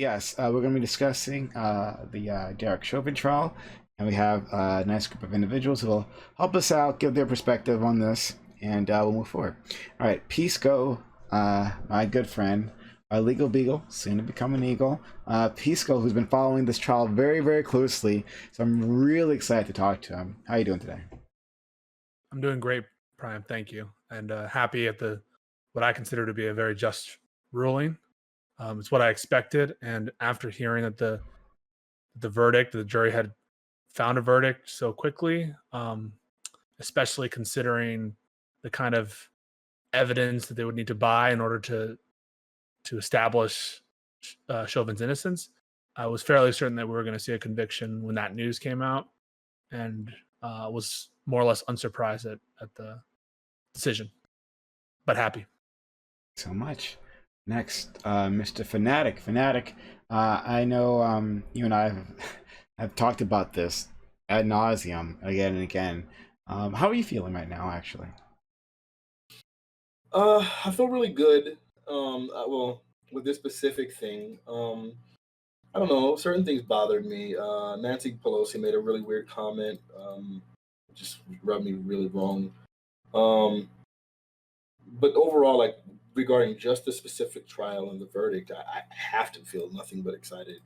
yes, we're going to be discussing the Derek Chauvin trial, and we have a nice group of individuals who will help us out, give their perspective on this, and we'll move forward. All right, Pisco, my good friend, our legal beagle, soon to become an eagle, Pisco, who's been following this trial very, very closely. So I'm really excited to talk to him. How are you doing today? I'm doing great, Prime. Thank you, and happy at the what I consider to be a very just ruling. It's what I expected, and after hearing that the verdict, the jury had found a verdict so quickly, especially considering the kind of evidence that they would need to buy in order to establish Chauvin's innocence, I was fairly certain that we were going to see a conviction when that news came out, and was more or less unsurprised at the decision, but happy. So much. Next, Mr. Fanatiq. Fanatiq, I know you and I have talked about this ad nauseum again and again. How are you feeling right now, actually? I feel really good. Well, with this specific thing, I don't know. Certain things bothered me. Nancy Pelosi made a really weird comment. Just rubbed me really wrong. Um, but overall, like regarding just the specific trial and the verdict, I have to feel nothing but excited.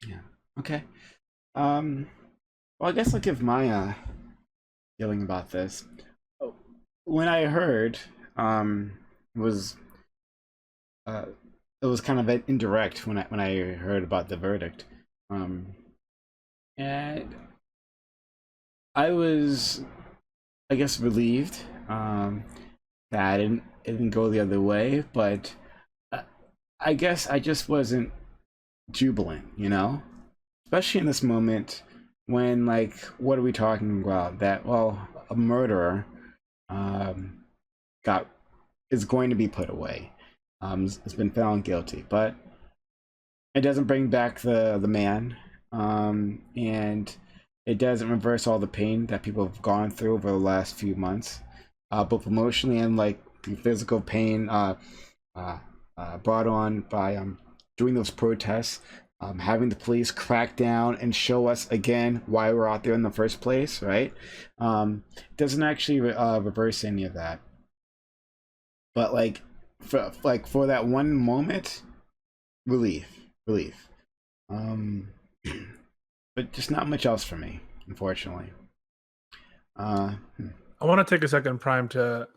Yeah. Okay. Um, well, I guess I'll give my feeling about this. Oh, when I heard, was uh, it was kind of indirect when I heard about the verdict. Um, and I was, I guess, relieved that it didn't go the other way, but uh, I guess I just wasn't jubilant, especially in this moment when, like, what are we talking about? That, well, a murderer um, got is going to be put away. Has been found guilty, but it doesn't bring back the man, and it doesn't reverse all the pain that people have gone through over the last few months, both emotionally and like the physical pain uh, brought on by doing those protests, having the police crack down and show us again why we're out there in the first place, right? It doesn't actually reverse any of that, but for that one moment, relief. Um, but just not much else for me, unfortunately. Uh, hmm. I want to take a second, Prime, to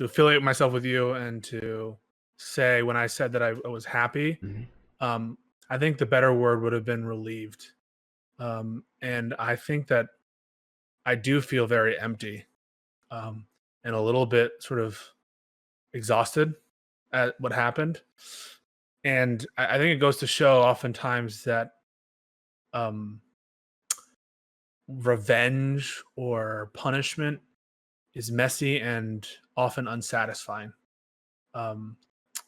affiliate myself with you and to say when I said that I was happy, Mhm. I think the better word would have been relieved. And I think that I do feel very empty, um, and a little bit sort of exhausted at what happened. And I think it goes to show oftentimes that um, revenge or punishment is messy and often unsatisfying. Um,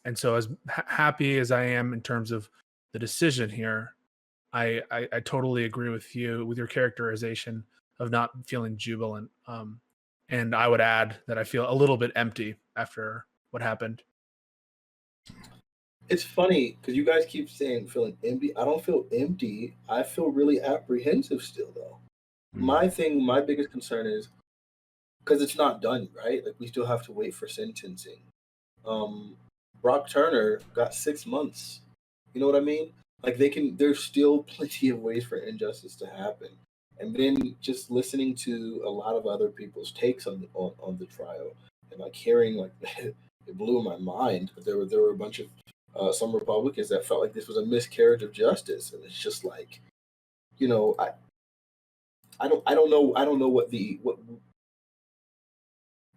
and so, as happy as I am in terms of the decision here, I totally agree with you with your characterization of not feeling jubilant. And I would add that I feel a little bit empty after what happened. It's funny because you guys keep saying feeling empty. I don't feel empty. I feel really apprehensive still, though. Mm. My biggest concern is because it's not done, right? Like we still have to wait for sentencing. Um, Brock Turner got 6 months. You know what I mean? Like there's still plenty of ways for injustice to happen. And then just listening to a lot of other people's takes on the trial and like hearing like it blew my mind. But there were a bunch of some Republicans that felt like this was a miscarriage of justice, and it's just like you know I don't know what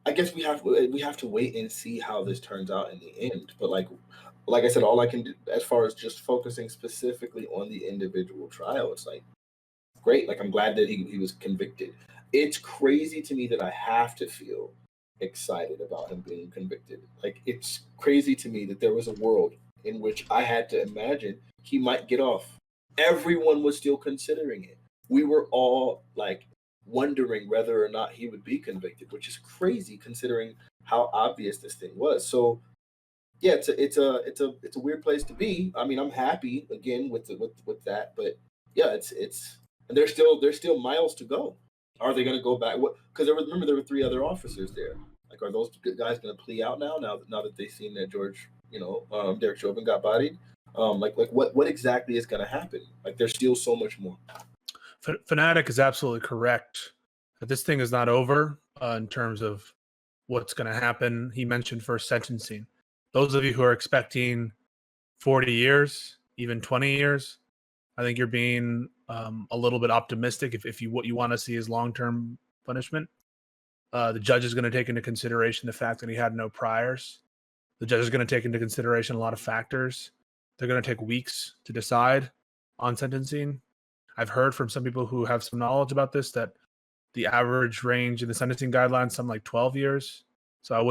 I guess we have to wait and see how this turns out in the end. But like I said, all I can do as far as just focusing specifically on the individual trial, it's like great. Like I'm glad that he was convicted. It's crazy to me that I have to feel excited about him being convicted. Like it's crazy to me that there was a world in which I had to imagine he might get off. Everyone was still considering it. We were all like wondering whether or not he would be convicted, which is crazy considering how obvious this thing was. So yeah, it's a weird place to be. I mean, I'm happy again with that, but yeah, it's and there's still miles to go. Are they going to go back? What? Because remember there were three other officers there. Like, are those guys going to plea out now? Now that they've seen that Derek Chauvin got bodied. Like what exactly is going to happen? Like, there's still so much more. Fanatiq is absolutely correct that this thing is not over in terms of what's going to happen. He mentioned first sentencing. Those of you who are expecting 40 years, even 20 years, I think you're being a little bit optimistic. If what you want to see is long-term punishment, the judge is going to take into consideration the fact that he had no priors. The judge is going to take into consideration a lot of factors. They're going to take weeks to decide on sentencing. I've heard from some people who have some knowledge about this that the average range in the sentencing guidelines something like 12 years. So I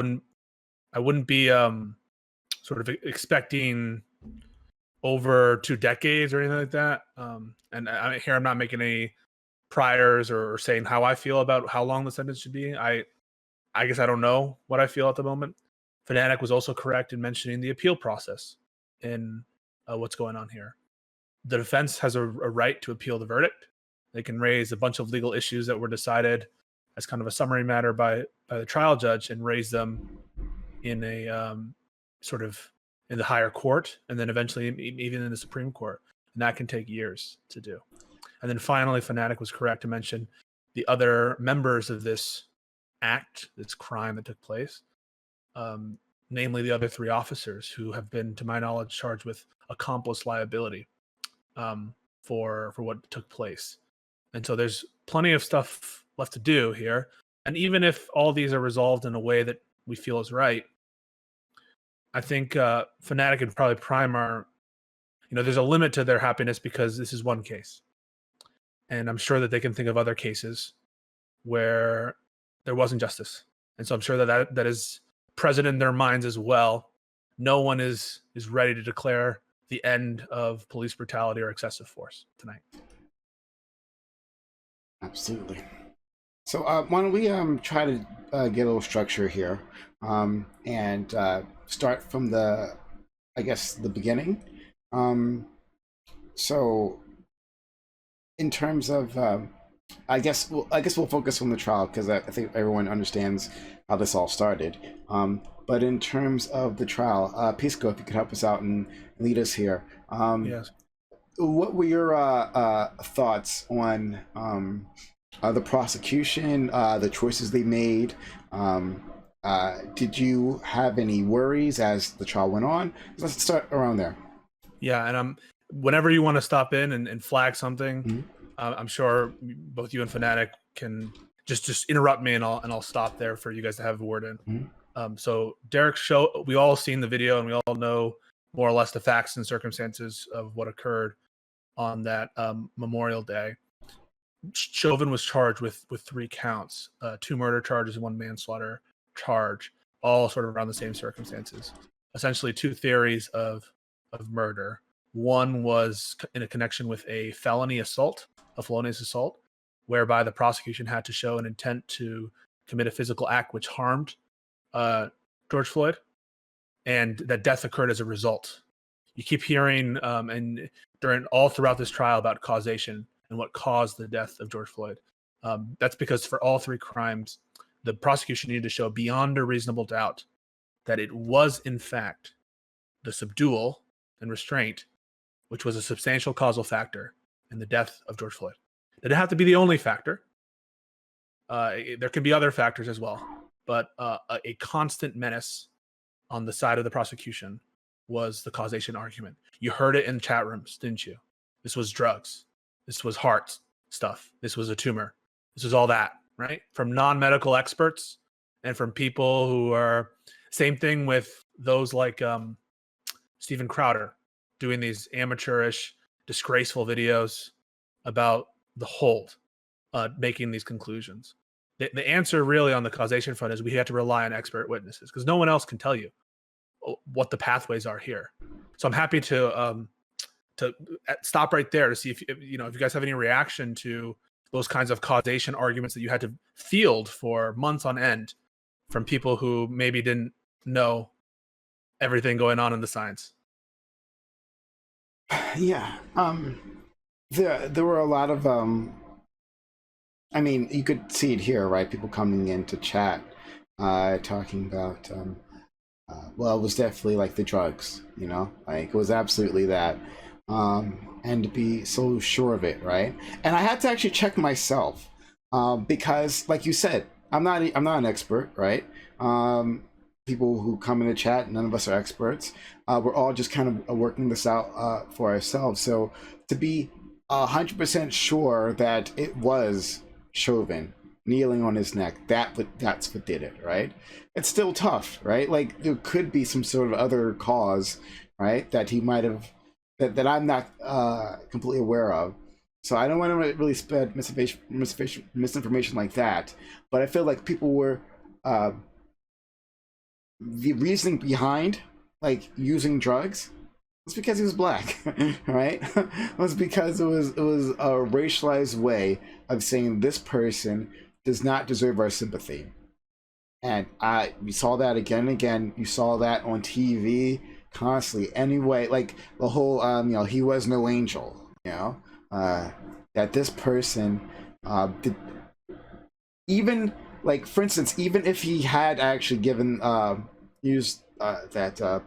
wouldn't be sort of expecting over 2 decades or anything like that. And I'm not making any priors or saying how I feel about how long the sentence should be. I guess I don't know what I feel at the moment. Fanatiq was also correct in mentioning the appeal process in what's going on here. The defense has a right to appeal the verdict. They can raise a bunch of legal issues that were decided as kind of a summary matter by the trial judge and raise them in a sort of in the higher court, and then eventually even in the Supreme Court. And that can take years to do. And then finally, Fanatiq was correct to mention the other members of this act, this crime that took place, namely the other 3 officers who have been, to my knowledge, charged with accomplice liability for what took place. And so there's plenty of stuff left to do here. And even if all these are resolved in a way that we feel is right, I think Fanatiq and probably Prime are, there's a limit to their happiness because this is one case. And I'm sure that they can think of other cases where there wasn't justice. And so I'm sure that is present in their minds as well. No one is ready to declare the end of police brutality or excessive force tonight. Absolutely. So why don't we try to get a little structure here and start from the beginning. So in terms of I guess we'll focus on the trial because I think everyone understands how this all started. But in terms of the trial, Pisco, if you could help us out and lead us here. Yes. What were your thoughts on the prosecution, the choices they made? Did you have any worries as the trial went on? Let's start around there. Yeah, and whenever you want to stop in and flag something, Mm-hmm. I'm sure both you and Fanatiq can just interrupt me and I'll stop there for you guys to have a word in. Mm-hmm. So Derek we all seen the video and we all know more or less the facts and circumstances of what occurred on that Memorial Day. Chauvin was charged with 3 counts, 2 murder charges and 1 manslaughter charge, all sort of around the same circumstances. Essentially 2 theories of murder. One was in a connection with a felony assault, a felonious assault, whereby the prosecution had to show an intent to commit a physical act which harmed George Floyd, and that death occurred as a result. You keep hearing and all throughout this trial about causation and what caused the death of George Floyd. That's because for all 3 crimes, the prosecution needed to show beyond a reasonable doubt that it was in fact the subdual and restraint, which was a substantial causal factor in the death of George Floyd. It didn't have to be the only factor. There can be other factors as well, but a constant menace on the side of the prosecution was the causation argument. You heard it in chat rooms, didn't you? This was drugs. This was heart stuff. This was a tumor. This was all that, right? From non-medical experts and from people who are, same thing with those like Steven Crowder doing these amateurish, disgraceful videos about the hold, making these conclusions. The answer really on the causation front is we have to rely on expert witnesses because no one else can tell you what the pathways are here. So I'm happy to stop right there to see if you guys have any reaction to those kinds of causation arguments that you had to field for months on end from people who maybe didn't know everything going on in the science. Yeah. There were a lot of I mean, you could see it here, right? People coming in to chat, talking about well, it was definitely like the drugs, you know, like it was absolutely that. And to be so sure of it, right? And I had to actually check myself, because, like you said, I'm not an expert, right? People who come in the chat, none of us are experts. We're all just kind of working this out for ourselves. So to be 100% sure that it was Chauvin kneeling on his neck, that's what did it, right? It's still tough, right? Like there could be some sort of other cause, right? That he might have that I'm not completely aware of. So I don't want to really spread misinformation like that. But I feel like people were the reasoning behind like using drugs was because he was black, right? It was because it was a racialized way of saying this person does not deserve our sympathy. And we saw that again and again. You saw that on TV constantly. Anyway, like the whole you know, he was no angel, you know, that this person did, even like, for instance, even if he had actually given used that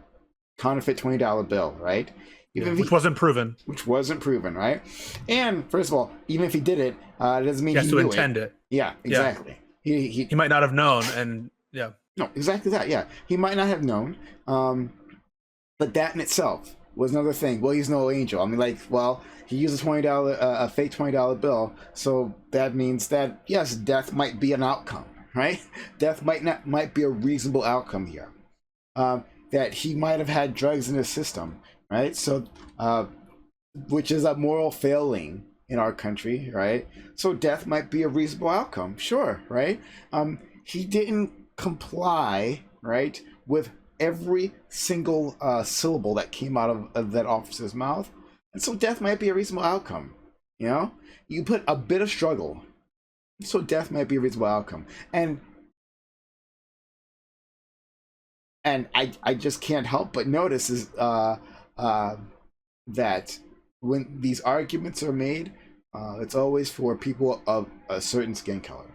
counterfeit $20 bill, right? Even if Which wasn't proven. which wasn't proven, right? And first of all, even if he did it, it doesn't mean He has he to knew intend it. Yeah, exactly. He might not have known, and yeah. No, exactly that. Yeah, he might not have known, but that in itself was another thing. Well, he's no angel. I mean, like, well, he used a fake $20 bill, so that means that yes, death might be an outcome, right? Death might be a reasonable outcome here. That he might have had drugs in his system, right? So, which is a moral failing in our country, right? So death might be a reasonable outcome, sure, right? He didn't comply, right, with every single syllable that came out of that officer's mouth, and so death might be a reasonable outcome. You know, you put a bit of struggle, so death might be a reasonable outcome, and I just can't help but notice is that when these arguments are made, it's always for people of a certain skin color.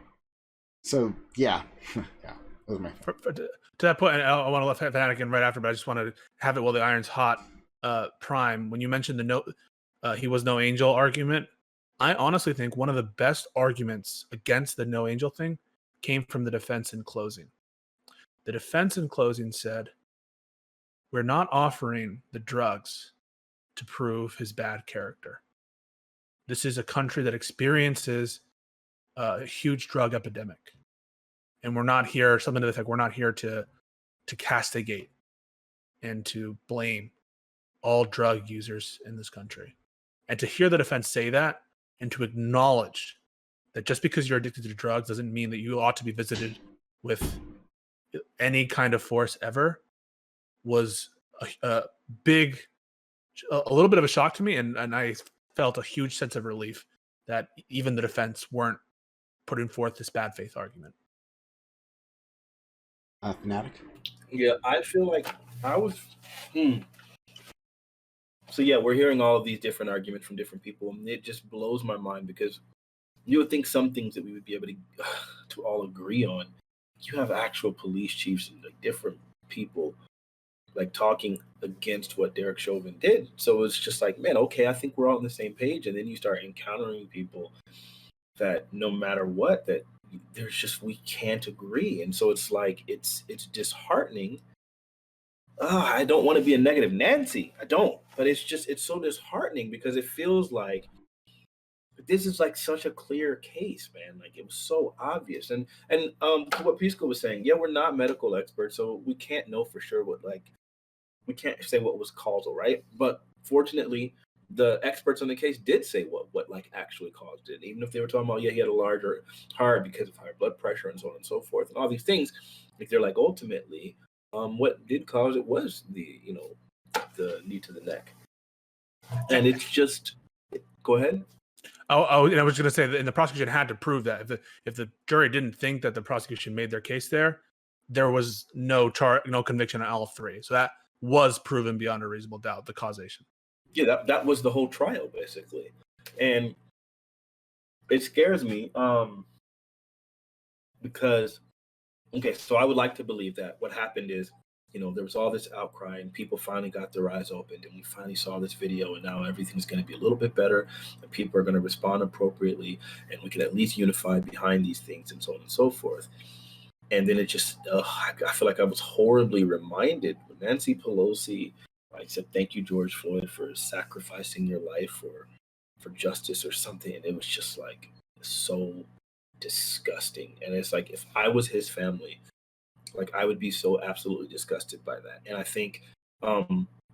So yeah, yeah, those are my To that point, and I want to let Fanatiq in right after, but I just want to have it while the iron's hot. Prime, when you mentioned he was no angel argument, I honestly think one of the best arguments against the no angel thing came from the defense in closing. The defense in closing said, "We're not offering the drugs to prove his bad character. This is a country that experiences a huge drug epidemic. And we're not here," something to the effect, "we're not here to castigate and to blame all drug users in this country." And to hear the defense say that, and to acknowledge that just because you're addicted to drugs doesn't mean that you ought to be visited with any kind of force ever, was a little bit of a shock to me, and I felt a huge sense of relief that even the defense weren't putting forth this bad faith argument. Fanatiq. Yeah, I feel like I was. So yeah, we're hearing all of these different arguments from different people, and it just blows my mind because you would think some things that we would be able to all agree on. You have actual police chiefs and like different people like talking against what Derek Chauvin did. So it's just like, man, okay, I think we're all on the same page, and then you start encountering people that no matter what, that there's just we can't agree, and so it's like it's disheartening. I don't want to be a negative Nancy. I don't, but it's so disheartening because it feels like this is like such a clear case, man. Like it was so obvious, and to what Pisco was saying, yeah, we're not medical experts, so we can't know for sure what like we can't say what was causal, right? But fortunately, the experts on the case did say what like actually caused it. Even if they were talking about, yeah, he had a larger heart because of higher blood pressure and so on and so forth, and all these things, like they're like ultimately, what did cause it was the the knee to the neck, and it's just go ahead. Oh, and I was going to say that, and the prosecution had to prove that if the jury didn't think that the prosecution made their case there was no conviction on all three. So was proven beyond a reasonable doubt, the causation. Yeah, that was the whole trial basically, and it scares me because okay, so I would like to believe that what happened is, there was all this outcry and people finally got their eyes opened and we finally saw this video and now everything's going to be a little bit better and people are going to respond appropriately and we can at least unify behind these things and so on and so forth. And then it just, I feel like I was horribly reminded when Nancy Pelosi said, "Thank you, George Floyd, for sacrificing your life for justice," or something. And it was just like so disgusting. And it's like, if I was his family, like I would be so absolutely disgusted by that. And I think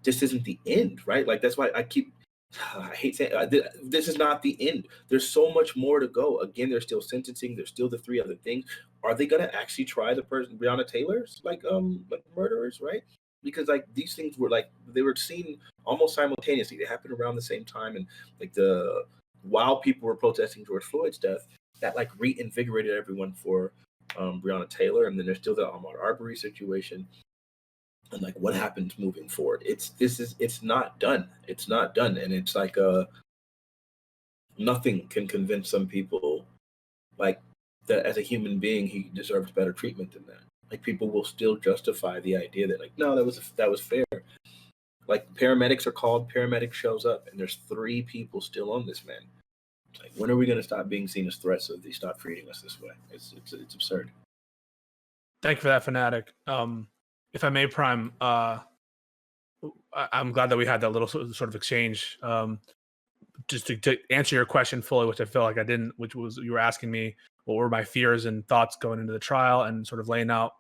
this isn't the end, right? Like that's why I hate saying this is not the end. There's so much more to go. Again, there's still sentencing. There's still the 3 other things. Are they gonna actually try the person, Breonna Taylor's like murderers, right? Because like these things were like they were seen almost simultaneously. They happened around the same time, and like while people were protesting George Floyd's death, that like reinvigorated everyone for Breonna Taylor, and then there's still the Ahmaud Arbery situation, and like what happens moving forward. It's not done. It's not done, and it's like nothing can convince some people like that as a human being he deserves better treatment than that. Like people will still justify the idea that like no, that was fair. Like paramedics are called, paramedic shows up, and there's 3 people still on this man. Like, when are we going to stop being seen as threats so they stop treating us this way? It's absurd. Thank you for that, Fanatiq. If I may, Prime, I'm glad that we had that little sort of exchange. Just to answer your question fully, which I feel like I didn't, which was you were asking me what were my fears and thoughts going into the trial and sort of laying out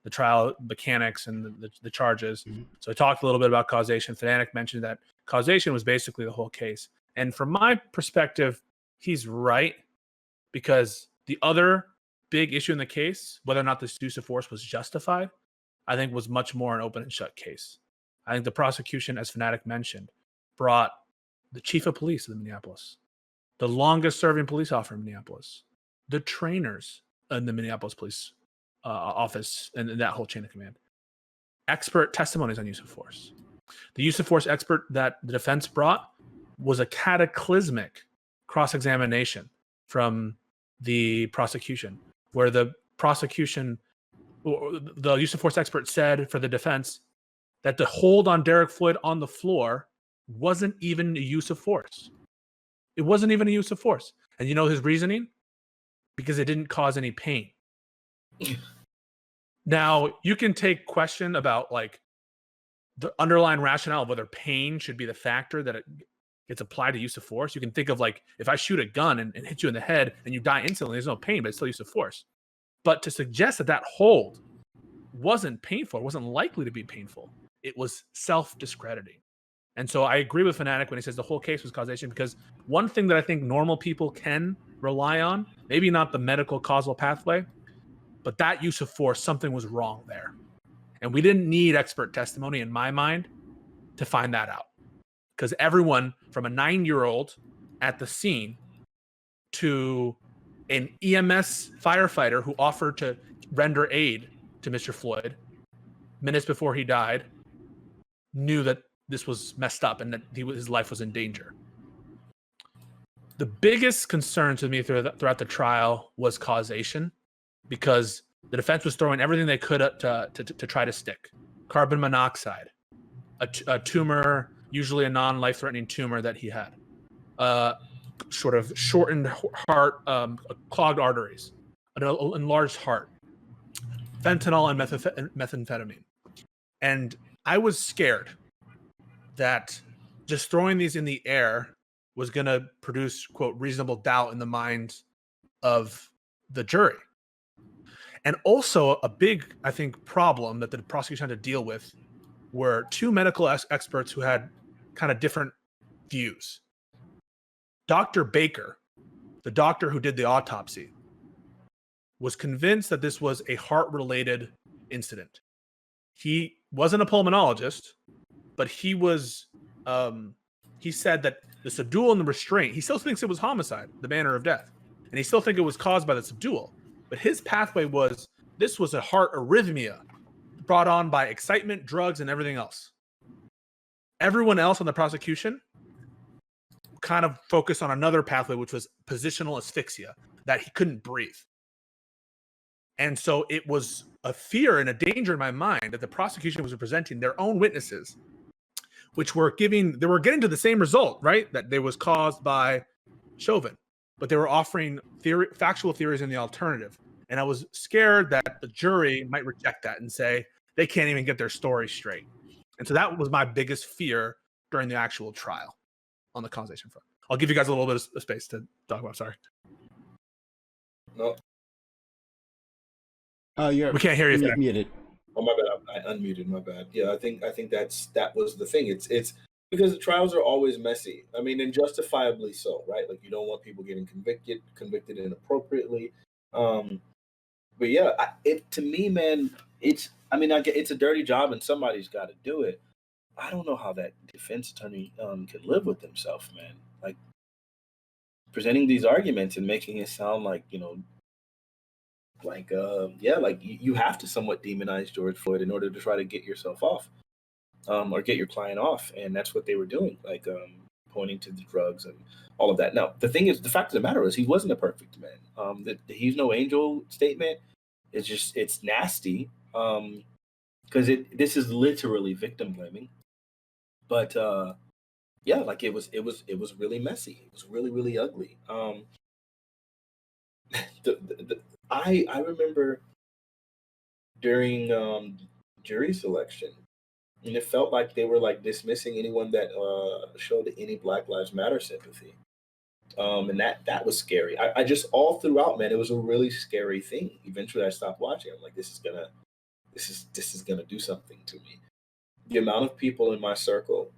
the trial mechanics and the charges. Mm-hmm. So I talked a little bit about causation. Fanatiq mentioned that causation was basically the whole case. And from my perspective, he's right, because the other big issue in the case, whether or not this use of force was justified, I think was much more an open and shut case. I think the prosecution, as Fanatiq mentioned, brought the chief of police of Minneapolis, the longest serving police officer in Minneapolis, the trainers in the Minneapolis police office, and that whole chain of command. Expert testimonies on use of force. The use of force expert that the defense brought was a cataclysmic cross-examination from the prosecution, where the use of force expert said for the defense that the hold on Derek Floyd on the floor wasn't even a use of force. It wasn't even a use of force. And you know his reasoning? Because it didn't cause any pain. Now, you can take question about like the underlying rationale of whether pain should be the factor that it gets applied to use of force. You can think of like, if I shoot a gun and hit you in the head and you die instantly, there's no pain, but it's still use of force. But to suggest that hold wasn't painful, wasn't likely to be painful, it was self-discrediting. And so I agree with Fanatiq when he says the whole case was causation, because one thing that I think normal people can rely on, maybe not the medical causal pathway, but that use of force, something was wrong there. And we didn't need expert testimony, in my mind, to find that out. Because everyone from a 9-year-old at the scene to an EMS firefighter who offered to render aid to Mr. Floyd minutes before he died knew that this was messed up and that his life was in danger. The biggest concern to me throughout the trial was causation, because the defense was throwing everything they could to try to stick. Carbon monoxide, a tumor, usually a non-life-threatening tumor that he had, sort of shortened heart, clogged arteries, an enlarged heart, fentanyl and methamphetamine. And I was scared that just throwing these in the air was going to produce, quote, reasonable doubt in the minds of the jury. And also a big, I think, problem that the prosecution had to deal with were 2 medical experts who had kind of different views. Dr. Baker, the doctor who did the autopsy, was convinced that this was a heart-related incident. He wasn't a pulmonologist, but he was, he said that the subdual and the restraint, he still thinks it was homicide, the manner of death. And he still thinks it was caused by the subdual. But his pathway was, this was a heart arrhythmia brought on by excitement, drugs, and everything else. everyone else on the prosecution kind of focused on another pathway, which was positional asphyxia, that he couldn't breathe. And so it was a fear and a danger in my mind that the prosecution was presenting their own witnesses, which were getting to the same result, right? That they was caused by Chauvin, but they were offering factual theories in the alternative. And I was scared that the jury might reject that and say they can't even get their story straight. And so that was my biggest fear during the actual trial on the causation front. I'll give you guys a little bit of space to talk about. Sorry. No. We can't hear you. Muted. Oh, my bad. I unmuted. My bad. Yeah, I think that was the thing. It's because the trials are always messy. I mean, and justifiably so, right? Like, you don't want people getting convicted inappropriately. But yeah, to me, man, it's a dirty job and somebody's got to do it. I don't know how that defense attorney can live with himself, man. Like, presenting these arguments and making it sound like, you have to somewhat demonize George Floyd in order to try to get yourself off, or get your client off, and that's what they were doing, like pointing to the drugs and all of that. Now, the fact of the matter is, he wasn't a perfect man. The "he's no angel" statement is it's nasty, because this is literally victim blaming. But yeah, like it was really messy. It was really, really ugly. I remember during jury selection, and it felt like they were like dismissing anyone that showed any Black Lives Matter sympathy. And that was scary. I just all throughout, man, it was a really scary thing. Eventually I stopped watching. I'm like, this is gonna do something to me. The amount of people in my circle,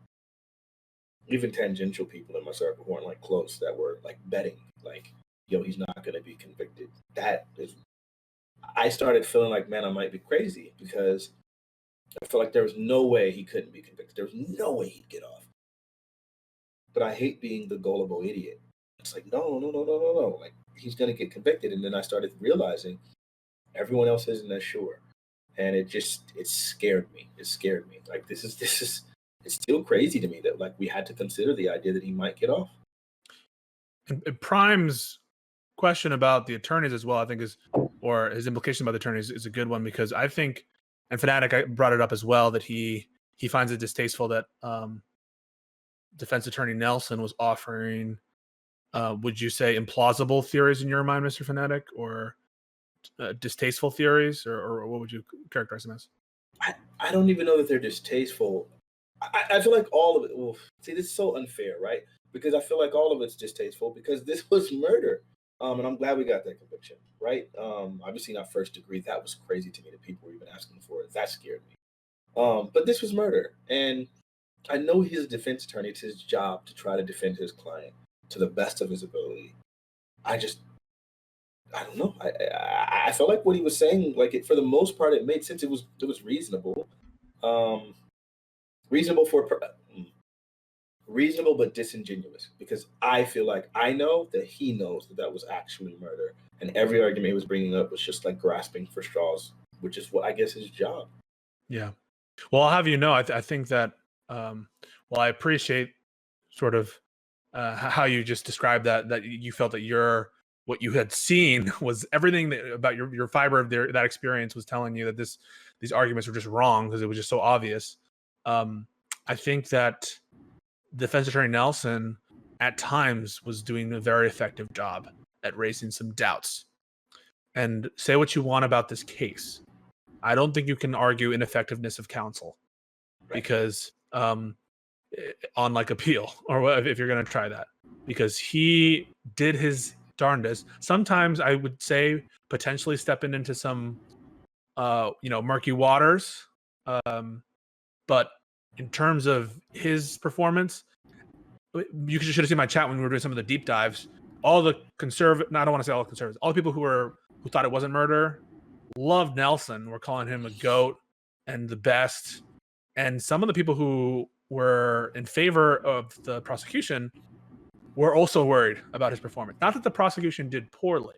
even tangential people in my circle who weren't like close, that were like betting, like, yo, he's not gonna be convicted. I started feeling like, man, I might be crazy, because I felt like there was no way he couldn't be convicted. There was no way he'd get off. But I hate being the gullible idiot. It's like, no. Like, he's gonna get convicted. And then I started realizing everyone else isn't as sure. And it scared me. It scared me. Like, it's still crazy to me that, like, we had to consider the idea that he might get off. And Prime's question about the attorneys as well, I think or his implication about the attorneys is a good one, because I think, and Fanatiq, I brought it up as well, that he finds it distasteful that defense attorney Nelson was offering, would you say, implausible theories in your mind, Mr. Fanatiq, or distasteful theories, or what would you characterize them as? I don't even know that they're distasteful. I feel like all of it. Well, see, this is so unfair, right? Because I feel like all of it's distasteful, because this was murder. And I'm glad we got that conviction, right? Obviously not first degree. That was crazy to me that people were even asking for it. That scared me. But this was murder. And I know his defense attorney, it's his job to try to defend his client to the best of his ability. I don't know. I felt like what he was saying, like, for the most part, it made sense. It was reasonable. Reasonable but disingenuous, because I feel like I know that he knows that was actually murder, and every argument he was bringing up was just like grasping for straws, which is what I guess his job. Yeah. Well, I'll have you know, I think that well, I appreciate sort of how you just described that you felt that what you had seen was everything about your fiber of that experience was telling you that these arguments were just wrong, because it was just so obvious. I think that defense attorney Nelson at times was doing a very effective job at raising some doubts. And say what you want about this case, I don't think you can argue ineffectiveness of counsel, because on like appeal, or if you're going to try that, because he did his darndest. Sometimes I would say potentially stepping into some murky waters, but in terms of his performance, you should have seen my chat when we were doing some of the deep dives. All the I don't want to say all the conservatives, all the people who thought it wasn't murder loved Nelson. We're calling him a GOAT and the best. And some of the people who were in favor of the prosecution were also worried about his performance. Not that the prosecution did poorly.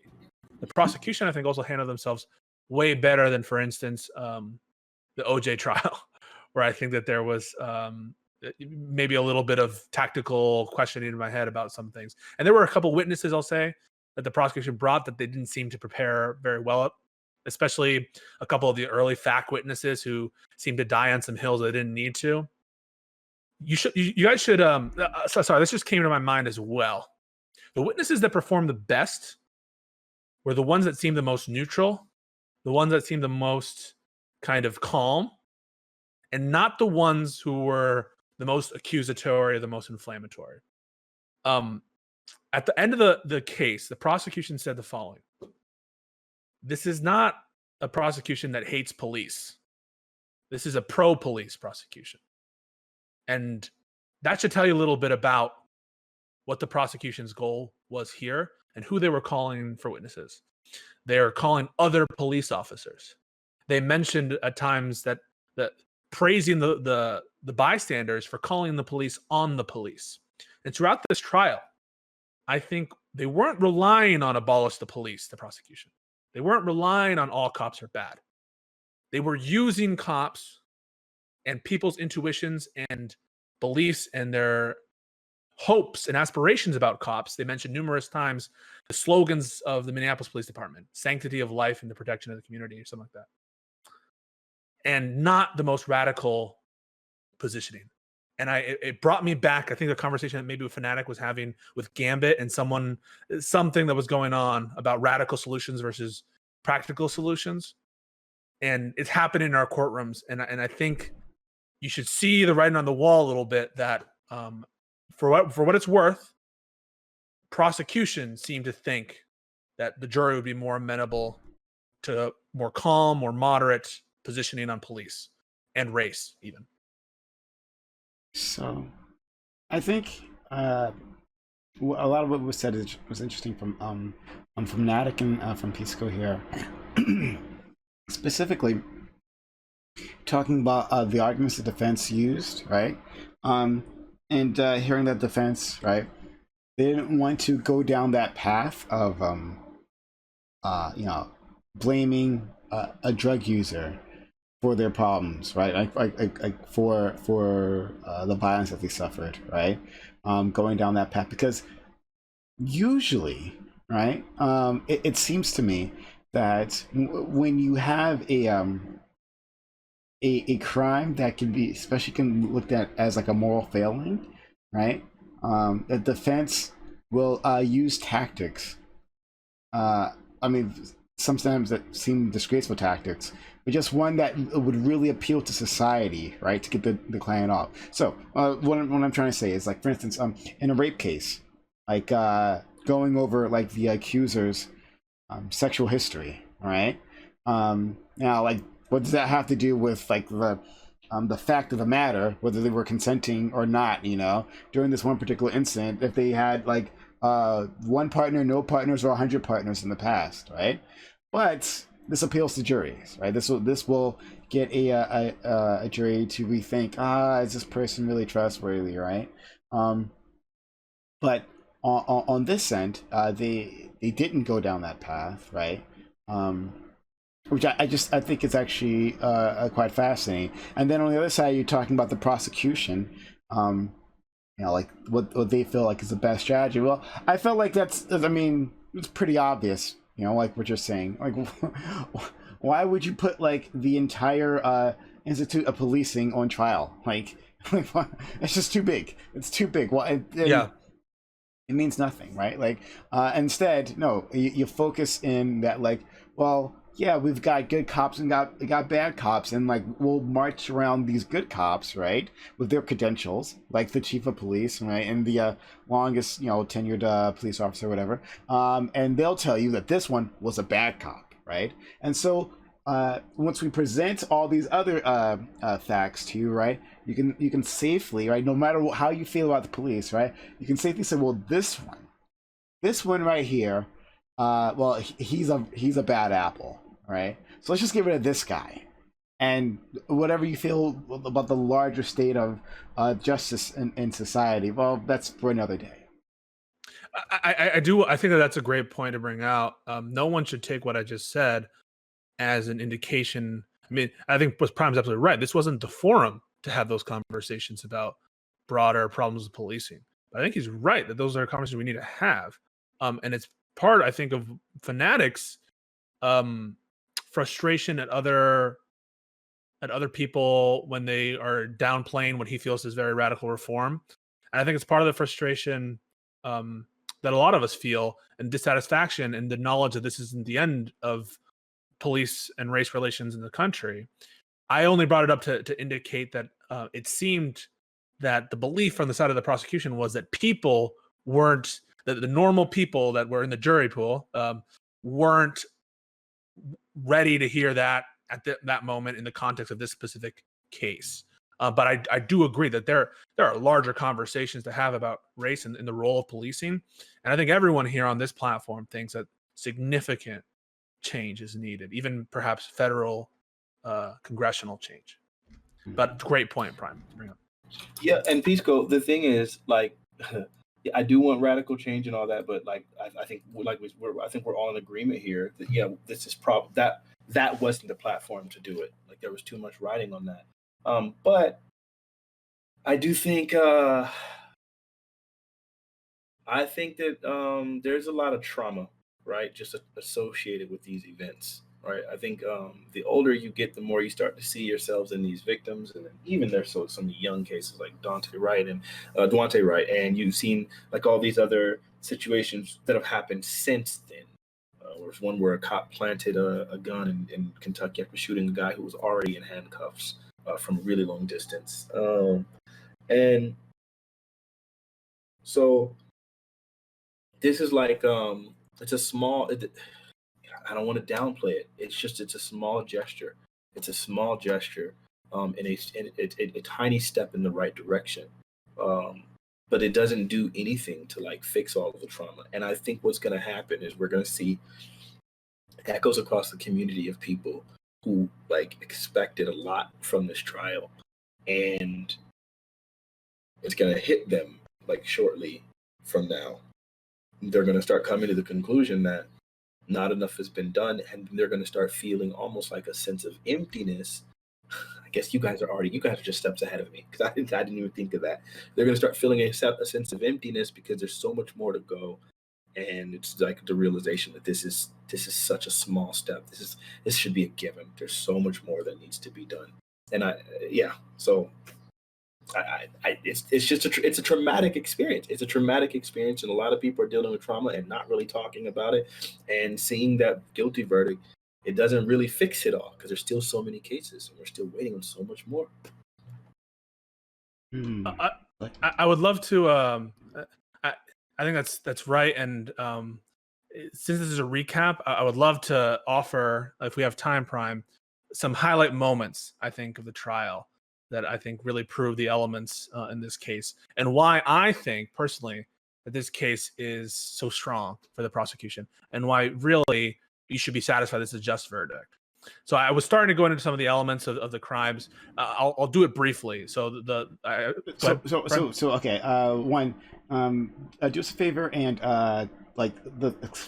The prosecution, I think, also handled themselves way better than, for instance, the OJ trial, where I think that there was maybe a little bit of tactical questioning in my head about some things. And there were a couple witnesses, I'll say, that the prosecution brought that they didn't seem to prepare very well, especially a couple of the early fact witnesses who seemed to die on some hills they didn't need to. You guys should sorry, this just came to my mind as well. The witnesses that performed the best were the ones that seemed the most neutral, the ones that seemed the most kind of calm, and not the ones who were the most accusatory or the most inflammatory. At the end of the case, the prosecution said the following: this is not a prosecution that hates police. This is a pro-police prosecution. And that should tell you a little bit about what the prosecution's goal was here and who they were calling for witnesses. They are calling other police officers. They mentioned at times that praising the bystanders for calling the police on the police. And throughout this trial, I think they weren't relying on abolish the police, the prosecution. They weren't relying on all cops are bad. They were using cops and people's intuitions and beliefs and their hopes and aspirations about cops. They mentioned numerous times the slogans of the Minneapolis Police Department: sanctity of life and the protection of the community, or something like that. And not the most radical positioning. And it brought me back, I think, the conversation that maybe Fanatiq was having with Gambit and something that was going on about radical solutions versus practical solutions. And it's happening in our courtrooms. And I think you should see the writing on the wall a little bit that for what it's worth, prosecution seemed to think that the jury would be more amenable to more calm, more moderate positioning on police and race even. So I think a lot of what was said was interesting from Fanatiq and from Pisco here. Specifically talking about the arguments the defense used, right? And hearing that defense, right? They didn't want to go down that path of blaming a drug user for their problems, right? Like for the violence that they suffered, right? Going down that path, because usually, right? It seems to me that when you have a crime that can be, especially can looked at as like a moral failing, right? The defense will use tactics. I mean, sometimes that seem disgraceful tactics, but just one that would really appeal to society, right? To get the client off. So what I'm trying to say is, like, for instance, in a rape case, like going over like the accuser's sexual history, right? Now, like, what does that have to do with like the fact of the matter, whether they were consenting or not, during this one particular incident, if they had like one partner, no partners, or 100 partners in the past, right? But this appeals to juries, right? This will get a jury to rethink, is this person really trustworthy, right? But on this end, they didn't go down that path, right? Which I think it's actually quite fascinating. And then on the other side, you're talking about the prosecution, like what they feel like is the best strategy. Well, I felt like it's pretty obvious, like what you're saying. Like, why would you put like the entire institute of policing on trial? Like it's just too big. It's too big. Well, yeah. It means nothing, right? Like, instead, no, you focus in that, like, well, yeah, we've got good cops and got bad cops, and like we'll march around these good cops, right, with their credentials, like the chief of police, right, and the longest, tenured police officer, or whatever, and they'll tell you that this one was a bad cop, right? And so once we present all these other facts to you, right, you can safely, right, no matter how you feel about the police, right, you can safely say, well, this one right here, well, he's a bad apple, right? So let's just get rid of this guy, and whatever you feel about the larger state of justice in society, well, that's for another day. I think that's a great point to bring out. No one should take what I just said as an indication. I mean, I think Prime's absolutely right. This wasn't the forum to have those conversations about broader problems with policing. But I think he's right that those are conversations we need to have. And it's part, I think, of Fanatiq's frustration at other people when they are downplaying what he feels is very radical reform. And I think it's part of the frustration that a lot of us feel, and dissatisfaction and the knowledge that this isn't the end of police and race relations in the country. I only brought it up to indicate that it seemed that the belief from the side of the prosecution was that people weren't, that the normal people that were in the jury pool weren't ready to hear that at that moment in the context of this specific case. But I do agree that there are larger conversations to have about race and the role of policing. And I think everyone here on this platform thinks that significant change is needed, even perhaps federal congressional change. But great point, Prime, to bring up. Yeah, and Pisco, the thing is, like, I do want radical change and all that, but like, I think we're all in agreement here that this is that wasn't the platform to do it. Like, there was too much writing on that. But I do think I think that there's a lot of trauma, right, just associated with these events, right? I think the older you get, the more you start to see yourselves in these victims, and even there's some young cases like Dante Wright and Duante Wright, and you've seen like all these other situations that have happened since then. There's one where a cop planted a gun in Kentucky after shooting a guy who was already in handcuffs from a really long distance. And so this is like, it's a small, I don't want to downplay it. It's a small gesture. It's a small gesture and a tiny step in the right direction. But it doesn't do anything to like fix all of the trauma. And I think what's going to happen is we're going to see echoes across the community of people who like expected a lot from this trial, and it's going to hit them like shortly from now. They're going to start coming to the conclusion that not enough has been done, and they're going to start feeling almost like a sense of emptiness. I guess you guys are just steps ahead of me, because I didn't even think of that. They're going to start feeling a sense of emptiness because there's so much more to go, and it's like the realization that this is such a small step. This should be a given. There's so much more that needs to be done, and it's a traumatic experience. It's a traumatic experience, and a lot of people are dealing with trauma and not really talking about it. And seeing that guilty verdict, it doesn't really fix it all, because there's still so many cases, and we're still waiting on so much more. I would love to. I think that's right. And since this is a recap, I would love to offer, if we have time, Prime, some highlight moments, I think, of the trial that I think really prove the elements in this case, and why I think personally that this case is so strong for the prosecution, and why really you should be satisfied this is a just verdict. So I was starting to go into some of the elements of the crimes. I'll do it briefly. So okay. One, do us a favor and can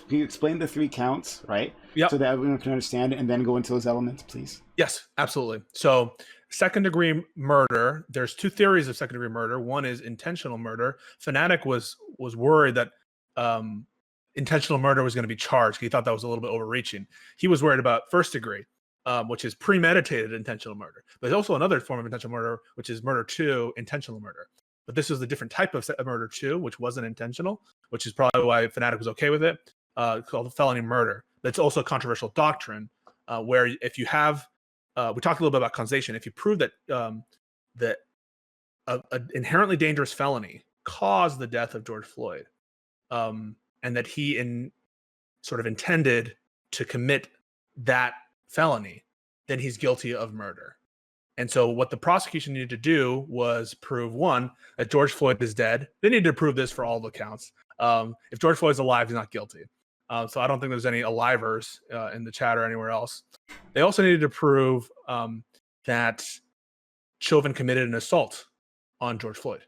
you explain the 3 counts, right? Yeah. So that everyone can understand it, and then go into those elements, please. Yes, absolutely. So second-degree murder. There's 2 theories of second-degree murder. One is intentional murder. Fanatiq was worried that intentional murder was going to be charged. He thought that was a little bit overreaching. He was worried about first degree, which is premeditated intentional murder. There's also another form of intentional murder, which is murder 2, intentional murder. But this was a different type of murder 2, which wasn't intentional, which is probably why Fanatiq was okay with it, called felony murder. That's also a controversial doctrine, where if you have, we talked a little bit about causation. If you prove that that an inherently dangerous felony caused the death of George Floyd, and that he intended to commit that felony, then he's guilty of murder. And so what the prosecution needed to do was prove, one, that George Floyd is dead. They needed to prove this for all the counts. If George Floyd's alive, he's not guilty. So I don't think there's any alivers in the chat or anywhere else. They also needed to prove that Chauvin committed an assault on George Floyd.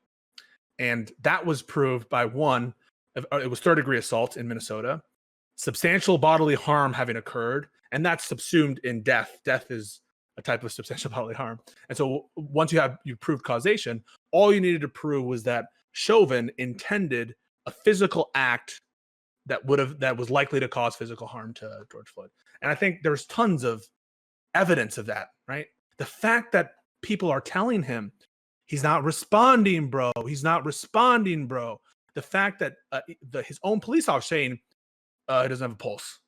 And that was proved by, one, it was third-degree assault in Minnesota, substantial bodily harm having occurred, and that's subsumed in death. Death is a type of substantial bodily harm. And so once you proved causation, all you needed to prove was that Chauvin intended a physical act that was likely to cause physical harm to George Floyd. And I think there's tons of evidence of that, right? The fact that people are telling him he's not responding, bro. He's not responding, bro. The fact that his own police officer saying he doesn't have a pulse.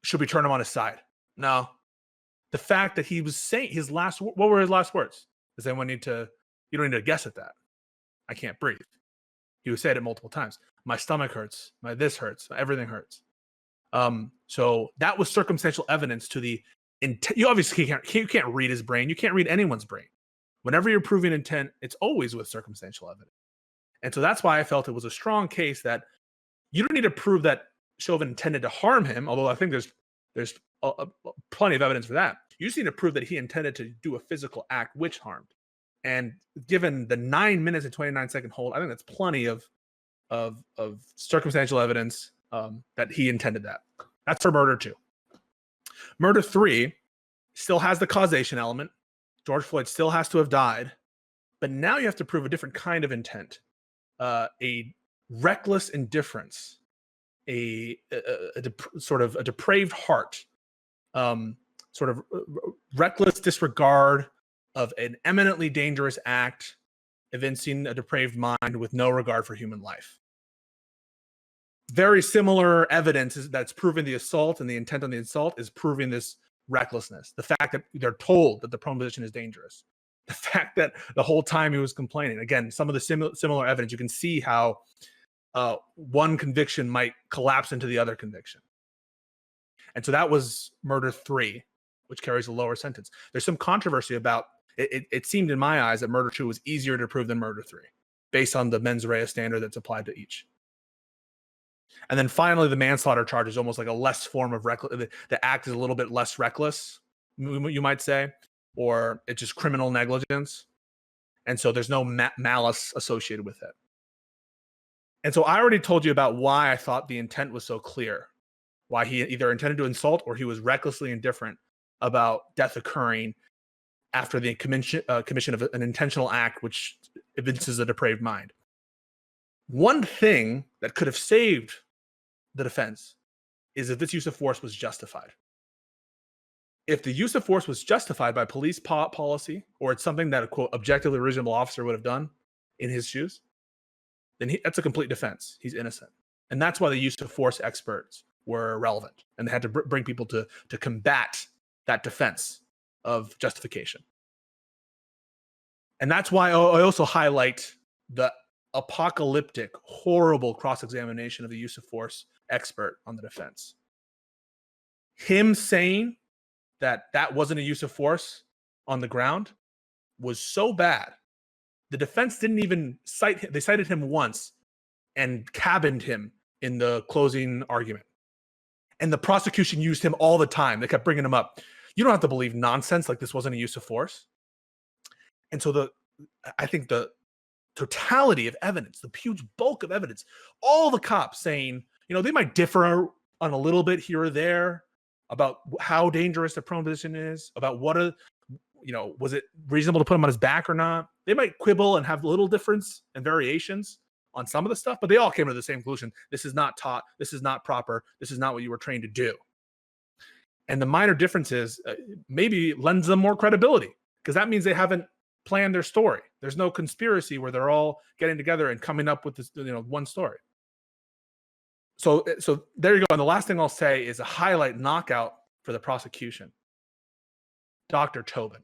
Should we turn him on his side? No. The fact that he was saying what were his last words? Does anyone you don't need to guess at that. I can't breathe. He would say it multiple times. My stomach hurts. This hurts. Everything hurts. So that was circumstantial evidence to the intent. You obviously can't read his brain. You can't read anyone's brain. Whenever you're proving intent, it's always with circumstantial evidence. And so that's why I felt it was a strong case that you don't need to prove that Chauvin intended to harm him, although I think there's plenty of evidence for that. You just need to prove that he intended to do a physical act which harmed. And given the 9 minutes and 29-second hold, I think that's plenty of circumstantial evidence that he intended that. That's for murder 2. Murder 3 still has the causation element. George Floyd still has to have died, but now you have to prove a different kind of intent, a reckless indifference, sort of a depraved heart, sort of reckless disregard of an eminently dangerous act, evincing a depraved mind with no regard for human life. Very similar evidence that's proving the assault, and the intent on the assault is proving this recklessness. The fact that they're told that the prone position is dangerous. The fact that the whole time he was complaining. Again, some of the similar evidence, you can see how one conviction might collapse into the other conviction. And so that was murder 3, which carries a lower sentence. There's some controversy about it seemed in my eyes that murder 2 was easier to prove than murder 3, based on the mens rea standard that's applied to each. And then finally, the manslaughter charge is almost like a less form of reckless. The act is a little bit less reckless, you might say, or it's just criminal negligence. And so there's no malice associated with it. And so I already told you about why I thought the intent was so clear, why he either intended to insult or he was recklessly indifferent about death occurring after the commission of an intentional act which evinces a depraved mind. One thing that could have saved the defense is if this use of force was justified. If the use of force was justified by police policy, or it's something that a quote objectively reasonable officer would have done in his shoes, then that's a complete defense. He's innocent. And that's why the use of force experts were relevant, and they had to bring people to combat that defense of justification. And that's why I also highlight the apocalyptic, horrible cross-examination of the use of force expert on the defense. Him saying that wasn't a use of force on the ground was so bad. The defense didn't even cite him. They cited him once and cabined him in the closing argument. And the prosecution used him all the time. They kept bringing him up. You don't have to believe nonsense like this wasn't a use of force. And so I think the totality of evidence, the huge bulk of evidence, all the cops saying, they might differ on a little bit here or there about how dangerous the prone position is, about was it reasonable to put him on his back or not? They might quibble and have little difference and variations on some of the stuff, but they all came to the same conclusion. This is not taught. This is not proper. This is not what you were trained to do. And the minor differences maybe lends them more credibility, because that means they haven't planned their story. There's no conspiracy where they're all getting together and coming up with this, one story. So there you go. And the last thing I'll say is a highlight knockout for the prosecution. Dr. Chauvin.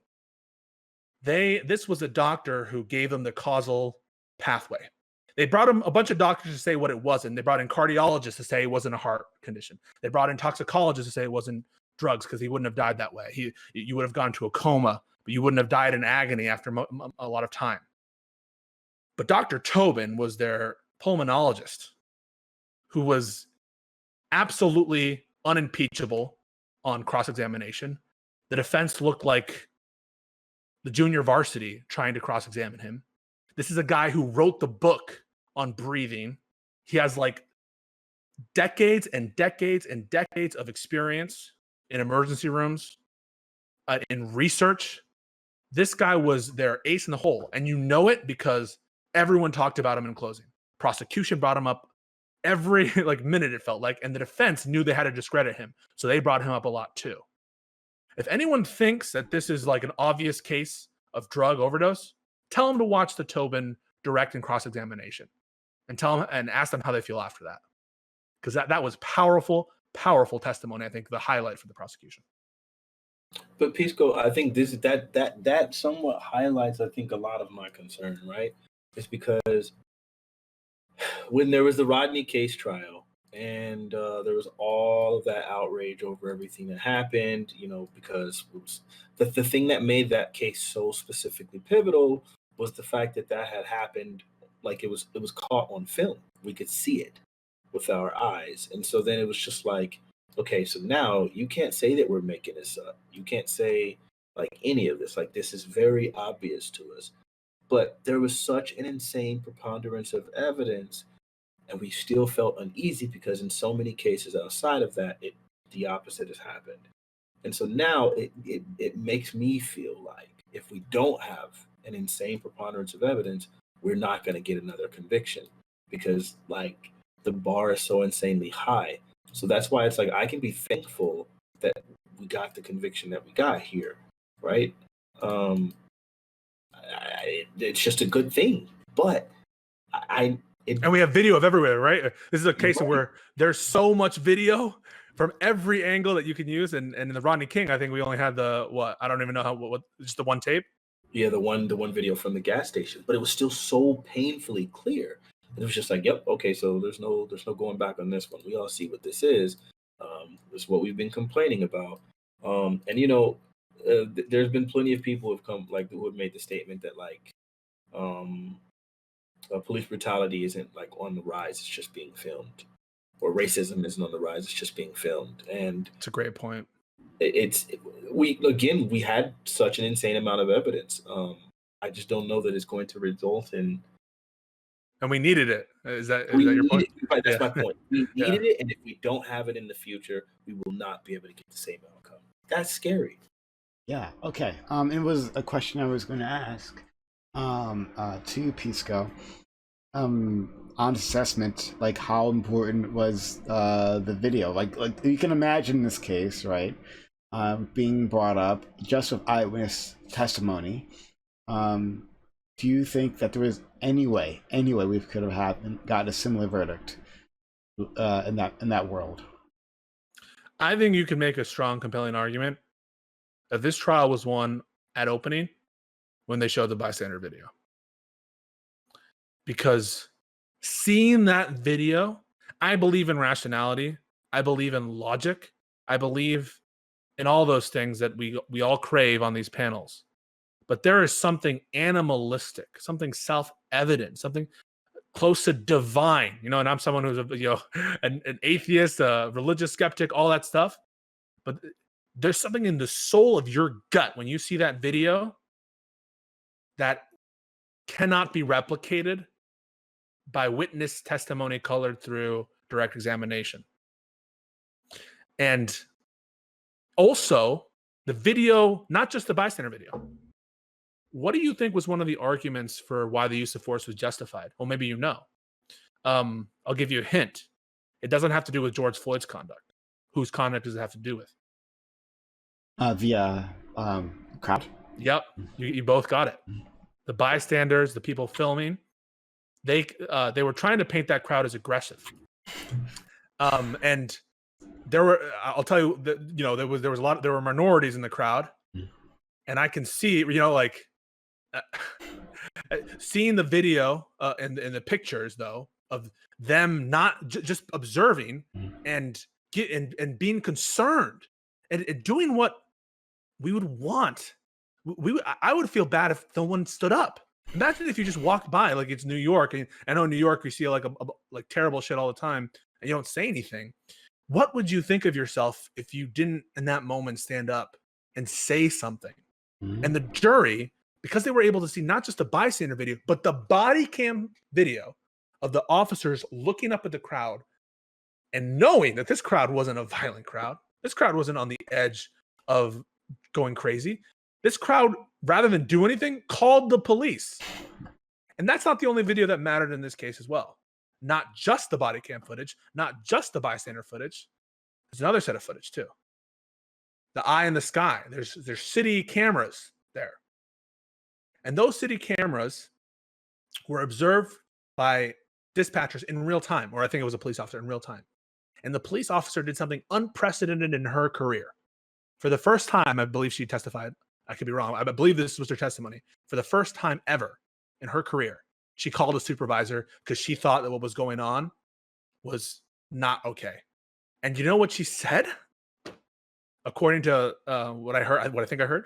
This was a doctor who gave them the causal pathway. They brought him a bunch of doctors to say what it wasn't. They brought in cardiologists to say it wasn't a heart condition. They brought in toxicologists to say it wasn't drugs, because he wouldn't have died that way. You would have gone to a coma, but you wouldn't have died in agony after a lot of time. But Dr. Chauvin was their pulmonologist, who was absolutely unimpeachable on cross-examination. The defense looked like the junior varsity trying to cross-examine him. This is a guy who wrote the book on breathing. He has like decades and decades and decades of experience in emergency rooms. in research. This guy was their ace in the hole, and you know it because everyone talked about him in closing. Prosecution brought him up every minute, it felt like, and the defense knew they had to discredit him, so they brought him up a lot too. If anyone thinks that this is like an obvious case of drug overdose, tell them to watch the Tobin direct and cross-examination, and tell them and ask them how they feel after that, because that was powerful testimony. I think the highlight for the prosecution. But Pisco, I think that somewhat highlights, I think, a lot of my concern, right? It's because when there was the Rodney case trial and there was all of that outrage over everything that happened, because it was the thing that made that case so specifically pivotal was the fact that had happened, like it was caught on film. We could see it with our eyes. And so then it was just like, okay, so now you can't say that we're making this up. You can't say like any of this. Like, this is very obvious to us. But there was such an insane preponderance of evidence, and we still felt uneasy because in so many cases outside of that, the opposite has happened. And so now it makes me feel like if we don't have an insane preponderance of evidence, we're not going to get another conviction because like the bar is so insanely high. So that's why it's like I can be thankful that we got the conviction that we got here, right? It's just a good thing. But and we have video of everywhere, right? This is a case where there's so much video from every angle that you can use. And in the Rodney King, I think we only had I don't even know what just the one tape. Yeah, the one video from the gas station, but it was still so painfully clear. It was just like, yep, okay, so there's no going back on this one. We all see what this is. This is what we've been complaining about. And there's been plenty of people who have made the statement that police brutality isn't like on the rise; it's just being filmed, or racism isn't on the rise; it's just being filmed. And it's a great point. We had such an insane amount of evidence. I just don't know that it's going to result in. And we needed it. Is that your point? Right, that's my point. We needed it, and if we don't have it in the future, we will not be able to get the same outcome. That's scary. Yeah. Okay. It was a question I was going to ask to Pisco. On assessment, like how important was the video? Like you can imagine this case, right? Being brought up just with eyewitness testimony. Do you think that there was any way we could have gotten a similar verdict in that world? I think you can make a strong, compelling argument that this trial was won at opening when they showed the bystander video. Because seeing that video, I believe in rationality. I believe in logic. I believe in all those things that we all crave on these panels. But there is something animalistic, something self-evident, something close to divine, and I'm someone who's an atheist, a religious skeptic, all that stuff. But there's something in the soul of your gut when you see that video that cannot be replicated by witness testimony colored through direct examination. And also the video, not just the bystander video. What do you think was one of the arguments for why the use of force was justified? Well, maybe I'll give you a hint. It doesn't have to do with George Floyd's conduct. Whose conduct does it have to do with? The crowd. Yep, you both got it. The bystanders, the people filming, they were trying to paint that crowd as aggressive. And there were, I'll tell you that, there were minorities in the crowd, and I can see, seeing the video and the pictures though of them not just observing and being concerned and doing what we would want. I would feel bad if no one stood up. Imagine if you just walked by, like it's New York, and I know in New York we see like terrible shit all the time, and you don't say anything. What would you think of yourself if you didn't in that moment stand up and say something? And the jury, because they were able to see not just the bystander video, but the body cam video of the officers looking up at the crowd and knowing that this crowd wasn't a violent crowd. This crowd wasn't on the edge of going crazy. This crowd, rather than do anything, called the police. And that's not the only video that mattered in this case as well. Not just the body cam footage, not just the bystander footage. There's another set of footage too. The eye in the sky. There's city cameras there. And those city cameras were observed by dispatchers in real time, or I think it was a police officer in real time. And the police officer did something unprecedented in her career. For the first time, I believe she testified, I could be wrong, I believe this was her testimony. For the first time ever in her career, she called a supervisor because she thought that what was going on was not okay. And you know what she said? According to what I think I heard,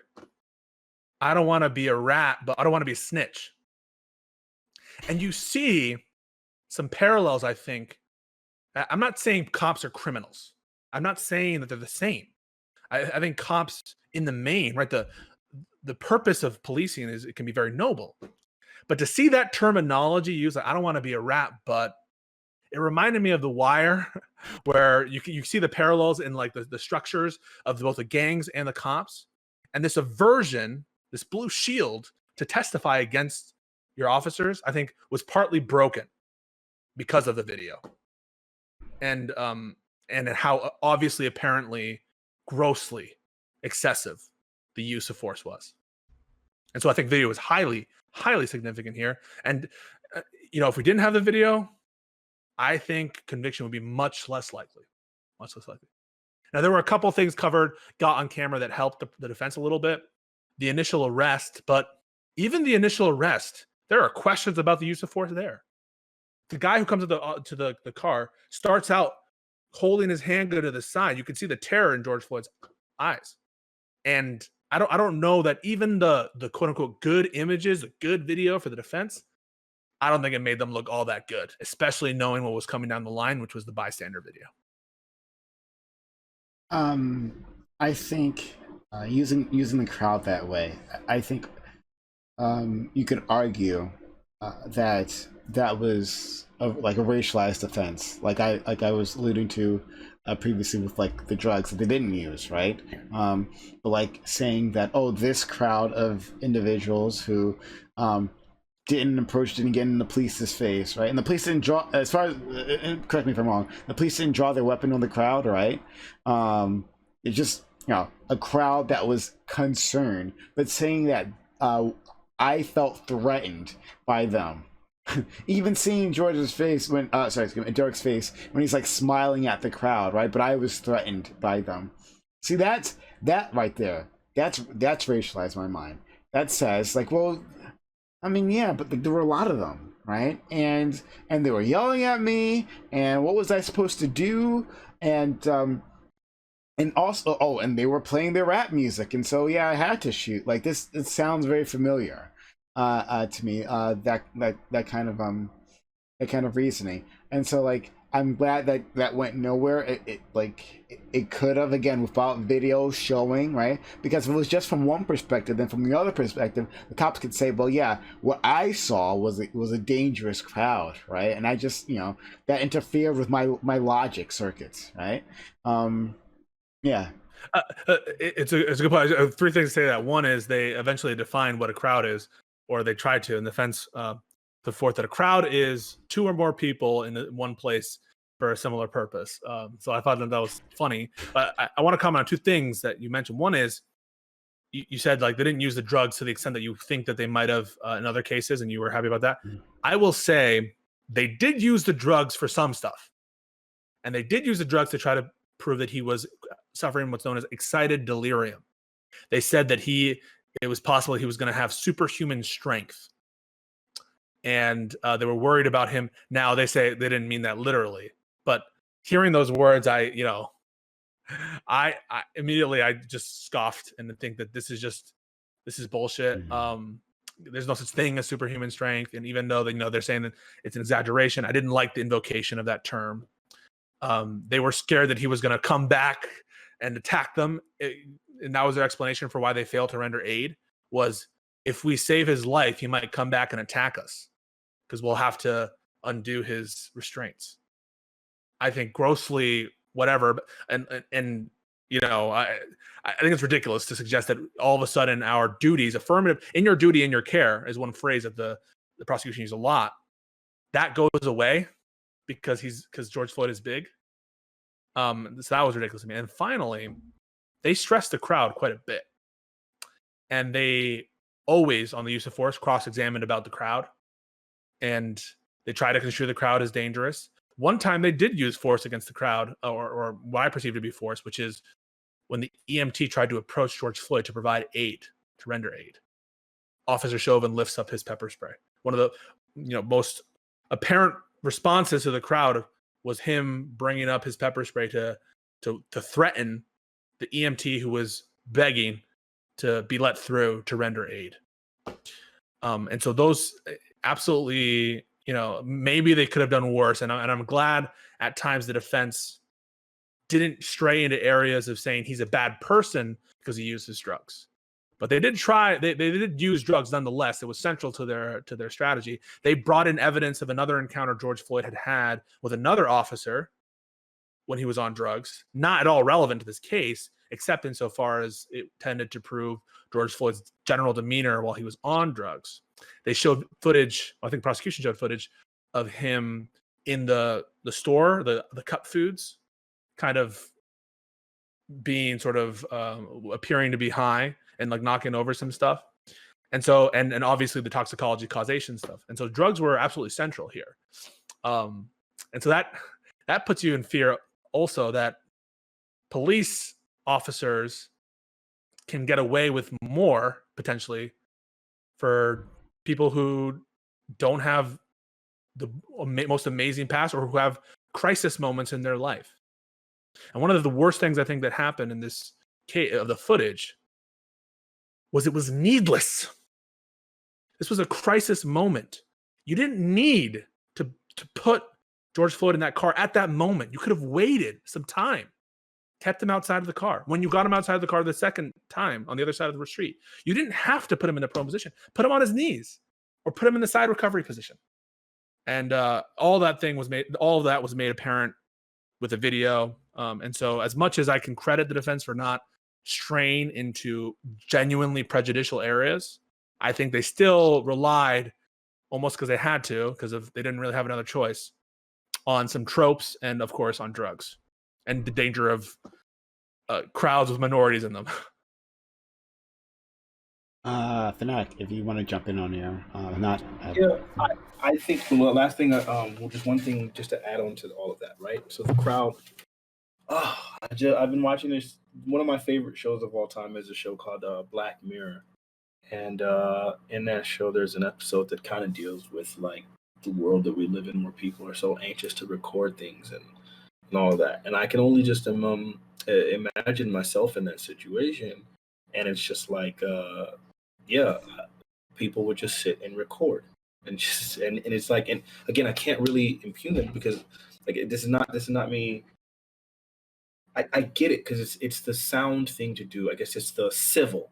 I don't want to be a rat, but I don't want to be a snitch. And you see some parallels, I think. I'm not saying cops are criminals. I'm not saying that they're the same. I think cops in the main, right? The purpose of policing is it can be very noble. But to see that terminology used, like, I don't want to be a rat, but it reminded me of The Wire, where you see the parallels in like the structures of both the gangs and the cops. And this aversion, this blue shield to testify against your officers, I think was partly broken because of the video. And how obviously, apparently, grossly excessive the use of force was. And so I think video is highly, highly significant here. And, if we didn't have the video, I think conviction would be much less likely. Much less likely. Now, there were a couple things got on camera that helped the defense a little bit. The initial arrest, but even the initial arrest, there are questions about the use of force there. The guy who comes to the car starts out holding his handgun to the side. You can see the terror in George Floyd's eyes. And I don't know that even the quote unquote good images, the good video for the defense, I don't think it made them look all that good, especially knowing what was coming down the line, which was the bystander video. I think using the crowd that way, I think you could argue that was like a racialized offense, like I was alluding to previously with like the drugs that they didn't use, right? But like saying that, oh, this crowd of individuals who didn't get in the police's face, right? And the police didn't draw, as far as, correct me if I'm wrong, the police didn't draw their weapon on the crowd, right? It's just, a crowd that was concerned, but saying that I felt threatened by them. Even seeing George's face when, Derek's face when he's like smiling at the crowd, right? But I was threatened by them. See, that right there, that's racialized in my mind. That says like, well, I mean, yeah, but there were a lot of them, right? And they were yelling at me, and what was I supposed to do? And also, and they were playing their rap music, and so yeah, I had to shoot. Like this, it sounds very familiar to me. That kind of reasoning, and so like I'm glad that went nowhere. It could have, again, without video showing, right? Because if it was just from one perspective, then from the other perspective, the cops could say, well, yeah, what I saw was a dangerous crowd, right? And I just, that interfered with my logic circuits, right? Yeah. It's a good point. Three things to say to that. One is they eventually defined what a crowd is, or they tried to, and the defense put forth that a crowd is two or more people in one place for a similar purpose. So I thought that was funny. But I want to comment on two things that you mentioned. One is you said like they didn't use the drugs to the extent that you think that they might have in other cases, and you were happy about that. Mm-hmm. I will say they did use the drugs for some stuff, and they did use the drugs to try to prove that he was suffering what's known as excited delirium. They said that it was possible he was going to have superhuman strength. And they were worried about him. Now they say they didn't mean that literally, but hearing those words, I immediately just scoffed and think that this is bullshit. Mm-hmm. There's no such thing as superhuman strength. And even though they're saying that it's an exaggeration, I didn't like the invocation of that term. They were scared that he was going to come back and attack them. And that was their explanation for why they failed to render aid, was if we save his life, he might come back and attack us because we'll have to undo his restraints. I think grossly whatever. And I think it's ridiculous to suggest that all of a sudden our duties, affirmative, in your duty, in your care, is one phrase that the prosecution used a lot. That goes away because George Floyd is big. So that was ridiculous to me. And finally, they stressed the crowd quite a bit, and they always, on the use of force, cross-examined about the crowd, and they try to construe the crowd as dangerous. One time they did use force against the crowd, or what I perceive to be force, which is when the EMT tried to approach George Floyd to provide aid, to render aid. Officer Chauvin lifts up his pepper spray. One of the most apparent responses to the crowd was him bringing up his pepper spray to threaten the EMT who was begging to be let through to render aid. And so those absolutely, maybe they could have done worse. And I'm glad at times the defense didn't stray into areas of saying he's a bad person because he uses drugs. But they did try. They did use drugs nonetheless. It was central to their strategy. They brought in evidence of another encounter George Floyd had with another officer when he was on drugs. Not at all relevant to this case, except insofar as it tended to prove George Floyd's general demeanor while he was on drugs. They showed footage. I think prosecution showed footage of him in the store, the cup foods, kind of being sort of appearing to be high and like knocking over some stuff. And so, and obviously the toxicology causation stuff. And so drugs were absolutely central here. And so that puts you in fear also that police officers can get away with more potentially for people who don't have the most amazing past or who have crisis moments in their life. And one of the worst things I think that happened in this case of the footage was it was needless. This was a crisis moment. You didn't need to put George Floyd in that car at that moment. You could have waited some time, kept him outside of the car. When you got him outside of the car the second time on the other side of the street, you didn't have to put him in a prone position. Put him on his knees or put him in the side recovery position. And all of that was made apparent with the video. And so as much as I can credit the defense for not straying into genuinely prejudicial areas, I think they still relied, almost because they had to, because they didn't really have another choice, on some tropes and, of course, on drugs and the danger of crowds with minorities in them. Fanatiq, if you want to jump in on I think the last thing, just one thing, just to add on to all of that, right? So the crowd. I've been watching this. One of my favorite shows of all time is a show called Black Mirror, and in that show, there's an episode that kind of deals with like the world that we live in, where people are so anxious to record things and all of that. And I can only just imagine myself in that situation, and it's just like, people would just sit and record. And it's like, and again, I can't really impugn them because like this is not me. I get it because it's the sound thing to do. I guess it's the civil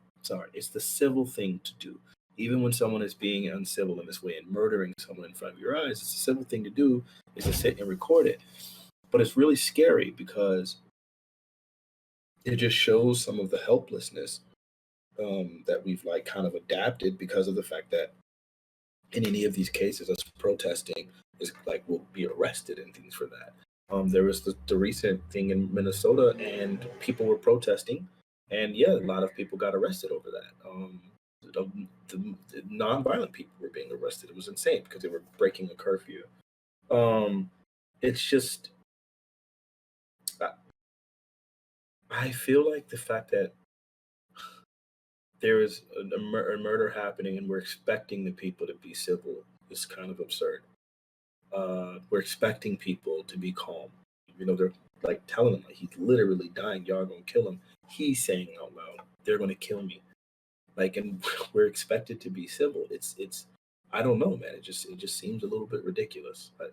thing to do. Even when someone is being uncivil in this way and murdering someone in front of your eyes, it's a civil thing to do is to sit and record it. But it's really scary because it just shows some of the helplessness that we've like kind of adapted because of the fact that in any of these cases, us protesting is like we'll be arrested and things for that. There was the recent thing in Minnesota, and people were protesting, and a lot of people got arrested over that. The non-violent people were being arrested. It was insane because they were breaking a curfew. It's just, I feel like the fact that there is a murder happening and we're expecting the people to be civil is kind of absurd. We're expecting people to be calm. They're like telling him like he's literally dying. Y'all gonna kill him. He's saying out loud, "They're gonna kill me." Like, and we're expected to be civil. It's. I don't know, man. It just seems a little bit ridiculous. I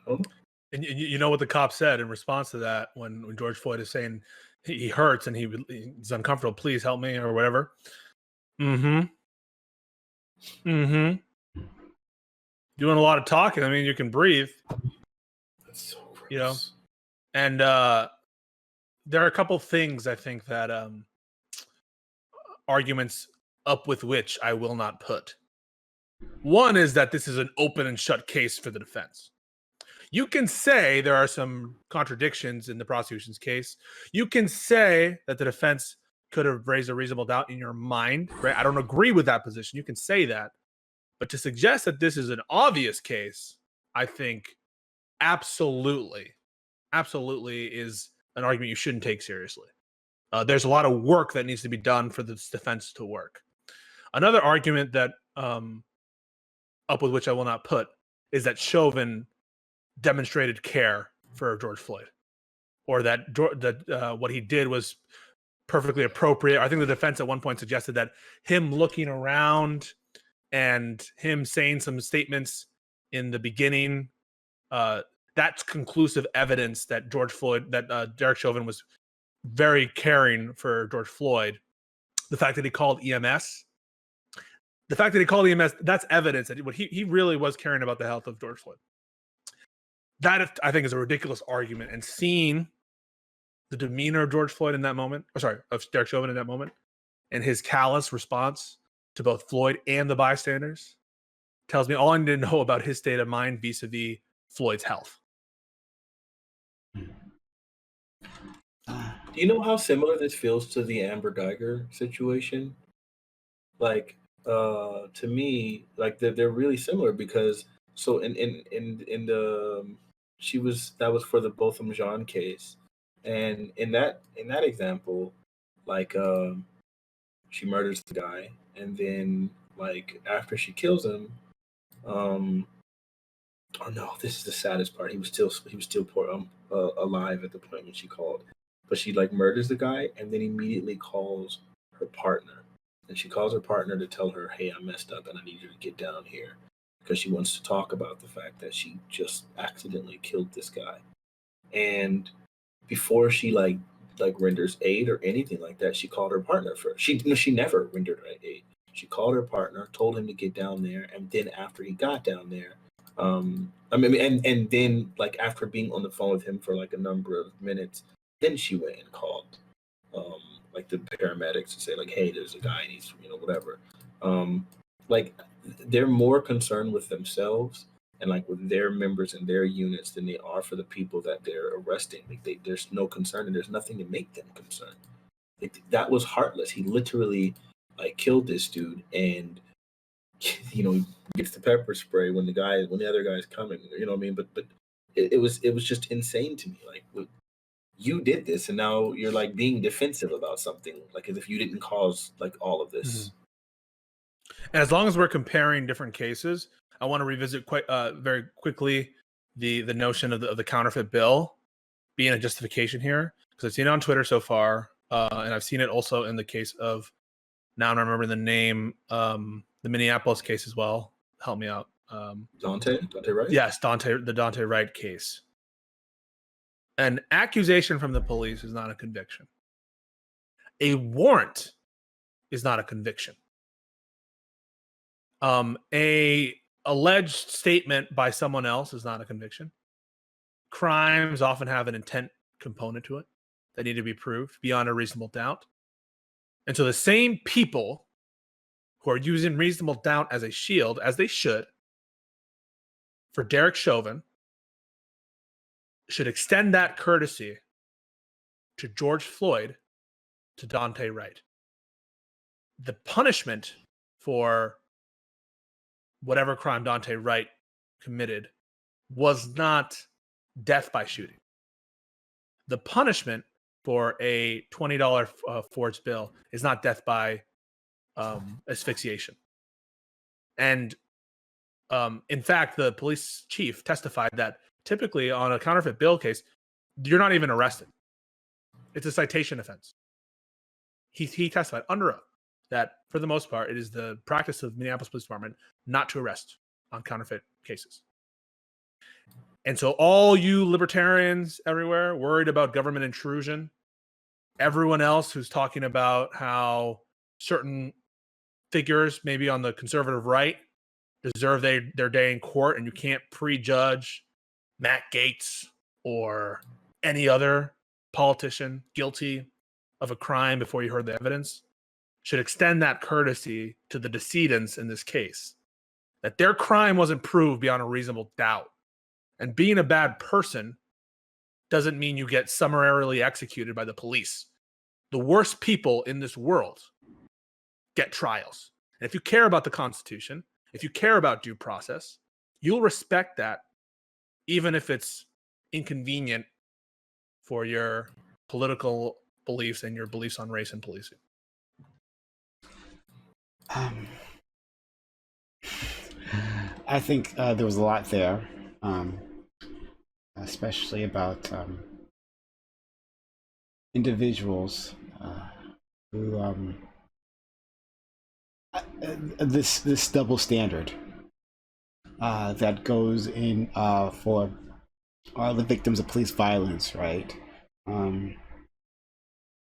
don't know. And you know what the cop said in response to that when George Floyd is saying he hurts and he's uncomfortable. Please help me or whatever. Mm-hmm. Doing a lot of talking. I mean, you can breathe. That's so gross. And there are a couple things I think that arguments up with which I will not put. One is that this is an open and shut case for the defense. You can say there are some contradictions in the prosecution's case. You can say that the defense could have raised a reasonable doubt in your mind, right? I don't agree with that position. You can say that. But to suggest that this is an obvious case, I think absolutely is an argument you shouldn't take seriously. There's a lot of work that needs to be done for this defense to work. Another argument that up with which I will not put is that Chauvin demonstrated care for George Floyd, or that what he did was perfectly appropriate. I think the defense at one point suggested that him looking around and him saying some statements in the beginning, that's conclusive evidence that Derek Chauvin was very caring for George Floyd. The fact that he called EMS, that's evidence that he really was caring about the health of George Floyd. That, I think, is a ridiculous argument. And seeing the demeanor of George Floyd in that moment, of Derek Chauvin in that moment, and his callous response to both Floyd and the bystanders tells me all I need to know about his state of mind vis-a-vis Floyd's health. Do you know how similar this feels to the Amber Geiger situation? Like, to me, like they're really similar because so in the that was for the Botham Jean case, and in that example, like she murders the guy, and then like after she kills him, oh no, this is the saddest part. He was still alive at the point when she called. But she like murders the guy and then immediately calls her partner. And she calls her partner to tell her, hey, I messed up and I need you to get down here. Because she wants to talk about the fact that she just accidentally killed this guy. And before she like renders aid or anything like that, she called her partner first. She never rendered aid. She called her partner, told him to get down there, and then after he got down there, and then like after being on the phone with him for like a number of minutes, then she went and called like the paramedics to say like, hey, there's a guy and he's whatever. Like they're more concerned with themselves and like with their members and their units than they are for the people that they're arresting. Like there's no concern and there's nothing to make them concerned. Like, that was heartless. He literally like killed this dude and gets the pepper spray when the other guy's coming. You know what I mean? But it was just insane to me. Like, you did this and now you're like being defensive about something, like as if you didn't cause like all of this. And as long as we're comparing different cases, I want to revisit quite very quickly the notion of the counterfeit bill being a justification here, because I've seen it on Twitter so far, and I've seen it also in the case of, now I'm remembering the name, the Minneapolis case as well. Help me out. Dante Wright? Yes, the Dante Wright case. An accusation from the police is not a conviction. A warrant is not a conviction. A alleged statement by someone else is not a conviction. Crimes often have an intent component to it that need to be proved beyond a reasonable doubt. And so the same people who are using reasonable doubt as a shield, as they should, for Derek Chauvin, should extend that courtesy to George Floyd, to Dante Wright. The punishment for whatever crime Dante Wright committed was not death by shooting. The punishment for a $20 forged bill is not death by asphyxiation. And in fact, the police chief testified that typically on a counterfeit bill case, you're not even arrested. It's a citation offense. He testified under oath that for the most part, it is the practice of Minneapolis Police Department not to arrest on counterfeit cases. And so all you libertarians everywhere worried about government intrusion, everyone else who's talking about how certain figures, maybe on the conservative right, deserve their day in court, and you can't prejudge Matt Gaetz or any other politician guilty of a crime before you heard the evidence should extend that courtesy to the decedents in this case, that their crime wasn't proved beyond a reasonable doubt. And being a bad person doesn't mean you get summarily executed by the police. The worst people in this world get trials. And if you care about the Constitution, if you care about due process, you'll respect that, even if it's inconvenient for your political beliefs and your beliefs on race and policing. I think there was a lot there, especially about individuals who this double standard that goes in for the victims of police violence, right?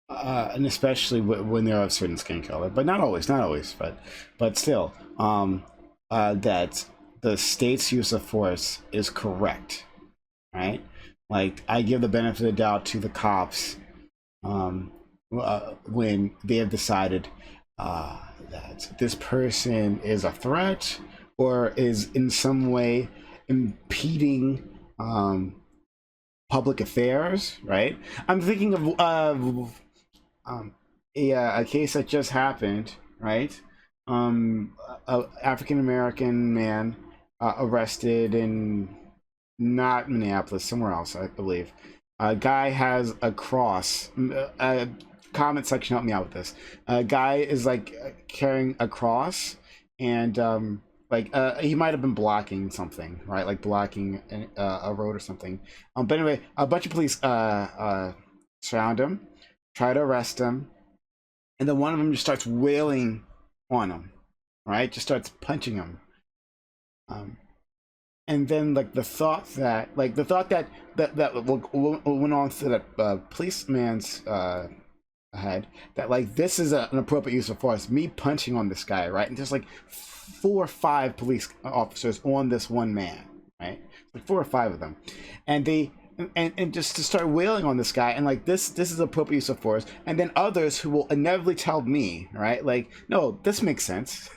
And especially when they're of certain skin color, but not always, but still, that the state's use of force is correct, right? Like, I give the benefit of the doubt to the cops when they have decided that this person is a threat or is in some way impeding public affairs, right? I'm thinking of a case that just happened, right? A African American man arrested in not Minneapolis, somewhere else, I believe. A guy has a cross. Comment section, help me out with this. A guy is like carrying a cross, and he might have been blocking something, right? Like blocking a road or something. But anyway, a bunch of police surround him, try to arrest him, and then one of them just starts wailing on him, right? Just starts punching him. And then the thought that went on through that policeman's head, that like this is an appropriate use of force, me punching on this guy, right? And there's like 4 or 5 police officers on this one man, right? Like 4 or 5 of them, and they and just to start wailing on this guy, and like this is appropriate use of force. And then others who will inevitably tell me, right, like, no, this makes sense.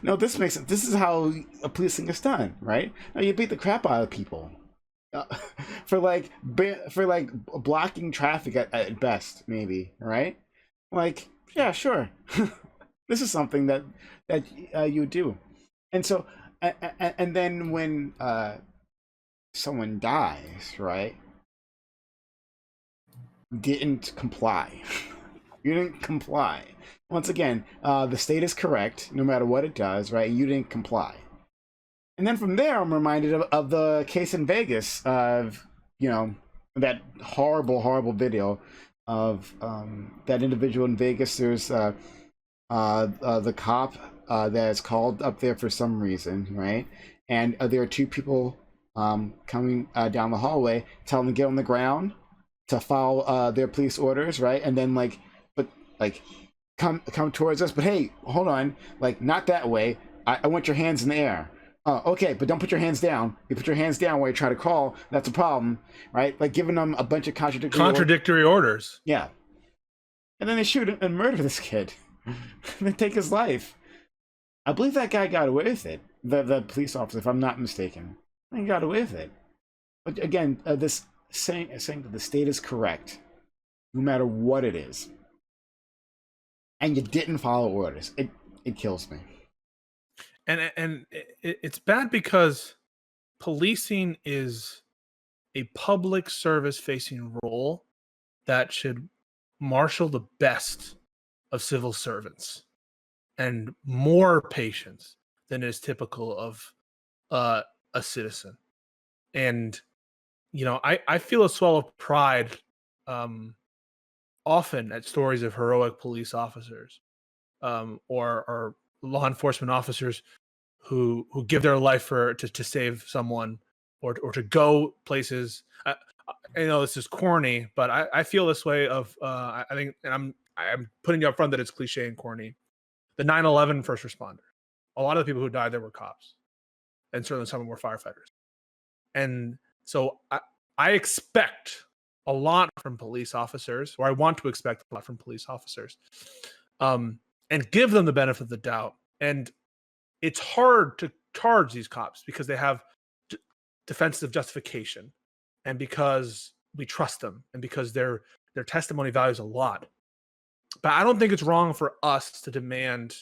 No, this makes sense. This is how policing is done, right? Now you beat the crap out of people for blocking traffic at best, maybe, right? Like, yeah, sure. This is something that you do. And so and then when someone dies, right? Didn't comply. You didn't comply. Once again, the state is correct no matter what it does, right? You didn't comply. And then from there, I'm reminded of the case in Vegas of, that horrible video of that individual in Vegas. There's the cop that is called up there for some reason, right? And there are 2 people coming down the hallway, telling them to get on the ground to follow their police orders, right? And then come towards us, but hey, hold on, like, not that way. I want your hands in the air. Okay, but don't put your hands down. You put your hands down while you try to crawl, that's a problem, right? Like giving them a bunch of contradictory orders. Yeah. And then they shoot and murder this kid. And they take his life. I believe that guy got away with it. The police officer, if I'm not mistaken. He got away with it. But again, this saying that the state is correct, no matter what it is, and you didn't follow orders, it kills me. And it's bad because policing is a public service facing role that should marshal the best of civil servants and more patience than is typical of a citizen. And I feel a swell of pride often at stories of heroic police officers or law enforcement officers who give their life to save someone or to go places. I know this is corny, but I feel this way of I think, and I'm putting you up front that it's cliche and corny. The 9/11 first responders, a lot of the people who died there were cops, and certainly some were firefighters. And so I expect a lot from police officers, or I want to expect a lot from police officers, and give them the benefit of the doubt. And it's hard to charge these cops because they have defensive justification, and because we trust them, and because their testimony values a lot. But I don't think it's wrong for us to demand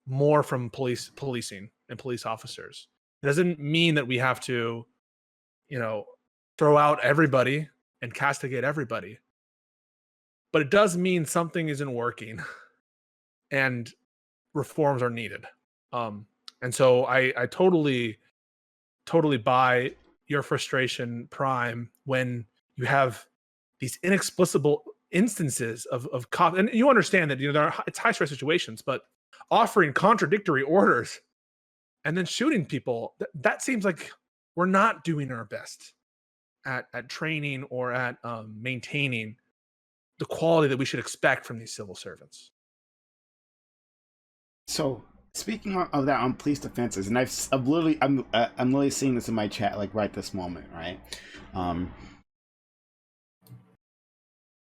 more from policing and police officers. It doesn't mean that we have to, throw out everybody and castigate everybody. But it does mean something isn't working and reforms are needed. And so I totally buy your frustration, Prime, when you have these inexplicable instances of cops. And you understand that it's high stress situations, but offering contradictory orders and then shooting people, that seems like we're not doing our best at training or at maintaining the quality that we should expect from these civil servants. So speaking of that on police defenses, and I'm literally seeing this in my chat like right this moment, right?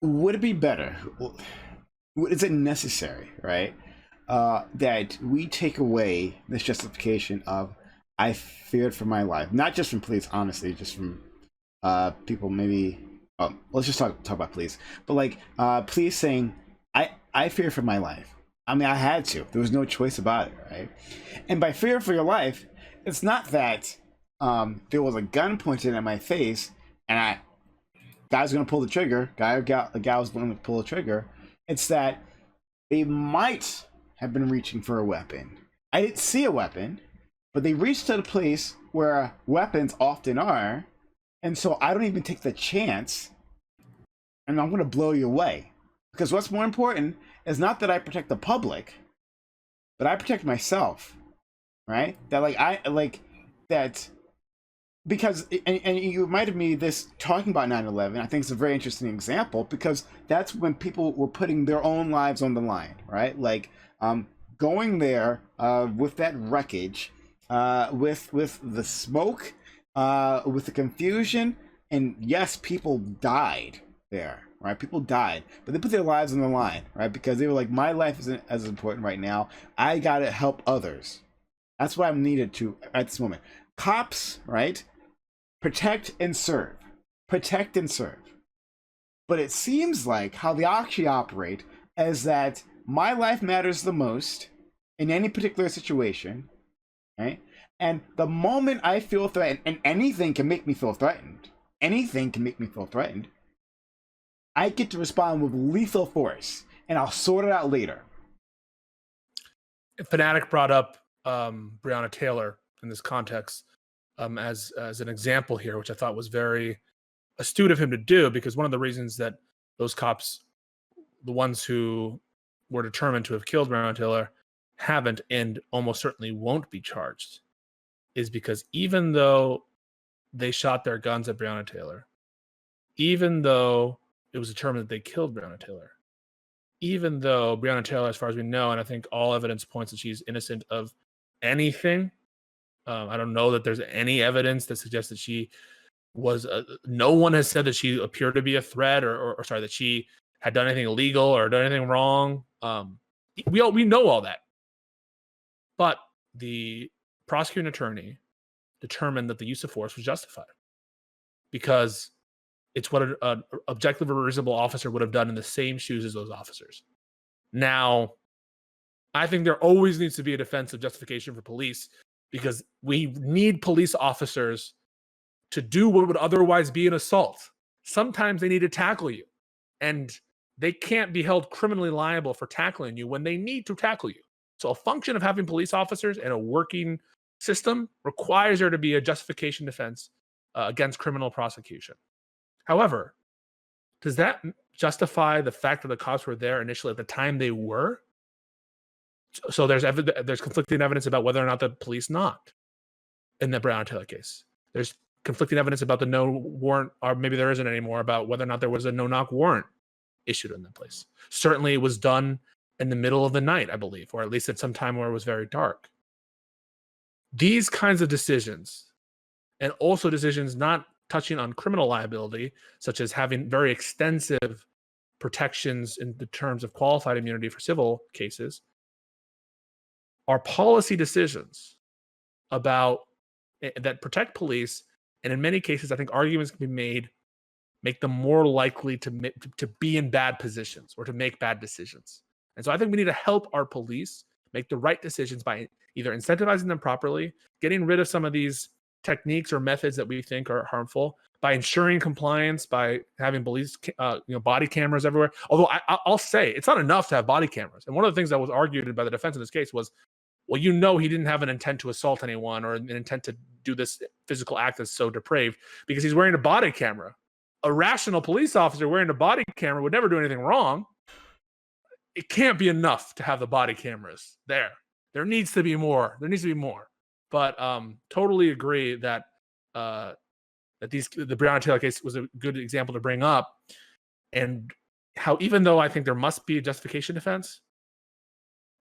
Would it be better? Is it necessary, right? That we take away this justification of I feared for my life, not just from police, honestly, just from people maybe. Let's just talk about police, but like police saying I fear for my life. I mean, I had to. There was no choice about it, right? And by fear for your life, it's not that there was a gun pointed at my face and guy's gonna pull the trigger. A guy was going to pull the trigger. It's that they might have been reaching for a weapon. I didn't see a weapon, but they reached to the place where weapons often are, and so I don't even take the chance, and I'm gonna blow you away. Because what's more important is not that I protect the public, but I protect myself, right? Because you reminded me this talking about 9/11. I think it's a very interesting example because that's when people were putting their own lives on the line, right? Like going there with that wreckage, with the smoke, with the confusion, and yes, people died there, right? People died, but they put their lives on the line, right? Because they were like, my life isn't as important right now. I gotta help others. That's what I'm needed to at this moment. Cops, right? Protect and serve. Protect and serve. But it seems like how they actually operate is that my life matters the most in any particular situation, right? And the moment I feel threatened, and anything can make me feel threatened, I get to respond with lethal force, and I'll sort it out later. Fanatiq brought up Breonna Taylor in this context as an example here, which I thought was very astute of him to do, because one of the reasons that those cops, the ones who were determined to have killed Breonna Taylor, haven't and almost certainly won't be charged, is because even though they shot their guns at Breonna Taylor, even though it was determined that they killed Breonna Taylor, even though Breonna Taylor, as far as we know, and I think all evidence points that she's innocent of anything. I don't know that there's any evidence that suggests that she was. No one has said that she appeared to be a threat, or sorry, that she had done anything illegal or done anything wrong. We know all that, but the prosecuting attorney determined that the use of force was justified because it's what an objective or reasonable officer would have done in the same shoes as those officers. Now, I think there always needs to be a defensive justification for police because we need police officers to do what would otherwise be an assault. Sometimes they need to tackle you, and they can't be held criminally liable for tackling you when they need to tackle you. So a function of having police officers and a working system requires there to be a justification defense against criminal prosecution. However, does that justify the fact that the cops were there initially at the time they were? So there's conflicting evidence about whether or not the police knocked in the Breonna Taylor case. There's conflicting evidence about the no warrant, or maybe there isn't anymore, about whether or not there was a no-knock warrant issued in that place. Certainly it was done in the middle of the night, I believe, or at least at some time where it was very dark. These kinds of decisions, and also decisions not touching on criminal liability, such as having very extensive protections in the terms of qualified immunity for civil cases, are policy decisions about that protect police, and in many cases, I think arguments can be made make them more likely to be in bad positions or to make bad decisions. And so I think we need to help our police make the right decisions by either incentivizing them properly, getting rid of some of these techniques or methods that we think are harmful, by ensuring compliance, by having police, body cameras everywhere. Although I'll say it's not enough to have body cameras. And one of the things that was argued by the defense in this case was, well, he didn't have an intent to assault anyone or an intent to do this physical act that's so depraved because he's wearing a body camera. A rational police officer wearing a body camera would never do anything wrong. It can't be enough to have the body cameras there. There needs to be more. But totally agree that the Breonna Taylor case was a good example to bring up, and how even though I think there must be a justification defense,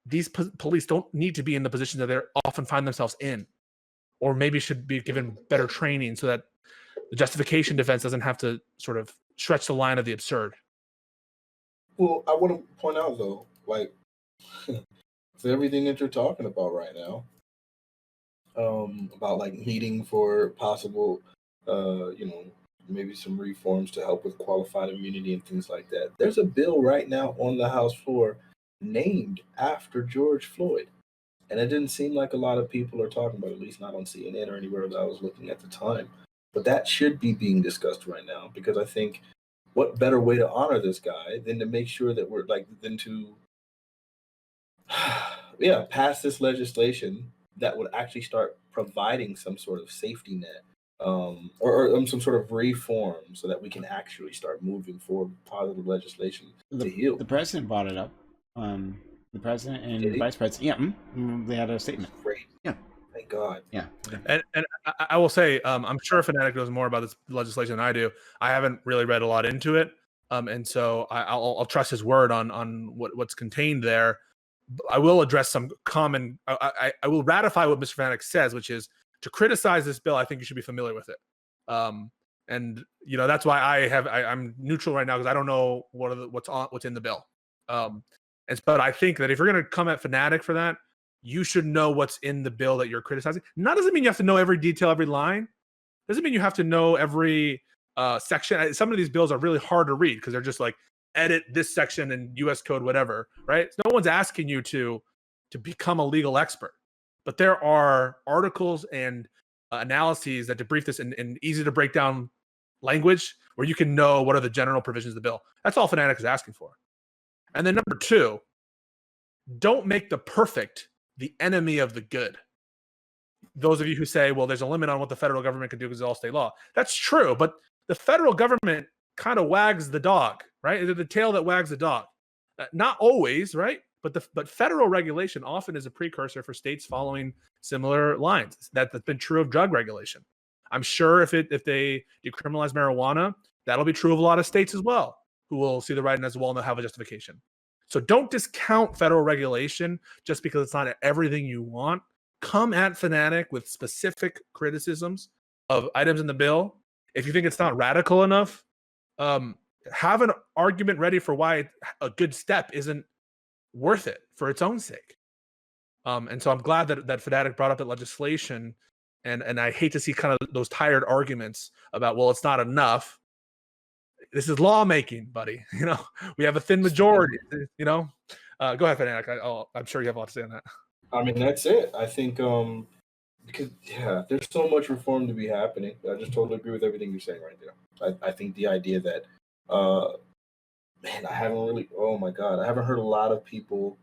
these police don't need to be in the position that they often find themselves in, or maybe should be given better training so that the justification defense doesn't have to sort of stretch the line of the absurd. Well, I want to point out though, like, for everything that you're talking about right now, about like needing for possible, maybe some reforms to help with qualified immunity and things like that. There's a bill right now on the House floor named after George Floyd. And it didn't seem like a lot of people are talking about it, at least not on CNN or anywhere that I was looking at the time. But that should be being discussed right now, because I think what better way to honor this guy than to make sure that pass this legislation that would actually start providing some sort of safety net, or some sort of reform so that we can actually start moving forward with positive legislation to heal. The president brought it up. The president and the vice president, they had a statement. Great. Yeah. Thank God. Yeah. And I will say, I'm sure Fanatiq knows more about this legislation than I do. I haven't really read a lot into it, and so I'll trust his word on what's contained there. I will address some common. I will ratify what Mr. Fanatiq says, which is to criticize this bill. I think you should be familiar with it, and that's why I'm neutral right now, because I don't know what's in the bill. But I think that if you're going to come at Fanatiq for that, you should know what's in the bill that you're criticizing. Doesn't mean you have to know every detail, every line. Doesn't mean you have to know every section. Some of these bills are really hard to read because they're just like, edit this section in U.S. code, whatever, right? No one's asking you to become a legal expert. But there are articles and analyses that debrief this in easy to break down language where you can know what are the general provisions of the bill. That's all Fanatiq is asking for. And then number two, don't make the perfect the enemy of the good. Those of you who say, well, there's a limit on what the federal government can do because it's all state law. That's true, but the federal government kind of wags the dog, right? It's the tail that wags the dog. Not always, right? But federal regulation often is a precursor for states following similar lines. That's been true of drug regulation. I'm sure if they decriminalize marijuana, that'll be true of a lot of states as well, who will see the writing as well and they'll have a justification. So don't discount federal regulation just because it's not everything you want. Come at Fanatiq with specific criticisms of items in the bill. If you think it's not radical enough, have an argument ready for why a good step isn't worth it for its own sake. And so I'm glad that Fanatiq brought up that legislation, and I hate to see kind of those tired arguments about, well, it's not enough. This is lawmaking, buddy. We have a thin majority. Go ahead, Fanatiq. I'm sure you have a lot to say on that. I mean, that's it. I think because there's so much reform to be happening. I just totally agree with everything you're saying right there. I think the idea that, I haven't heard a lot of people.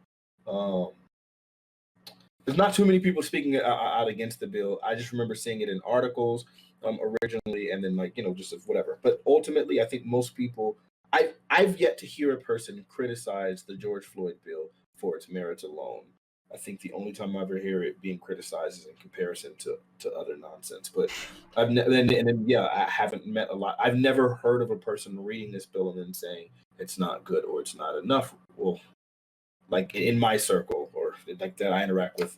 There's not too many people speaking out against the bill. I just remember seeing it in articles originally, and then just whatever. But ultimately, I think most people, I've yet to hear a person criticize the George Floyd bill for its merits alone. I think the only time I ever hear it being criticized is in comparison to other nonsense. But I haven't met a lot. I've never heard of a person reading this bill and then saying it's not good or it's not enough. Well, like in my circle or like that I interact with,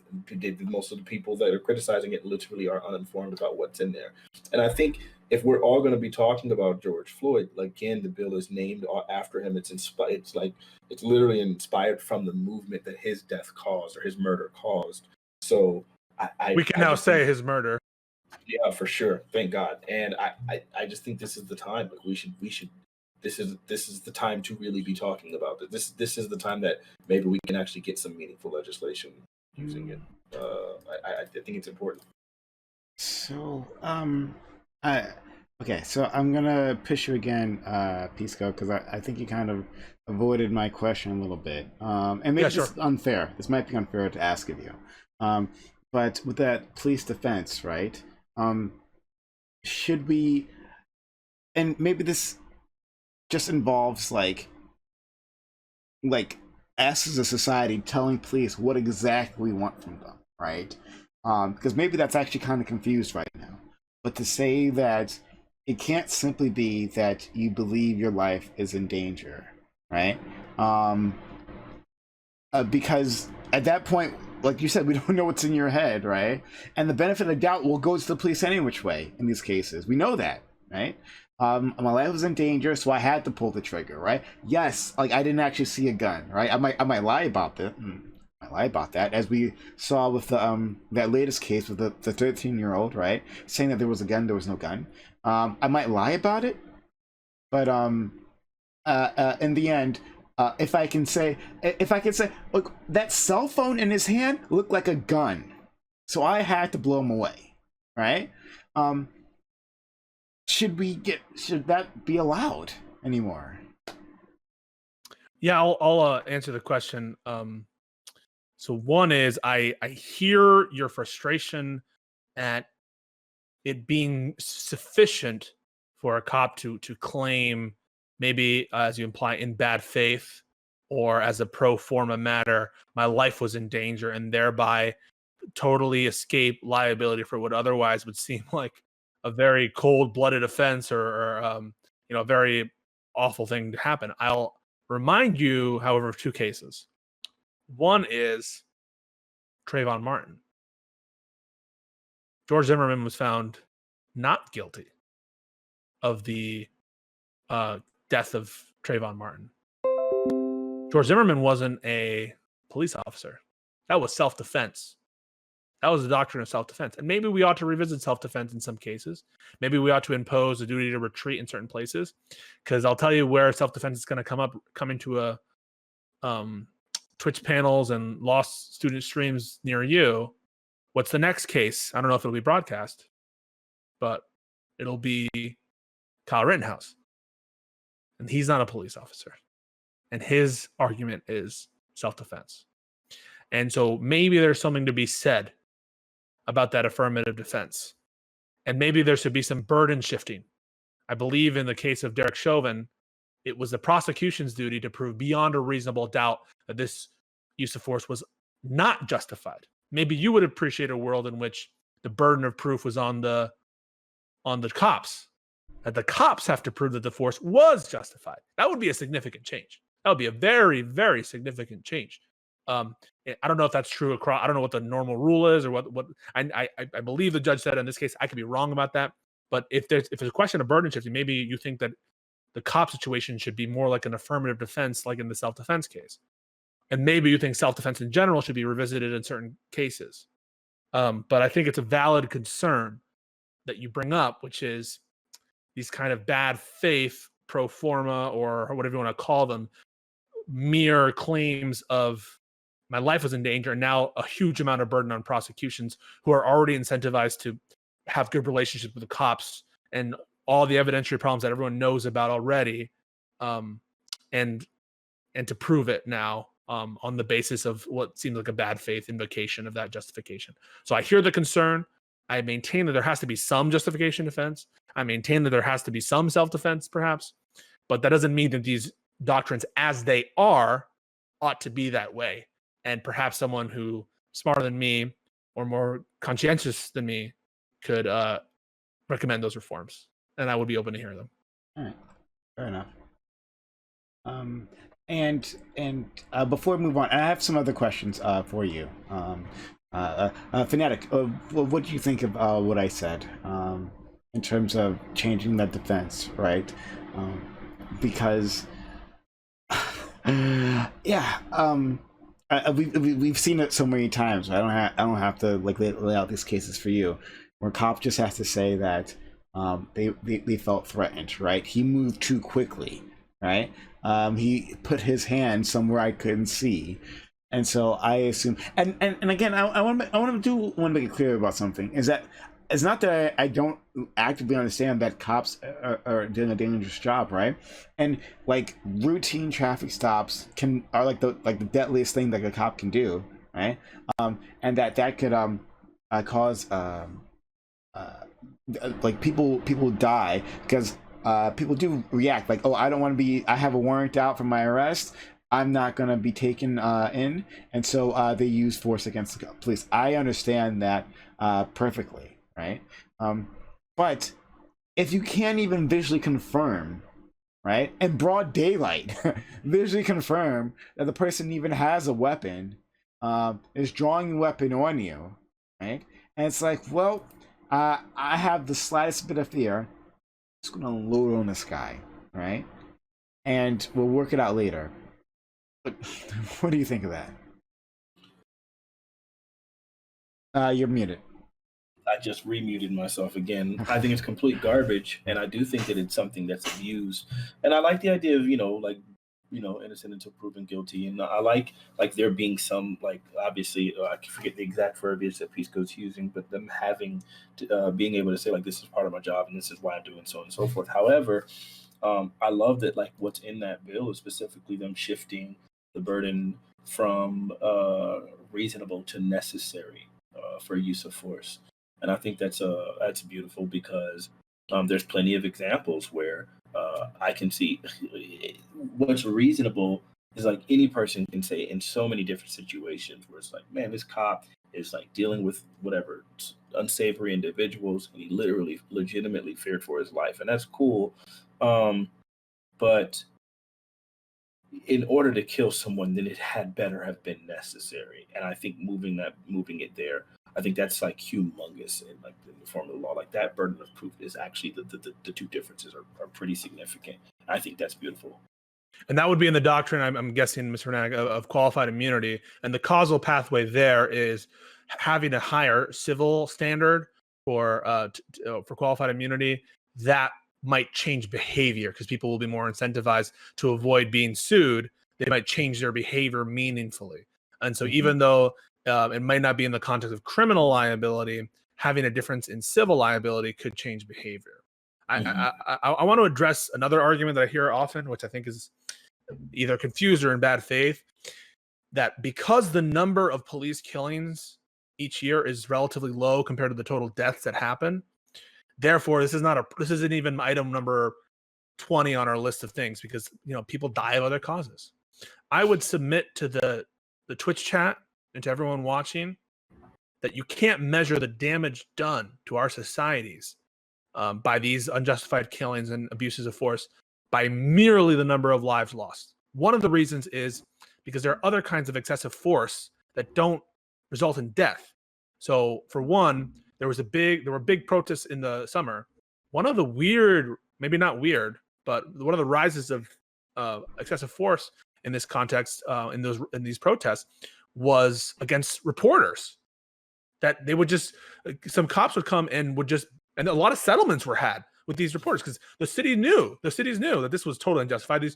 most of the people that are criticizing it literally are uninformed about what's in there. And I think if we're all going to be talking about George Floyd, like, again, the bill is named after him. It's inspired. It's like it's literally inspired from the movement that his death caused or his murder caused. So we can now say his murder. Yeah, for sure. Thank God. And I just think this is the time. Like we should. This is the time to really be talking about it. This is the time that maybe we can actually get some meaningful legislation using it. I think it's important. So okay, so I'm gonna push you again, Pisco, because I think you kind of avoided my question a little bit. And maybe sure. it's unfair. This might be unfair to ask of you. But with that police defense, right? Should we, and maybe this just involves like us as a society telling police what exactly we want from them, right? Because maybe that's actually kind of confused right now. But to say that it can't simply be that you believe your life is in danger, right? Because at that point, like you said, we don't know what's in your head, right? And the benefit of the doubt will go to the police any which way in these cases. We know that, right? My life was in danger, so I had to pull the trigger, right? Yes, like I didn't actually see a gun, right? I might lie about that. I lie about that, as we saw with the that latest case with the 13-year-old, right? Saying that there was a gun, there was no gun. I might lie about it, but in the end, if I can say, look, that cell phone in his hand looked like a gun, so I had to blow him away, right? Should that be allowed anymore? Yeah, I'll answer the question. So one is I hear your frustration at it being sufficient for a cop to claim, maybe as you imply, in bad faith or as a pro forma matter, my life was in danger, and thereby totally escape liability for what otherwise would seem like a very cold-blooded offense or a very awful thing to happen. I'll remind you, however, of two cases. One is Trayvon Martin. George Zimmerman was found not guilty of the death of Trayvon Martin. George Zimmerman wasn't a police officer. That was self-defense. That was the doctrine of self-defense. And maybe we ought to revisit self-defense in some cases. Maybe we ought to impose a duty to retreat in certain places. Because I'll tell you where self-defense is going to come into a Twitch panels and lost student streams near you. What's the next case? I don't know if it'll be broadcast, but it'll be Kyle Rittenhouse. And he's not a police officer. And his argument is self-defense. And so maybe there's something to be said about that affirmative defense. And maybe there should be some burden shifting. I believe in the case of Derek Chauvin, it was the prosecution's duty to prove beyond a reasonable doubt that this use of force was not justified. Maybe you would appreciate a world in which the burden of proof was on the cops. That the cops have to prove that the force was justified. That would be a significant change. That would be a very, very significant change. I don't know if that's true across. I don't know what the normal rule is or what. I believe the judge said in this case. I could be wrong about that. But if there's a question of burden shifting, maybe you think that the cop situation should be more like an affirmative defense, like in the self-defense case. And maybe you think self-defense in general should be revisited in certain cases. But I think it's a valid concern that you bring up, which is these kind of bad faith pro forma or whatever you want to call them, mere claims of my life was in danger, and now a huge amount of burden on prosecutions who are already incentivized to have good relationships with the cops and all the evidentiary problems that everyone knows about already, and to prove it now on the basis of what seems like a bad faith invocation of that justification. So I hear the concern. I maintain that there has to be some justification defense. I maintain that there has to be some self-defense, perhaps, but that doesn't mean that these doctrines, as they are, ought to be that way. And perhaps someone who smarter than me or more conscientious than me could recommend those reforms, and I would be open to hear them. All right, fair enough. And before we move on, I have some other questions for you. Fanatiq, what do you think of what I said? in terms of changing that defense, right? Because yeah, we've seen it so many times. I don't have to like lay out these cases for you, where cop just has to say that they felt threatened, right? He moved too quickly, right? He put his hand somewhere I couldn't see, and so I assume. And again, I want to make it clear about something. Is that it's not that I don't actively understand that cops are doing a dangerous job, right? And like routine traffic stops are like the deadliest thing that a cop can do, right? And that could cause like people die because people do react like, oh, I have a warrant out for my arrest. I'm not going to be taken in, and so they use force against the police. I understand that perfectly, right? But if you can't even visually confirm, right, in broad daylight, visually confirm that the person even has a weapon, is drawing a weapon on you, right? And it's like, well, I have the slightest bit of fear. I'm just gonna load on this guy, right? And we'll work it out later. But what do you think of that? You're muted. I just remuted myself again. I think it's complete garbage, and I do think that it's something that's abused. And I like the idea of innocent until proven guilty, and I like there being some obviously I forget the exact verbiage that Pisco's using, but them having being able to say like, this is part of my job and this is why I'm doing so on and so forth. However, I love that like what's in that bill is specifically them shifting the burden from reasonable to necessary for use of force. And I think that's beautiful because there's plenty of examples where I can see what's reasonable is like any person can say in so many different situations where it's like, man, this cop is like dealing with whatever unsavory individuals, and he literally, legitimately feared for his life, and that's cool. But in order to kill someone, then it had better have been necessary, and I think moving it there, I think that's like humongous in like the form of the law. Like that burden of proof is actually the two differences are pretty significant. I think that's beautiful. And that would be in the doctrine, I'm guessing, Mr. Fanatiq, of qualified immunity. And the causal pathway there is having a higher civil standard for qualified immunity that might change behavior because people will be more incentivized to avoid being sued. They might change their behavior meaningfully. And so even though it might not be in the context of criminal liability, having a difference in civil liability could change behavior. I want to address another argument that I hear often, which I think is either confused or in bad faith, that because the number of police killings each year is relatively low compared to the total deaths that happen, therefore this isn't even item number 20 on our list of things because people die of other causes. I would submit to the Twitch chat and to everyone watching that you can't measure the damage done to our societies by these unjustified killings and abuses of force by merely the number of lives lost. One of the reasons is because there are other kinds of excessive force that don't result in death. So for one, there were big protests in the summer. One of the weird, maybe not weird, but one of the rises of excessive force in this context, in these protests, was against reporters. That they would just, some cops would come and and a lot of settlements were had with these reporters because the cities knew that this was totally unjustified.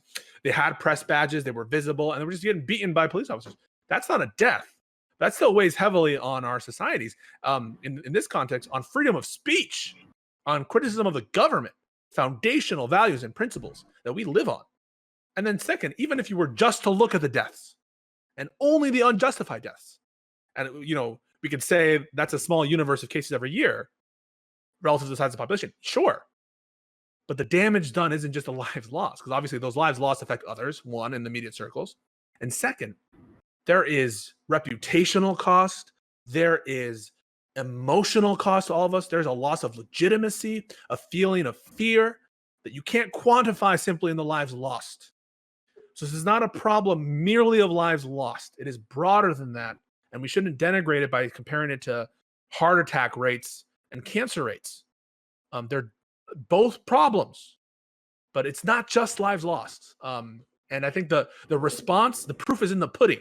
They had press badges, they were visible, and they were just getting beaten by police officers. That's not a death. That still weighs heavily on our societies. In this context, on freedom of speech, on criticism of the government, foundational values and principles that we live on. And then second, even if you were just to look at the deaths and only the unjustified deaths, and we could say that's a small universe of cases every year relative to the size of the population. Sure. But the damage done isn't just the lives lost, because obviously those lives lost affect others, one, in the immediate circles. And second, there is reputational cost. There is emotional cost to all of us. There's a loss of legitimacy, a feeling of fear that you can't quantify simply in the lives lost. So this is not a problem merely of lives lost. It is broader than that. And we shouldn't denigrate it by comparing it to heart attack rates and cancer rates. They're both problems, but it's not just lives lost. And I think the response, the proof is in the pudding.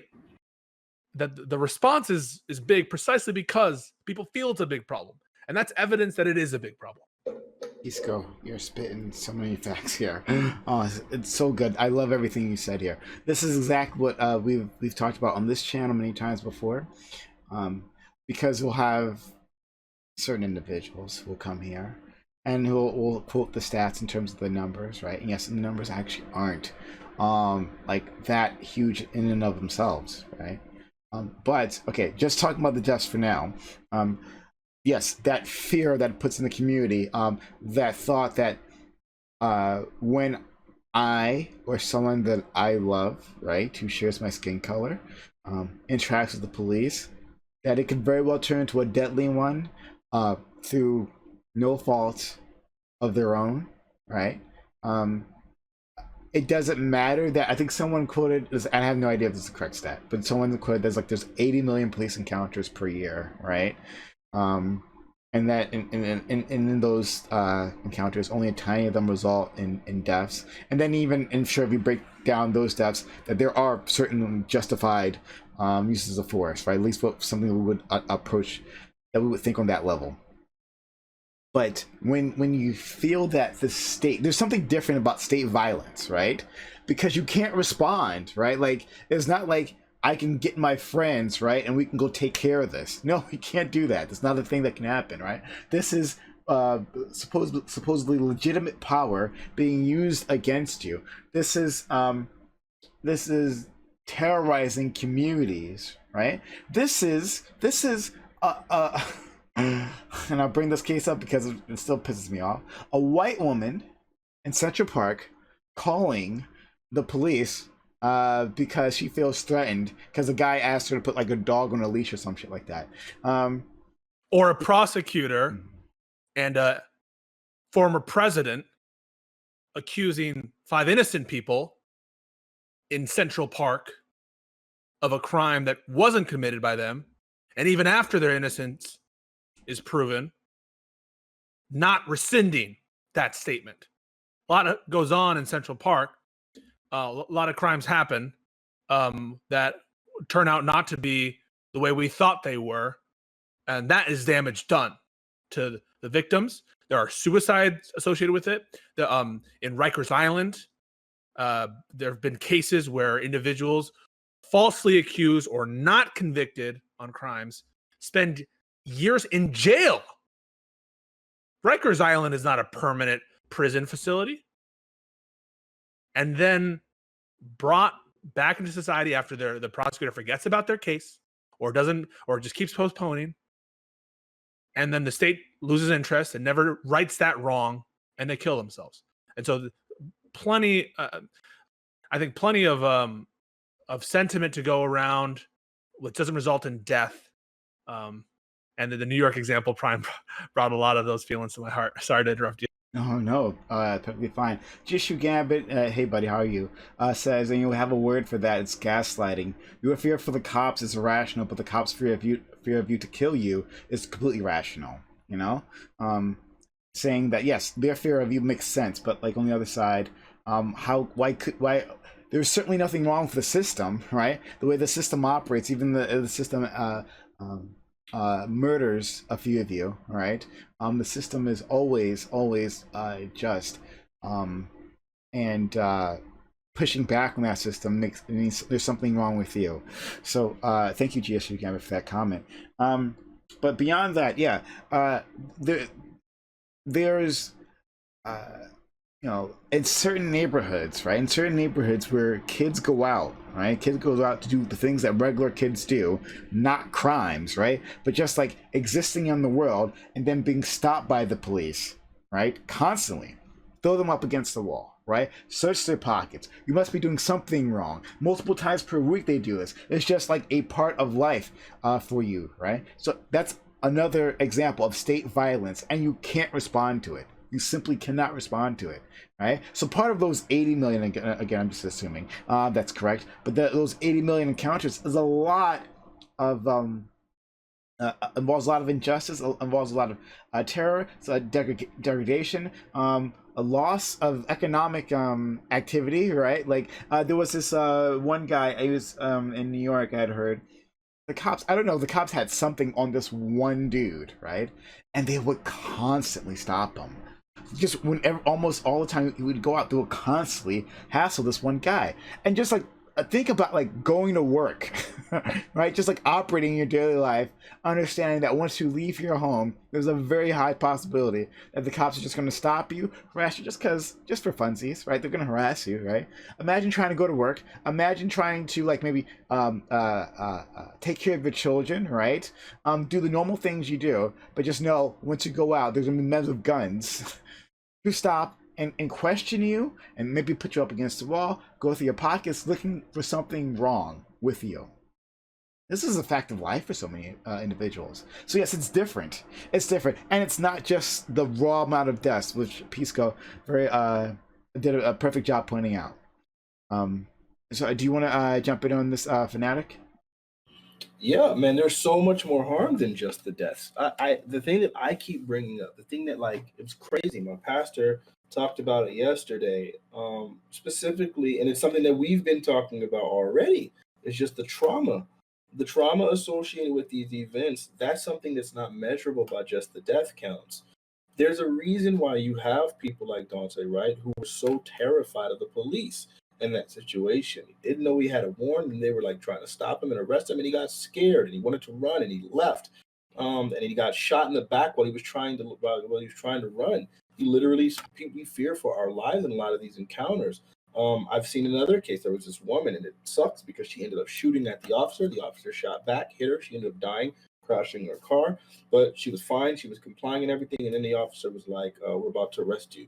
That the response is big precisely because people feel it's a big problem, and that's evidence that it is a big problem. Pisco, you're spitting so many facts here. Oh, it's so good. I love everything you said here. This is exactly what we've talked about on this channel many times before, because we'll have certain individuals who will come here and who will quote the stats in terms of the numbers, right? And yes, the numbers actually aren't like that huge in and of themselves, right? But okay, just talking about the deaths for now. Yes, that fear that it puts in the community, that thought that when I or someone that I love, right, who shares my skin color, interacts with the police, that it could very well turn into a deadly one through no fault of their own, right? It doesn't matter that I think someone quoted, I have no idea if this is the correct stat, but someone quoted there's 80 million police encounters per year, right? And that in those encounters, only a tiny of them result in deaths. And then even, and sure, if you break down those deaths, that there are certain justified uses of force, right? At least something we would approach, that we would think on that level. But when you feel that the state, there's something different about state violence, right? Because you can't respond, right? Like, it's not like I can get my friends, right, and we can go take care of this. No, we can't do that. That's not a thing that can happen, right? This is supposedly legitimate power being used against you. This is terrorizing communities, right? This is and I'll bring this case up because it still pisses me off. A white woman in Central Park calling the police because she feels threatened because a guy asked her to put like a dog on a leash or some shit like that. Or a prosecutor and a former president accusing 5 innocent people in Central Park of a crime that wasn't committed by them, and even after their innocence is proven, not rescinding that statement. A lot goes on in Central Park. A lot of crimes happen that turn out not to be the way we thought they were, and that is damage done to the victims. There are suicides associated with it. In Rikers Island, there have been cases where individuals falsely accused or not convicted on crimes spend years in jail. Rikers Island is not a permanent prison facility. And then brought back into society after the prosecutor forgets about their case or doesn't, or just keeps postponing. And then the state loses interest and never rights that wrong, and they kill themselves. And so I think plenty of sentiment to go around, which doesn't result in death. And the New York example, Prime, brought a lot of those feelings to my heart. Sorry to interrupt you. No, perfectly fine. Jishu Gambit, hey buddy, how are you? Says, and you have a word for that, it's gaslighting. Your fear for the cops is irrational, but the cops' fear of you to kill you is completely rational, you know? Saying that, yes, their fear of you makes sense, but like on the other side, why there's certainly nothing wrong with the system, right? The way the system operates, even the system murders a few of you, right? The system is always just, and pushing back on that system means there's something wrong with you. So thank you, GSU Gambit, for that comment. But beyond that, yeah, there's you know, in certain neighborhoods, right? In certain neighborhoods where kids go out, right? Kids go out to do the things that regular kids do, not crimes, right? But just like existing in the world and then being stopped by the police, right? Constantly. Throw them up against the wall, right? Search their pockets. You must be doing something wrong. Multiple times per week they do this. It's just like a part of life for you, right? So that's another example of state violence, and you can't respond to it. You simply cannot respond to it, right? So part of those 80 million, again, I'm just assuming that's correct, but those 80 million encounters is a lot of involves a lot of injustice, involves a lot of terror, so degradation, a loss of economic activity, right? Like there was this one guy, he was in New York, I had heard. The cops, I don't know, the cops had something on this one dude, right? And they would constantly stop him. Just whenever, almost all the time, he would go out, they would constantly hassle this one guy. And just like, think about like going to work, right? Just like operating your daily life, understanding that once you leave your home, there's a very high possibility that the cops are just going to stop you, harass you just for funsies, right? They're going to harass you, right? Imagine trying to go to work. Imagine trying to like maybe take care of your children, right? Do the normal things you do, but just know once you go out, there's going to be men with guns who stop and question you and maybe put you up against the wall, go through your pockets looking for something wrong with you. This is a fact of life for so many individuals. So yes, it's different. It's different. And it's not just the raw amount of deaths, which Pisco very did a perfect job pointing out. So do you want to jump in on this Fanatiq? Yeah, man, there's so much more harm than just the deaths. The thing that I keep bringing up, the thing that like it was crazy. My pastor talked about it yesterday, specifically, and it's something that we've been talking about already. It's just the trauma associated with these events. That's something that's not measurable by just the death counts. There's a reason why you have people like Dante, right, who were so terrified of the police in that situation. He didn't know he had a warrant, and they were like trying to stop him and arrest him, and he got scared and he wanted to run and he left. And he got shot in the back while he was trying to run. He literally, we fear for our lives in a lot of these encounters. I've seen another case. There was this woman, and it sucks because she ended up shooting at the officer. The officer shot back, hit her. She ended up dying, crashing her car, but she was fine. She was complying and everything. And then the officer was like, "We're about to arrest you."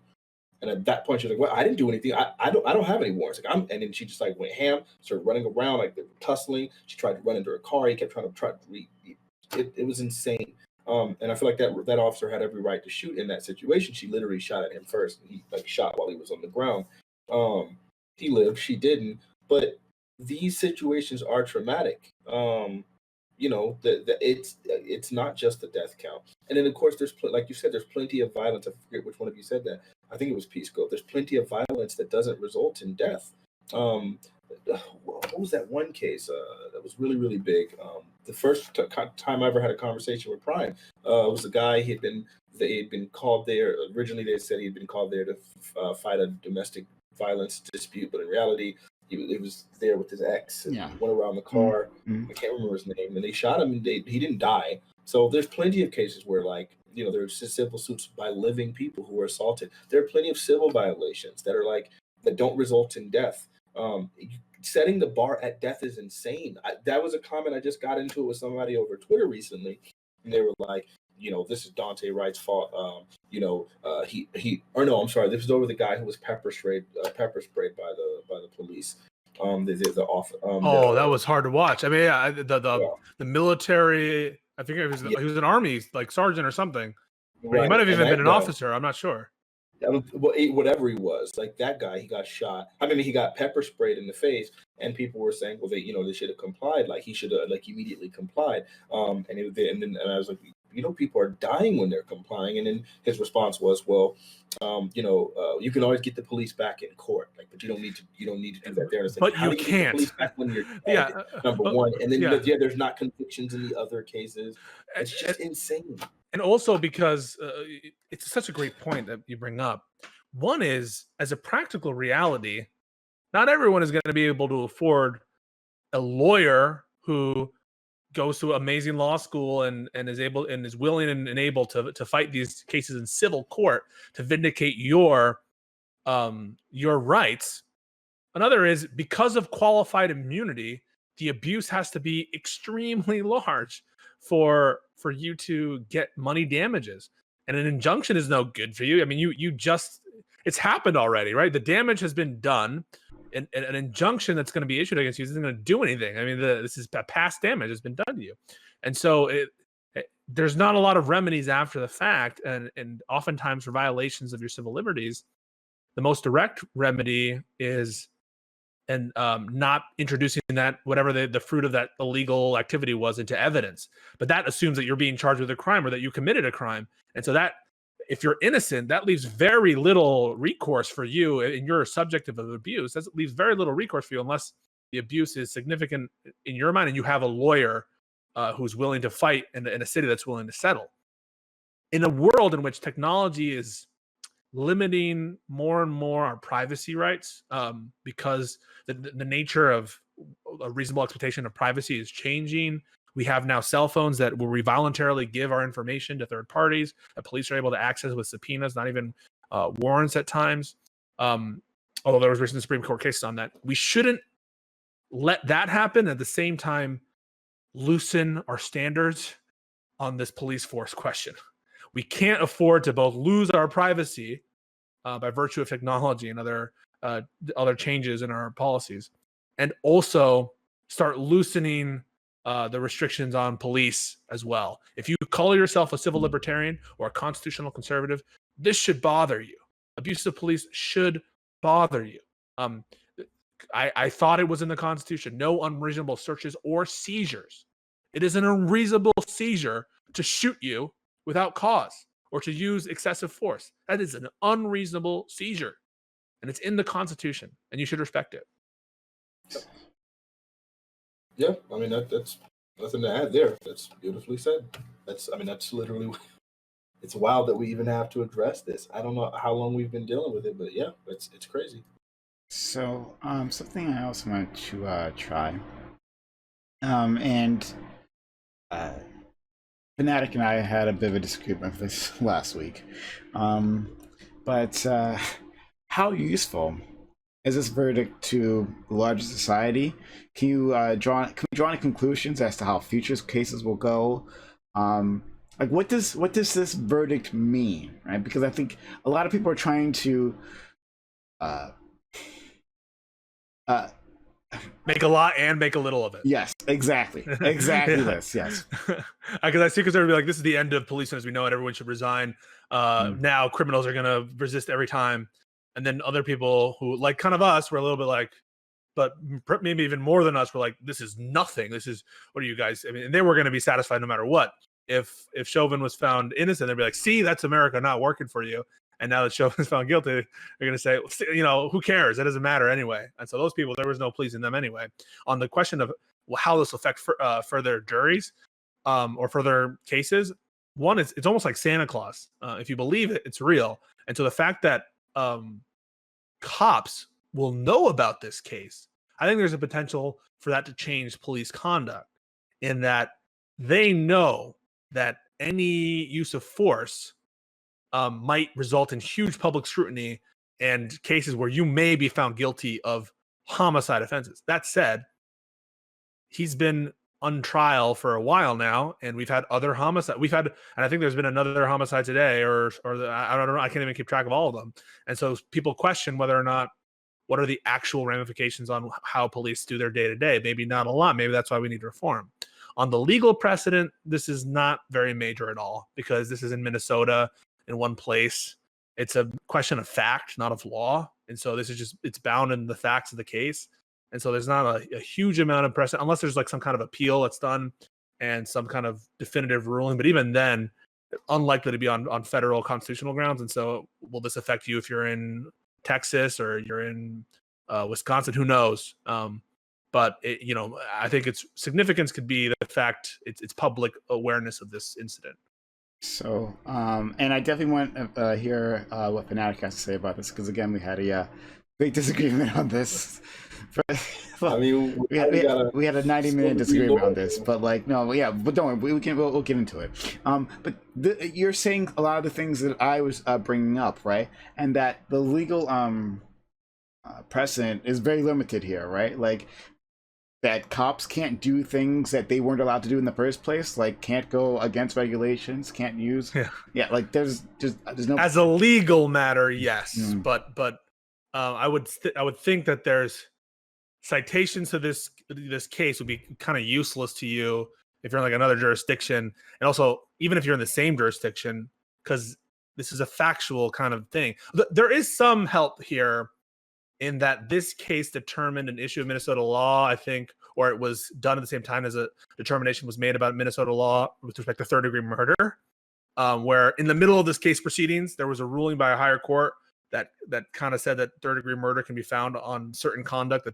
And at that point, she was like, "Well, I didn't do anything. I don't have any warrants." Like And then she just like went ham, started running around like they were tussling. She tried to run into her car. He kept trying to it was insane. And I feel like that officer had every right to shoot in that situation. She literally shot at him first. And he like shot while he was on the ground. He lived. She didn't. But these situations are traumatic. It's not just the death count. And then of course like you said, there's plenty of violence. I forget which one of you said that. I think it was Pisco. There's plenty of violence that doesn't result in death. What was that one case that was really, really big? The first time I ever had a conversation with Prime was a guy. They had been called there. Originally, they said he had been called there to fight a domestic violence dispute, but in reality, he was there with his ex. And Yeah. he went around the car. I can't remember his name, and they shot him. And he didn't die. So there's plenty of cases where there's civil suits by living people who were assaulted. There are plenty of civil violations that don't result in death. Setting the bar at death is insane. That was a comment I just got into it with somebody over Twitter recently, and they were like, this is Dante Wright's fault. I'm sorry, this was over the guy who was pepper sprayed by the police. That was hard to watch. I mean, the military. I think he was an army like sergeant or something. Right. He might have even been an officer. I'm not sure. Whatever he was, like that guy, he got shot. I mean, he got pepper sprayed in the face, and people were saying, well, they should have complied. Like he should have immediately complied. And I was like, people are dying when they're complying. And then his response was, well, you can always get the police back in court, but you don't need to do that there. But you can't. Get the police back when you're dead, number one, and then there's not convictions in the other cases. It's just insane. And also because it's such a great point that you bring up. One is, as a practical reality, not everyone is going to be able to afford a lawyer who goes to amazing law school and is willing and able to fight these cases in civil court to vindicate your rights. Another is, because of qualified immunity, the abuse has to be extremely large for you to get money damages, and an injunction is no good for you. I mean, it's happened already, right? The damage has been done, and an injunction that's going to be issued against you isn't going to do anything. I mean, this is past damage has been done to you, and so there's not a lot of remedies after the fact, and oftentimes for violations of your civil liberties, the most direct remedy is and not introducing that whatever the fruit of that illegal activity was into evidence. But that assumes that you're being charged with a crime or that you committed a crime. And so that if you're innocent, that leaves very little recourse for you, and you're subject of abuse. That leaves very little recourse for you unless the abuse is significant in your mind and you have a lawyer who's willing to fight in a city that's willing to settle. In a world in which technology is limiting more and more our privacy rights, because the nature of a reasonable expectation of privacy is changing. We have now cell phones that will voluntarily give our information to third parties that police are able to access with subpoenas, not even warrants at times. Although there was recent Supreme Court cases on that. We shouldn't let that happen at the same time loosen our standards on this police force question. We can't afford to both lose our privacy by virtue of technology and other changes in our policies, and also start loosening the restrictions on police as well. If you call yourself a civil libertarian or a constitutional conservative, this should bother you. Abuse of police should bother you. I thought it was in the Constitution. No unreasonable searches or seizures. It is an unreasonable seizure to shoot you without cause or to use excessive force. That is an unreasonable seizure. And it's in the Constitution, and you should respect it. Yeah, I mean that's nothing to add there. That's beautifully said. That's literally. It's wild that we even have to address this. I don't know how long we've been dealing with it, but yeah, it's crazy. So, something I also wanted to try, and Fanatiq and I had a bit of a disagreement with this last week, but how useful is this verdict to the larger society? Can we draw any conclusions as to how future cases will go? Like, what does this verdict mean, right? Because I think a lot of people are trying to make a lot and make a little of it. Yes, exactly this. Yes, because I see conservatives be like, this is the end of policing as we know it. Everyone should resign. Now criminals are going to resist every time. And then other people who, like kind of us, were a little bit like, but maybe even more than us, were like, this is nothing. This is, what are you guys? I mean, and they were going to be satisfied no matter what. If Chauvin was found innocent, they'd be like, see, that's America not working for you. And now that Chauvin's found guilty, they're going to say, who cares? It doesn't matter anyway. And so those people, there was no pleasing them anyway. On the question of how this will affect further juries or further cases, one, it's almost like Santa Claus. If you believe it, it's real. And so the fact that cops will know about this case, I think there's a potential for that to change police conduct, in that they know that any use of force might result in huge public scrutiny and cases where you may be found guilty of homicide offenses. That said, he's been on trial for a while now, and we've had other homicide. And I think there's been another homicide today, or I don't know. I can't even keep track of all of them. And so people question whether or not, what are the actual ramifications on how police do their day to day? Maybe not a lot. Maybe that's why we need reform. On the legal precedent, this is not very major at all, because this is in Minnesota in one place. It's a question of fact, not of law. And so this is just, it's bound in the facts of the case. And so there's not a huge amount of precedent, unless there's like some kind of appeal that's done and some kind of definitive ruling. But even then, unlikely to be on federal constitutional grounds. And so will this affect you if you're in Texas or you're in Wisconsin? Who knows? But I think its significance could be the fact it's public awareness of this incident. So, and I definitely want to hear what Fanatiq has to say about this, because again, we had a big disagreement on this. I mean, we had a 90-minute disagreement on this, but like, no, yeah, but don't worry, we'll get into it. But you're saying a lot of the things that I was bringing up, right? And that the legal precedent is very limited here, right? Like, that cops can't do things that they weren't allowed to do in the first place, like can't go against regulations, can't use. Yeah, like there's no. As a legal matter, yes, but I would think that there's citations to this case would be kind of useless to you if you're in like another jurisdiction, and also even if you're in the same jurisdiction, because this is a factual kind of thing. There is some help here in that this case determined an issue of Minnesota law, I think, or it was done at the same time as a determination was made about Minnesota law with respect to third-degree murder, where in the middle of this case proceedings, there was a ruling by a higher court that kind of said that third-degree murder can be found on certain conduct.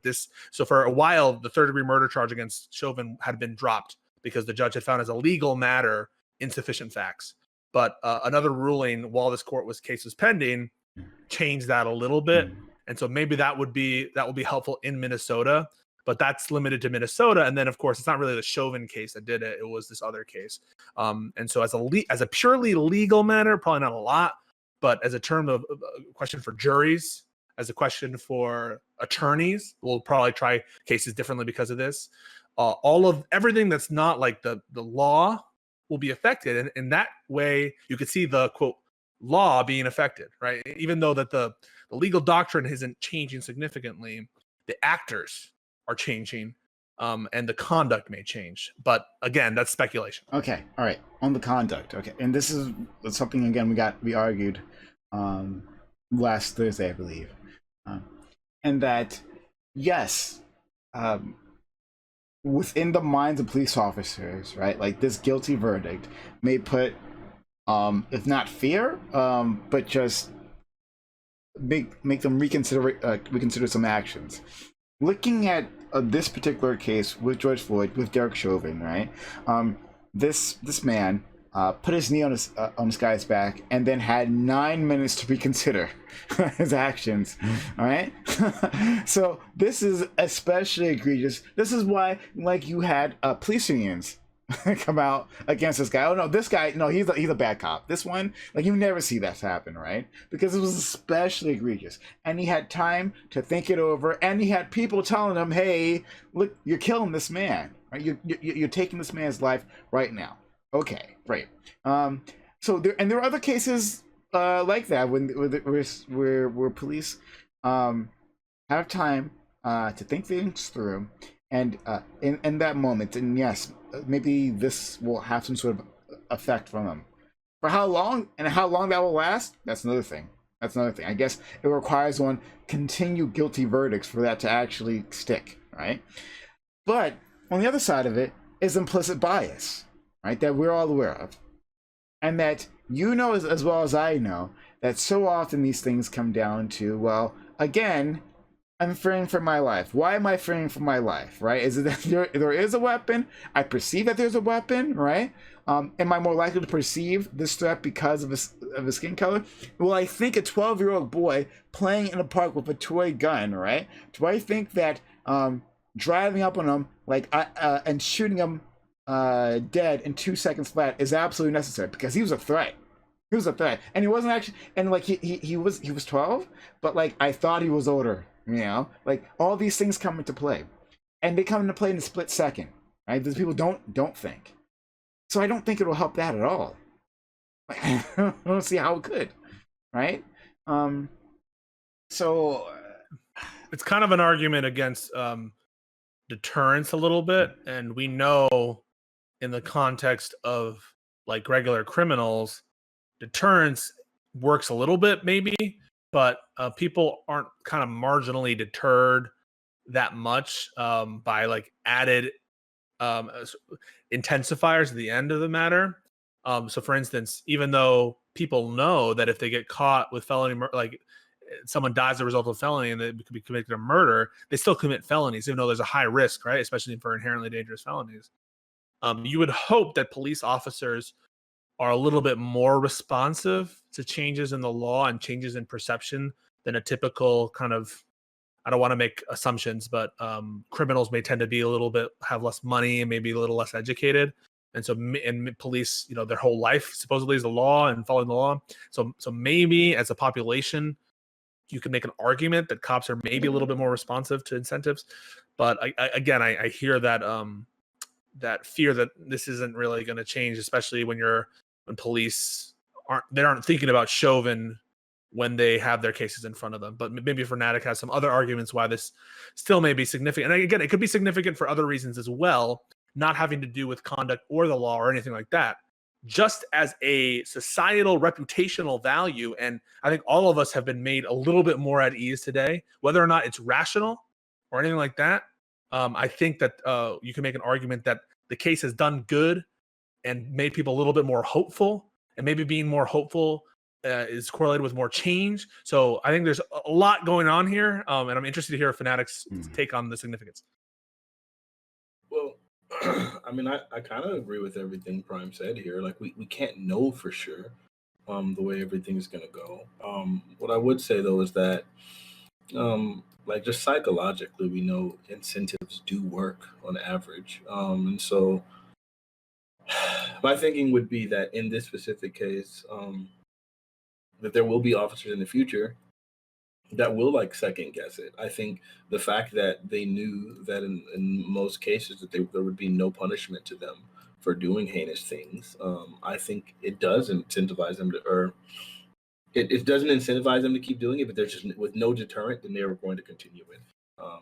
So for a while, the third-degree murder charge against Chauvin had been dropped because the judge had found as a legal matter insufficient facts. But another ruling while this case was pending changed that a little bit. And so maybe that would be helpful in Minnesota, but that's limited to Minnesota. And then of course, it's not really the Chauvin case that did it. It was this other case. And so as a purely legal matter, probably not a lot, but as a term of a question for juries, as a question for attorneys, we'll probably try cases differently because of this. Everything that's not like the law will be affected. And in that way, you could see the quote law being affected, right? Even though that the legal doctrine isn't changing significantly, the actors are changing, and the conduct may change. But again, that's speculation. Okay, all right. On the conduct, okay, and this is something again we argued last Thursday, I believe, and that yes, within the minds of police officers, right, like this guilty verdict may put, if not fear, but just make them reconsider some actions. Looking at this particular case with George Floyd, with Derek Chauvin, right? This man put his knee on this guy's back and then had 9 minutes to reconsider his actions. All right. So this is especially egregious. This is why, like, you had police unions come out against this guy. Oh no, this guy, no, he's a bad cop. This one, like, you never see that happen, right? Because it was especially egregious, and he had time to think it over, and he had people telling him, "Hey, look, you're killing this man, right? You're taking this man's life right now." Okay, great. So there are other cases like that where police have time to think things through, and in that moment, and yes, maybe this will have some sort of effect from them. For how long that will last, that's another thing. I guess it requires one continued guilty verdicts for that to actually stick, right? But on the other side of it is implicit bias, right? That we're all aware of. And that you know as well as I know that so often these things come down to, well, again, I'm fearing for my life. Why am I fearing for my life, right? Is it that there is a weapon? I perceive that there's a weapon, right? Am I more likely to perceive this threat because of his skin color? Well, I think a 12-year-old boy playing in a park with a toy gun, right? Do I think that driving up on him and shooting him dead in 2 seconds flat is absolutely necessary? Because he was a threat. He was a threat, and he wasn't actually. And like he was 12, but like I thought he was older. You know, like all these things come into play, and they come into play in a split second, right? These people don't think. So I don't think it'll help that at all. I don't see how it could, right? So it's kind of an argument against deterrence a little bit, and we know in the context of like regular criminals, deterrence works a little bit maybe, but people aren't kind of marginally deterred that much by like added intensifiers at the end of the matter. So for instance, even though people know that if they get caught with felony murder, like someone dies as a result of felony and they could be convicted of murder, they still commit felonies, even though there's a high risk, right? Especially for inherently dangerous felonies. You would hope that police officers are a little bit more responsive to changes in the law and changes in perception than a typical kind of, I don't want to make assumptions, but criminals may tend to be have less money and maybe a little less educated. And so, and police, you know, their whole life supposedly is the law and following the law. So maybe as a population, you can make an argument that cops are maybe a little bit more responsive to incentives. But I hear that that fear that this isn't really going to change, especially when police aren't thinking about Chauvin when they have their cases in front of them. But maybe Fanatiq has some other arguments why this still may be significant. And again, it could be significant for other reasons as well, not having to do with conduct or the law or anything like that. just as a societal reputational value. And I think all of us have been made a little bit more at ease today, whether or not it's rational or anything like that. I think that you can make an argument that the case has done good and made people a little bit more hopeful, and maybe being more hopeful is correlated with more change. So I think there's a lot going on here, and I'm interested to hear Fanatiq's take on the significance. Well, I mean, I kind of agree with everything Prime said here. Like, we can't know for sure the way everything's going to go. What I would say, though, is that, like, just psychologically, we know incentives do work on average. And so my thinking would be that in this specific case, that there will be officers in the future that will like second guess it. I think the fact that they knew that in most cases that there would be no punishment to them for doing heinous things, I think it does incentivize them to, or it doesn't incentivize them to keep doing it, but there's just with no deterrent, then they were going to continue it.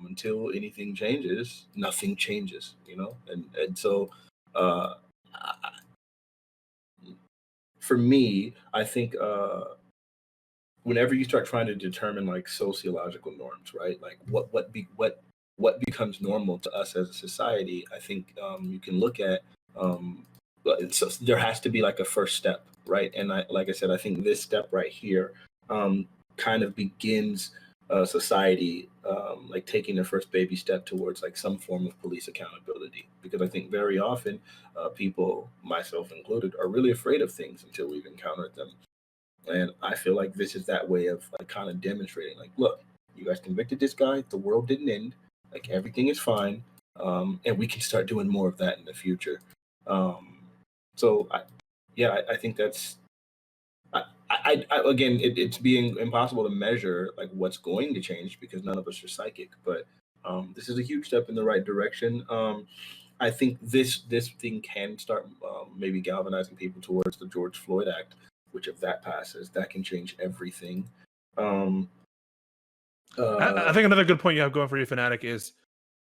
Until anything changes, nothing changes, you know? And so for me, I think whenever you start trying to determine like sociological norms, right? Like what becomes normal to us as a society, I think you can look at so there has to be like a first step, right? And like I said, I think this step right here kind of begins society like taking their first baby step towards like some form of police accountability, because I think very often people, myself included, are really afraid of things until we've encountered them. And I feel like this is that way of like kind of demonstrating, like, look, you guys convicted this guy, the world didn't end, like everything is fine, and we can start doing more of that in the future. So I think that's I again, it's being impossible to measure like what's going to change because none of us are psychic, but this is a huge step in the right direction. I think this thing can start maybe galvanizing people towards the George Floyd Act, which if that passes, that can change everything. I think another good point you have going for you, Fanatiq, is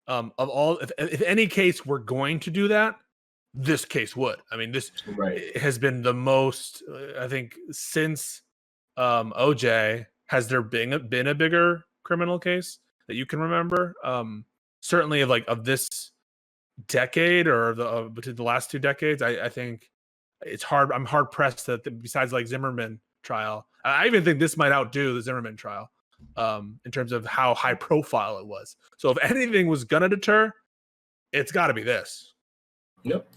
of all, if any case we're going to do that, this case would. I mean, this has been the most, I think, since OJ, has there been a bigger criminal case that you can remember? Certainly of this decade or between the last 2 decades, I think it's hard. I'm hard pressed that besides like Zimmerman trial, I even think this might outdo the Zimmerman trial in terms of how high profile it was. So if anything was gonna deter, it's got to be this. Yep.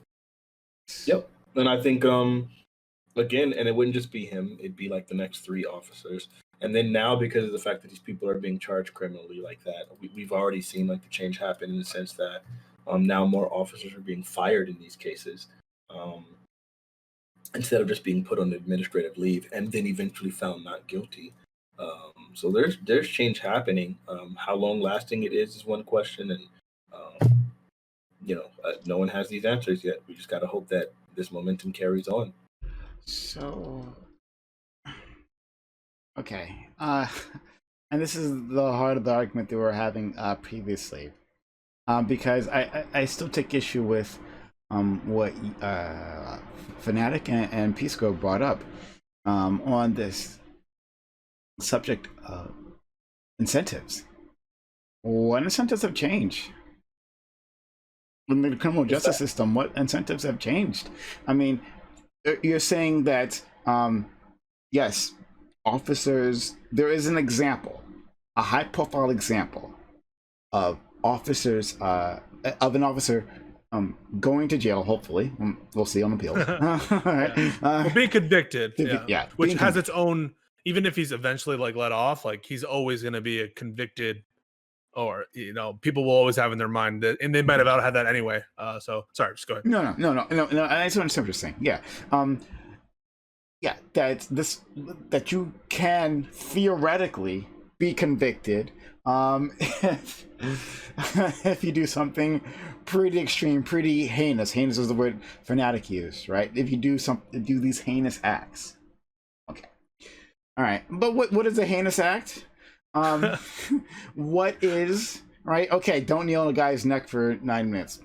And I think again, and it wouldn't just be him, it'd be like the next 3 officers. And then now, because of the fact that these people are being charged criminally like that, we've already seen like the change happen in the sense that now more officers are being fired in these cases instead of just being put on administrative leave and then eventually found not guilty. So there's change happening. How long lasting it is one question, and no one has these answers yet. We just got to hope that this momentum carries on. So, okay. And this is the heart of the argument that we were having previously. Because I still take issue with what Fanatiq and Pisco brought up on this subject of incentives. What incentives have changed? In the criminal justice system, what incentives have changed? I mean, you're saying that, yes, officers, there is an example, a high profile example of officers, of an officer going to jail, hopefully. We'll see on appeal. Well, being convicted, yeah, which has its own, even if he's eventually like let off, like he's always going to be a convicted, or people will always have in their mind that, and they might have had that anyway. So sorry, just go ahead. No. I just understand what you're saying. Yeah, that you can theoretically be convicted if you do something pretty extreme, pretty heinous. Heinous is the word Fanatiq used, right? If you do these heinous acts. Okay. All right. But what is a heinous act? What is, right? Okay, don't kneel on a guy's neck for 9 minutes.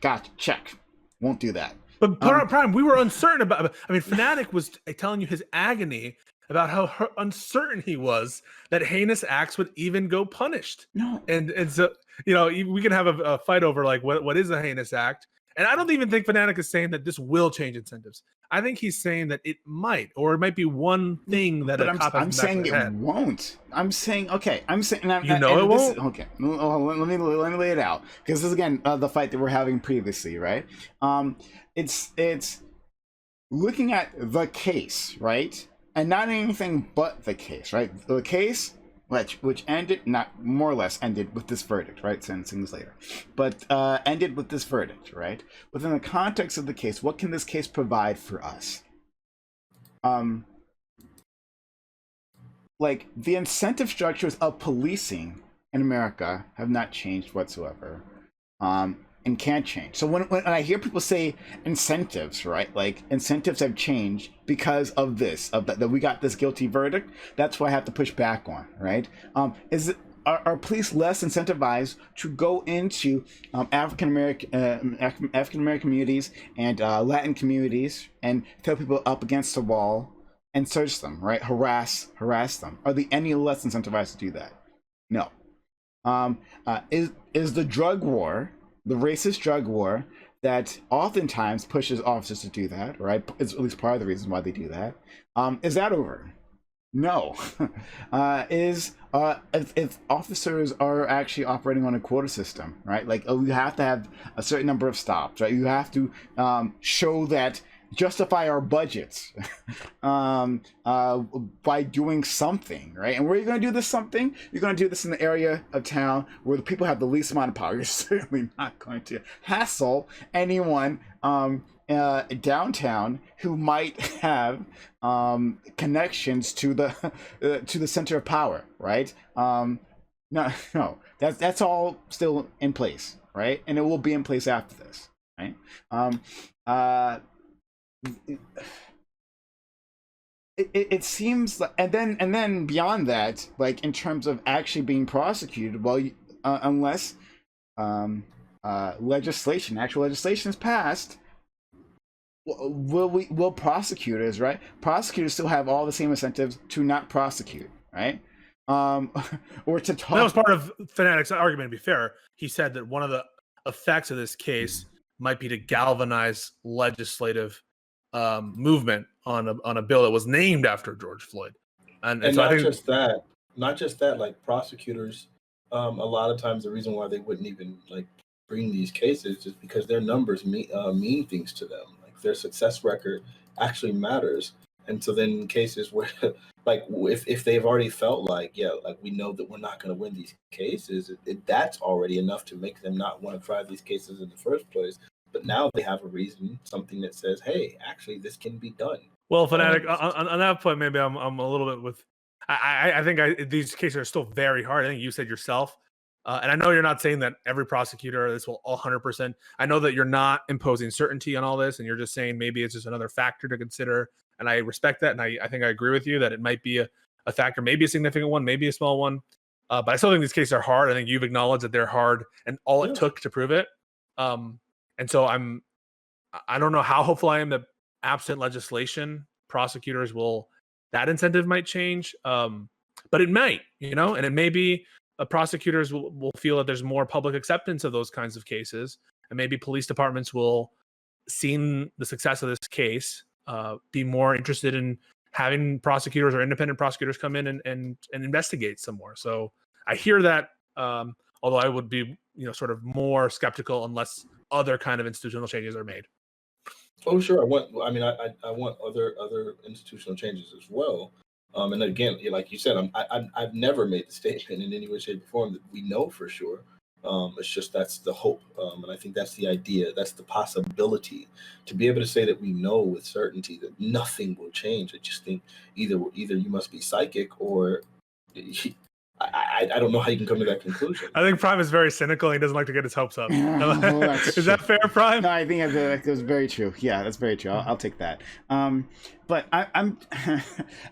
Gotcha. Check. Won't do that. But Prime, we were uncertain about. I mean, Fanatiq was telling you his agony about how uncertain he was that heinous acts would even go punished. No, And so we can have a fight over like what is a heinous act. And I don't even think Fanatiq is saying that this will change incentives. I think he's saying that it might, or it might be one thing that but a cop has I'm saying it won't. I'm saying okay. I'm saying it won't. Okay, let me lay it out, because this is again the fight that we're having previously, right? It's looking at the case, right, and not anything but the case, right? The case which ended, not more or less ended with this verdict, right? Sentencing later, but ended with this verdict, right? Within the context of the case, what can this case provide for us? Like the incentive structures of policing in America have not changed whatsoever, and can't change. So when I hear people say incentives, right? Like incentives have changed because of this, that we got this guilty verdict. That's what I have to push back on, right? Are police less incentivized to go into African American communities and Latin communities and throw people up against the wall and search them, right? Harass them. Are they any less incentivized to do that? No. Is the drug war, the racist drug war that oftentimes pushes officers to do that, right? It's at least part of the reason why they do that. Is that over? No. If officers are actually operating on a quota system, right? Like, you have to have a certain number of stops, right? You have to show that, justify our budgets by doing something, right? And where are you going to do this something? You're going to do this in the area of town where the people have the least amount of power. You're certainly not going to hassle anyone downtown who might have connections to the center of power, right? No, that's all still in place, right? And it will be in place after this, right? It seems like, and then beyond that, like in terms of actually being prosecuted, well, unless actual legislation is passed, will prosecutors, right? Prosecutors still have all the same incentives to not prosecute, right? Or to talk. That was part of Fanatiq's argument. To be fair, he said that one of the effects of this case might be to galvanize legislative movement on a bill that was named after George Floyd, and so not I think not just that. Like prosecutors, a lot of times the reason why they wouldn't even like bring these cases is because their numbers mean things to them. Like their success record actually matters, and so then in cases where, like if they've already felt like like we know that we're not going to win these cases, that's already enough to make them not want to try these cases in the first place. But now they have a reason, something that says, "Hey, actually, this can be done." Well, Fanatiq, on that point, maybe I'm a little bit with. I think these cases are still very hard. I think you said yourself, and I know you're not saying that every prosecutor this will 100%. I know that you're not imposing certainty on all this, and you're just saying maybe it's just another factor to consider. And I respect that, and I think I agree with you that it might be a factor, maybe a significant one, maybe a small one. But I still think these cases are hard. I think you've acknowledged that they're hard, and all it took to prove it. And so I don't know how hopeful I am that absent legislation, prosecutors that incentive might change. But it might, and it may be prosecutors will feel that there's more public acceptance of those kinds of cases. And maybe police departments will, seeing the success of this case, be more interested in having prosecutors or independent prosecutors come in and investigate some more. So I hear that, although I would be, sort of more skeptical unless other kind of institutional changes are made. Oh, sure. I want other institutional changes as well. And again, like you said, I've never made the statement in any way, shape, or form that we know for sure. It's just that's the hope, and I think that's the idea. That's the possibility to be able to say that we know with certainty that nothing will change. I just think either you must be psychic or. I don't know how you can come to that conclusion. I think Prime is very cynical. And he doesn't like to get his hopes up. Is that fair, Prime? No, I think that's very true. Yeah, that's very true. I'll take that. But I'm,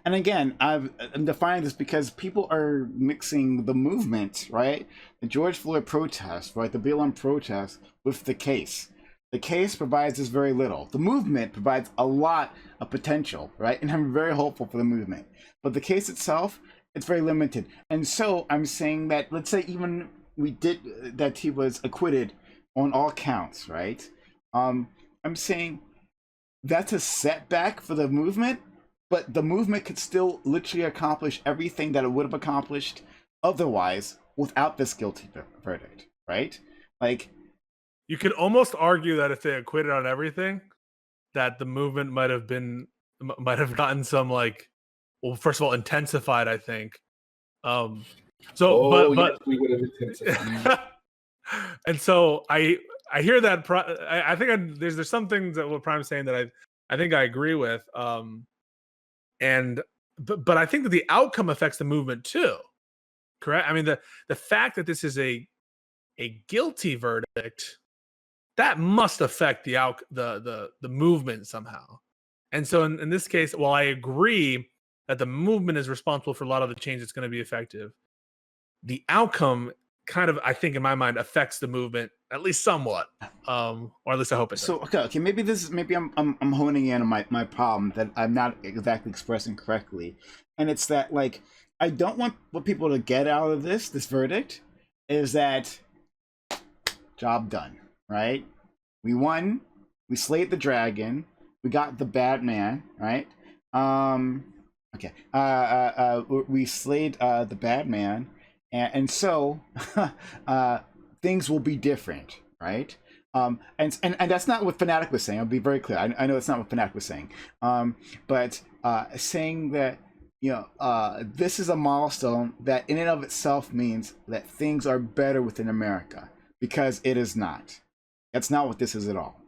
and again, I'm defining this because people are mixing the movement, right? The George Floyd protest, right? The BLM protest with the case. The case provides us very little. The movement provides a lot of potential, right? And I'm very hopeful for the movement. But the case itself, it's very limited. And so I'm saying that, let's say even that he was acquitted on all counts, right? I'm saying that's a setback for the movement, but the movement could still literally accomplish everything that it would have accomplished otherwise without this guilty verdict, right? Like, you could almost argue that if they acquitted on everything, that the movement might have gotten some, like, well, first of all, intensified, I think. Yes, we would have intensified. And so I hear that. I think there's some things that what Prime's saying that I think I agree with. But I think that the outcome affects the movement too. Correct. I mean, the fact that this is a guilty verdict, that must affect the movement somehow. And so in this case, while I agree that the movement is responsible for a lot of the change that's going to be effective, the outcome kind of, I think in my mind, affects the movement at least somewhat, or at least I hope it does. So okay, maybe I'm honing in on my problem that I'm not exactly expressing correctly, and it's that, like, I don't want what people to get out of this verdict is that job done, right? We won, we slayed the dragon, we got the bad man, right? Okay, we slayed the bad man, and so things will be different, right? And that's not what Fanatiq was saying. I'll be very clear. I know it's not what Fanatiq was saying, but saying that, you know, this is a milestone that in and of itself means that things are better within America, because it is not. That's not what this is at all.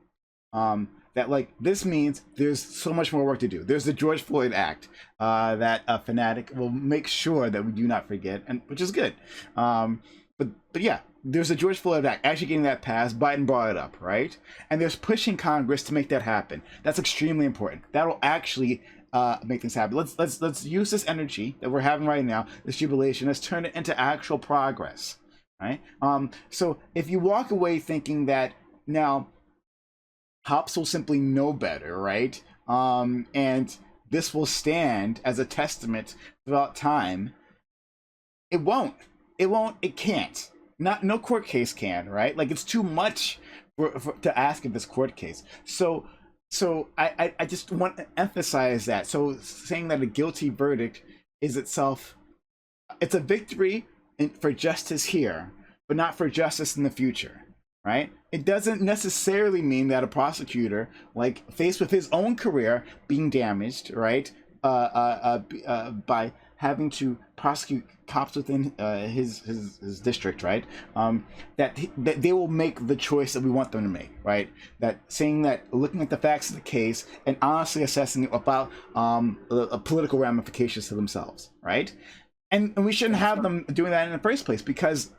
That, like, this means there's so much more work to do. There's the George Floyd Act that Fanatiq will make sure that we do not forget, and which is good. But yeah, there's a George Floyd Act, actually getting that passed. Biden brought it up, right? And there's pushing Congress to make that happen. That's extremely important. That'll actually make things happen. Let's use this energy that we're having right now, this jubilation, let's turn it into actual progress, right? So if you walk away thinking that now cops will simply know better, right? And this will stand as a testament throughout time, it won't. It can't. No court case can, right? Like, it's too much to ask of this court case. So I just want to emphasize that. So saying that a guilty verdict is itself, it's a victory for justice here, but not for justice in the future, right? It doesn't necessarily mean that a prosecutor, like, faced with his own career being damaged, right, by having to prosecute cops within his district, right? That they will make the choice that we want them to make, right? That saying that, looking at the facts of the case and honestly assessing about political ramifications to themselves, right? And we shouldn't have them doing that in the first place, because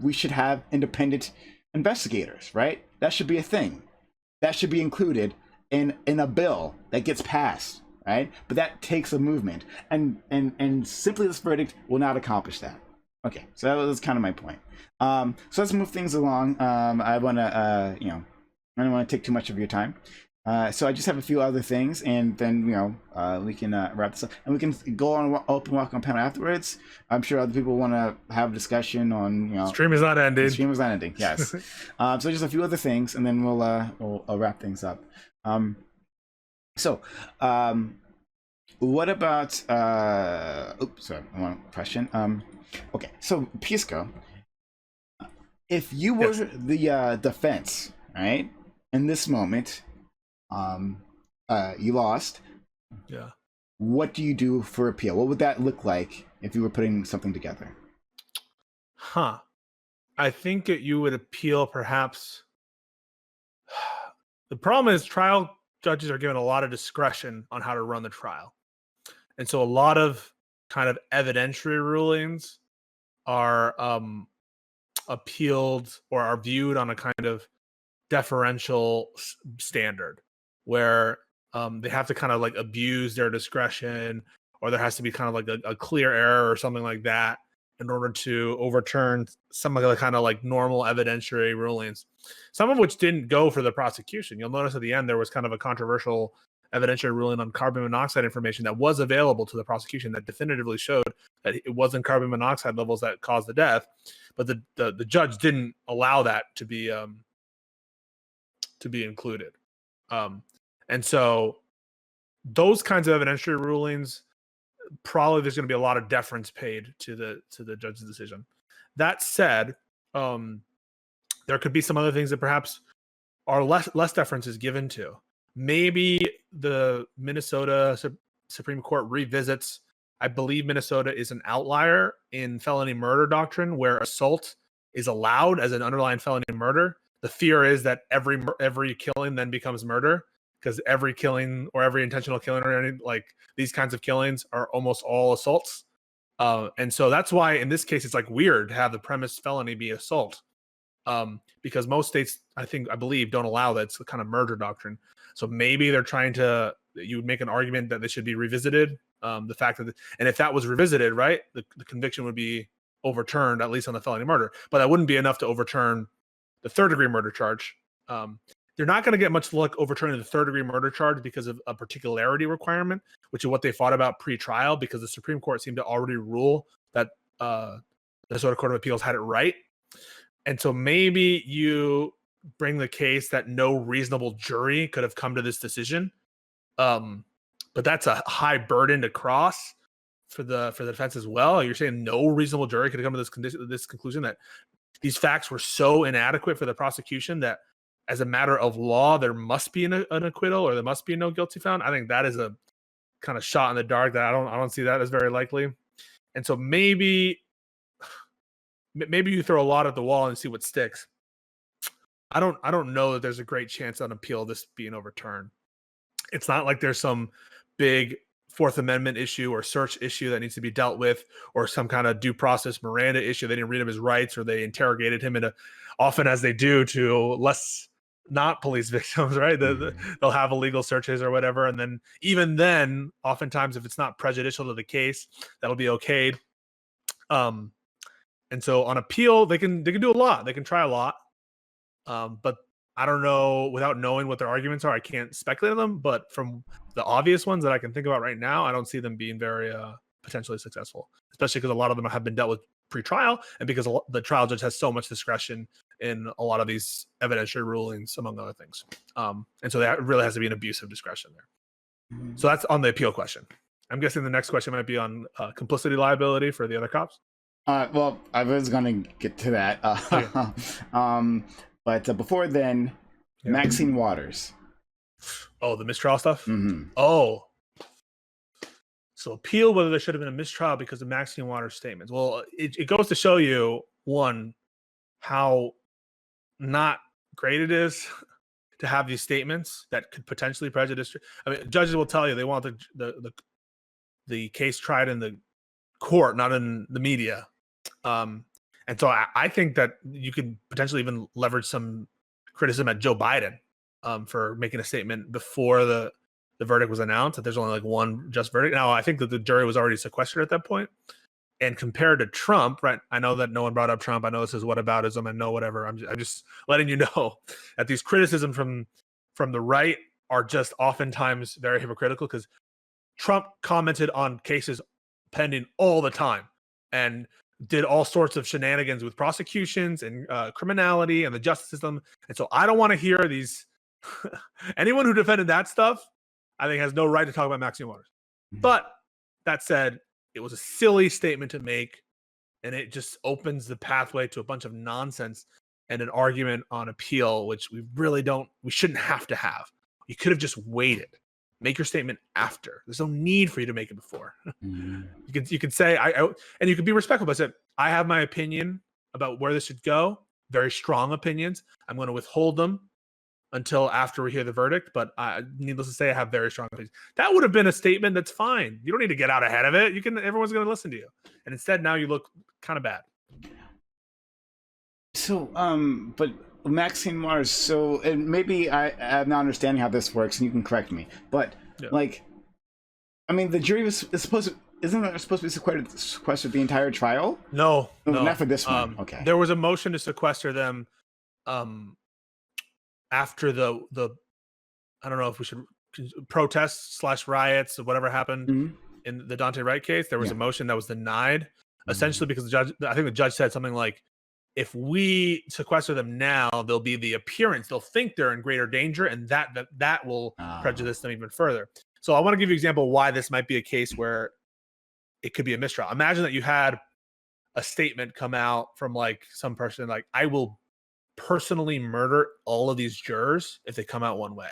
we should have independent investigators, right? That should be a thing. That should be included in a bill that gets passed, right? But that takes a movement, and simply this verdict will not accomplish that. Okay, so that was kind of my point. So let's move things along. I want to, I don't want to take too much of your time. So I just have a few other things, and then, we can wrap this up, and we can go on open welcome panel afterwards. I'm sure other people want to have a discussion on, stream is not ending. Stream is not ending. Yes. So just a few other things, and then we'll wrap things up. What about sorry, one question. Okay, so Pisco, if you were the defense, right, in this moment, you lost. Yeah. What do you do for appeal? What would that look like if you were putting something together? I think that you would appeal, perhaps. The problem is trial judges are given a lot of discretion on how to run the trial. And so a lot of kind of evidentiary rulings are appealed or are viewed on a kind of deferential standard, where they have to kind of like abuse their discretion, or there has to be kind of like a clear error or something like that. in order to overturn some of the kind of like normal evidentiary rulings, some of which didn't go for the prosecution. You'll notice at the end there was kind of a controversial evidentiary ruling on carbon monoxide information that was available to the prosecution that definitively showed that it wasn't carbon monoxide levels that caused the death, but the judge didn't allow that to be included. And so those kinds of evidentiary rulings, probably there's going to be a lot of deference paid to the judge's decision. That said, there could be some other things that perhaps are less deference is given to. Maybe the Minnesota Supreme Court revisits. I believe Minnesota is an outlier in felony murder doctrine, where assault is allowed as an underlying felony murder. The fear is that every killing then becomes murder, because every killing or every intentional killing or any like these kinds of killings are almost all assaults. And so that's why in this case, it's like weird to have the premise felony be assault. Because most states, I believe, don't allow that. It's the kind of murder doctrine. So maybe they're trying to, you would make an argument that they should be revisited. The fact that, and if that was revisited, right, the conviction would be overturned, at least on the felony murder, but that wouldn't be enough to overturn the third degree murder charge. They're not going to get much luck overturning the third degree murder charge because of a particularity requirement, which is what they fought about pre-trial, because the Supreme Court seemed to already rule that the Minnesota Court of Appeals had it right. And so maybe you bring the case that no reasonable jury could have come to this decision. But that's a high burden to cross for the defense as well. You're saying no reasonable jury could have come to this conclusion, that these facts were so inadequate for the prosecution that as a matter of law, there must be an acquittal or there must be no guilty found. I think that is a kind of shot in the dark that I don't see that as very likely. And so maybe you throw a lot at the wall and see what sticks. I don't know that there's a great chance on appeal of this being overturned. It's not like there's some big Fourth Amendment issue or search issue that needs to be dealt with, or some kind of due process Miranda issue. They didn't read him his rights, or they interrogated him often as they do to less not police victims, right? They'll have illegal searches or whatever. And then even then, oftentimes, if it's not prejudicial to the case, that'll be okayed. And so on appeal, they can do a lot. They can try a lot. But I don't know, without knowing what their arguments are, I can't speculate on them. But from the obvious ones that I can think about right now, I don't see them being very potentially successful, especially because a lot of them have been dealt with pre-trial, and because the trial judge has so much discretion in a lot of these evidentiary rulings, among other things. And so that really has to be an abuse of discretion there. So that's on the appeal question. I'm guessing the next question might be on complicity liability for the other cops. Well, I was going to get to that. Okay. But before then, yeah. Maxine Waters. Oh, the mistrial stuff? Mm-hmm. Oh. So appeal whether there should have been a mistrial because of Maxine Waters' statements. Well, it goes to show you, one, how not great it is to have these statements that could potentially prejudice. I mean, judges will tell you they want the case tried in the court, not in the media. And so I think that you could potentially even leverage some criticism at Joe Biden for making a statement before the verdict was announced, that there's only like one just verdict. Now, I think that the jury was already sequestered at that point. And compared to Trump, right? I know that no one brought up Trump. I know this is whataboutism and no whatever. I'm just letting you know that these criticisms from the right are just oftentimes very hypocritical, because Trump commented on cases pending all the time and did all sorts of shenanigans with prosecutions and criminality and the justice system. And so I don't want to hear these. Anyone who defended that stuff, I think, has no right to talk about Maxine Waters. But that said, it was a silly statement to make, and it just opens the pathway to a bunch of nonsense and an argument on appeal, which we shouldn't have to have. You could have just waited. Make your statement after. There's no need for you to make it before. You could say, and you could be respectful, but say, I have my opinion about where this should go. Very strong opinions. I'm going to withhold them until after we hear the verdict. But needless to say, I have very strong opinions. That would have been a statement that's fine. You don't need to get out ahead of it. Everyone's going to listen to you. And instead, now you look kind of bad. So, but Maxine Waters, so, and maybe I'm not understanding how this works, and you can correct me, but yeah. Like, I mean, the jury is supposed to, isn't it supposed to be sequestered the entire trial? No, Not for this one. Okay. There was a motion to sequester them after the I don't know if we should protests / riots or whatever happened in the Dante Wright case. There was a motion that was denied, essentially because I think the judge said something like, if we sequester them now, there'll be the appearance, they'll think they're in greater danger, and that will prejudice them even further. So I want to give you an example why this might be a case where it could be a mistrial. Imagine that you had a statement come out from like some person like, I will personally murder all of these jurors if they come out one way.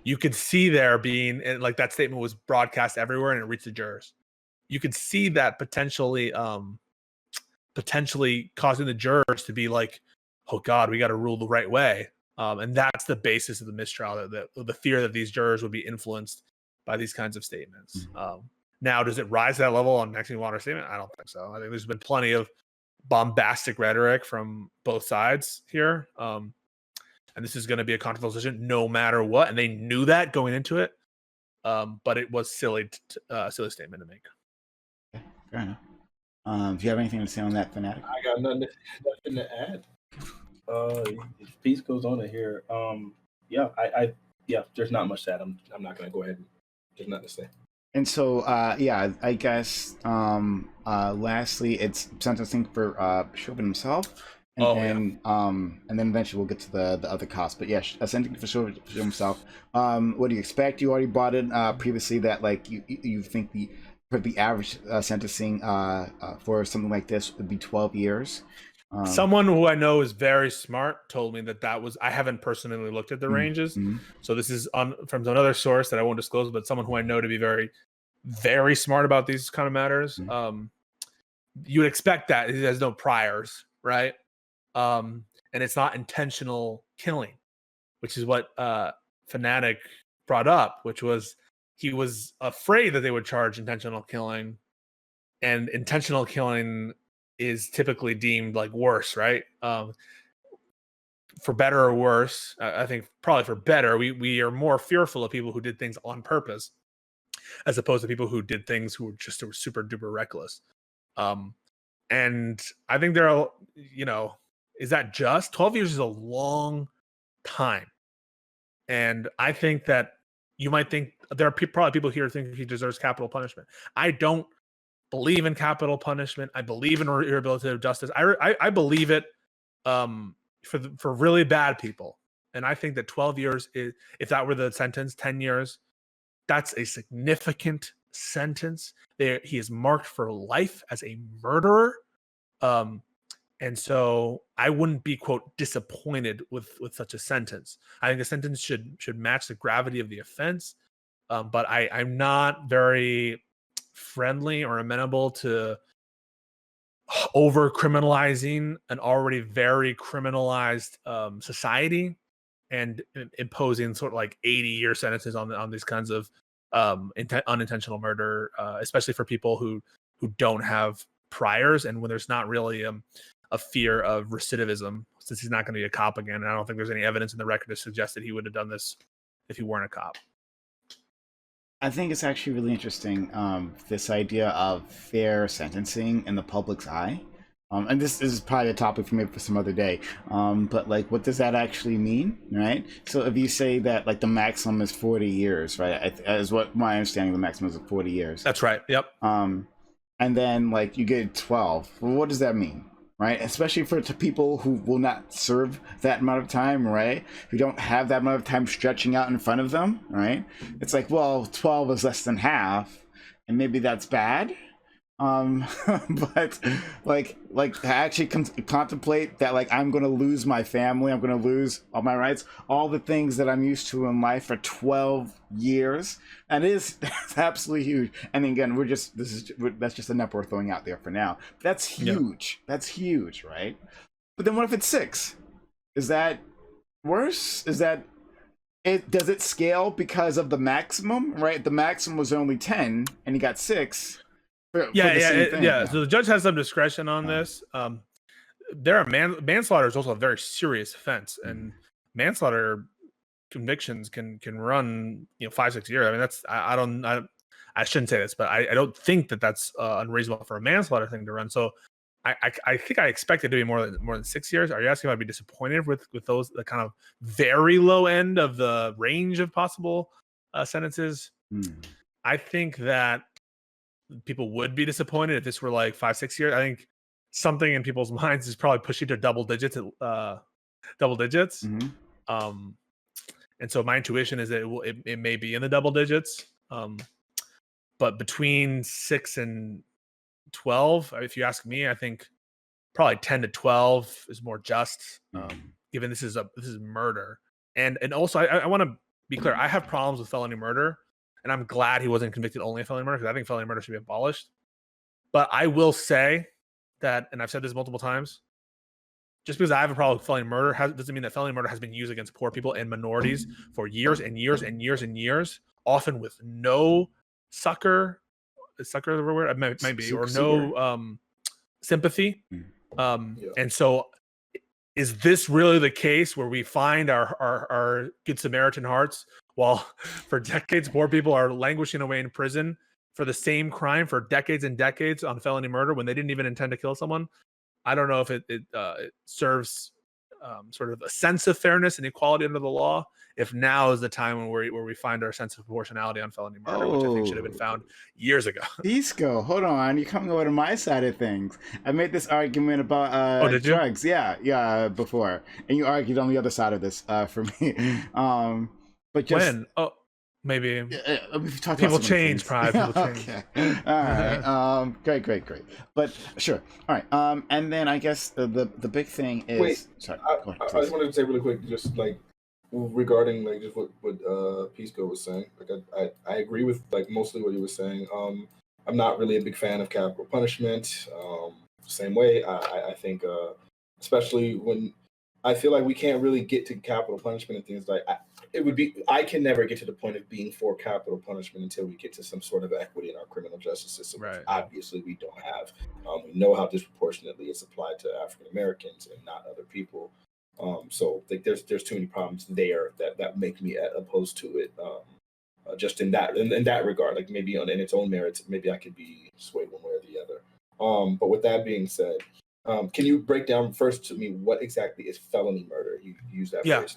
You could see there being, and like that statement was broadcast everywhere and it reached the jurors. You could see that potentially causing the jurors to be like, oh God, we got to rule the right way. And that's the basis of the mistrial, the fear that these jurors would be influenced by these kinds of statements. Now, does it rise to that level on Maxine Waters' statement? I don't think so. I think there's been plenty of bombastic rhetoric from both sides here. And this is going to be a controversial decision no matter what. And they knew that going into it. But it was silly statement to make. Okay, fair enough. Do you have anything to say on that, Fanatiq? I got nothing to add. If peace goes on in here, there's not much to add. I'm not gonna go ahead. There's nothing to say. And so, I guess lastly, it's sentencing for Chauvin himself, and then eventually we'll get to the other costs. But yeah, sentencing for Chauvin himself. What do you expect? You already brought in previously that like you think the average sentencing for something like this would be 12 years. Someone who I know is very smart told me that was, I haven't personally looked at the ranges. So this is from another source that I won't disclose, but someone who I know to be very, very smart about these kind of matters. You would expect that he has no priors, right? And it's not intentional killing, which is what Fanatiq brought up, which was he was afraid that they would charge intentional killing, and intentional killing is typically deemed like worse, right? For better or worse, I think probably for better, we are more fearful of people who did things on purpose as opposed to people who did things who were super duper reckless. And I think there are, is that just 12 years is a long time. And I think that you might think there are probably people here who think he deserves capital punishment. I don't believe in capital punishment. I believe in rehabilitative justice. I believe it for really bad people. And I think that 12 years is, if that were the sentence, 10 years, that's a significant sentence. He is marked for life as a murderer. And so I wouldn't be, quote, disappointed with such a sentence. I think the sentence should match the gravity of the offense. But I'm not very friendly or amenable to over criminalizing an already very criminalized society and imposing sort of like 80-year sentences on these kinds of unintentional murder, especially for people who don't have priors, and when there's not really a fear of recidivism, since he's not going to be a cop again. And I don't think there's any evidence in the record to suggest that he would have done this if he weren't a cop. I think it's actually really interesting, this idea of fair sentencing in the public's eye. And this is probably a topic for maybe for some other day. But like, what does that actually mean, right? So if you say that like the maximum is 40 years, right? Is what my understanding of the maximum is 40 years. That's right. Yep. And then like you get 12. Well, what does that mean? Right, especially to people who will not serve that amount of time, right? Who don't have that amount of time stretching out in front of them, right? It's like, well, 12 is less than half, and maybe that's bad. But like to actually contemplate that, like, I'm going to lose my family, I'm going to lose all my rights, all the things that I'm used to in life for 12 years, and that's absolutely huge. And again, that's just a number we're throwing out there for now. That's huge. Yeah. That's huge, right? But then what if it's 6? Is that worse? Does it scale because of the maximum, right? The maximum was only 10 and he got 6. Yeah. So the judge has some discretion on this. There are manslaughter is also a very serious offense, and manslaughter convictions can run 5-6 years. I mean, I shouldn't say this, but I don't think that that's unreasonable for a manslaughter thing to run. So I think I expect it to be more than 6 years. Are you asking if I'd be disappointed with those, the kind of very low end of the range of possible sentences? I think that people would be disappointed if this were like 5-6 years. I think something in people's minds is probably pushing to double digits. And so my intuition is that it may be in the double digits. But between 6 and 12, if you ask me, I think probably 10 to 12 is more just, given this is murder. And also I want to be clear, I have problems with felony murder, and I'm glad he wasn't convicted only of felony murder, because I think felony murder should be abolished. But I will say that, and I've said this multiple times, just because I have a problem with felony murder doesn't mean that felony murder has been used against poor people and minorities for years and years and years and years, often with no succor. Is succor the word? It might be, or no sympathy. And so, is this really the case where we find our good Samaritan hearts while for decades poor people are languishing away in prison for the same crime for decades and decades on felony murder when they didn't even intend to kill someone? I don't know if it serves sort of a sense of fairness and equality under the law, if now is the time where we find our sense of proportionality on felony murder, which I think should have been found years ago. Pisco, hold on, you're coming over to my side of things. I made this argument about drugs, before, and you argued on the other side of this for me. But just when? Oh, maybe people change, Prime. People change. Okay. All right. Great. But sure. All right. And then I guess the big thing is. Wait. Sorry. I just wanted to say really quick, just like regarding like just what Pisco was saying. Like I agree with like mostly what he was saying. I'm not really a big fan of capital punishment. Same way. I think especially when I feel like we can't really get to capital punishment and things like I can never get to the point of being for capital punishment until we get to some sort of equity in our criminal justice system, which obviously we don't have. We know how disproportionately it's applied to African Americans and not other people. So like there's too many problems there that make me opposed to it. Just in that regard, like maybe in its own merits, maybe I could be swayed one way or the other. But with that being said, can you break down first to me what exactly is felony murder? You use that phrase.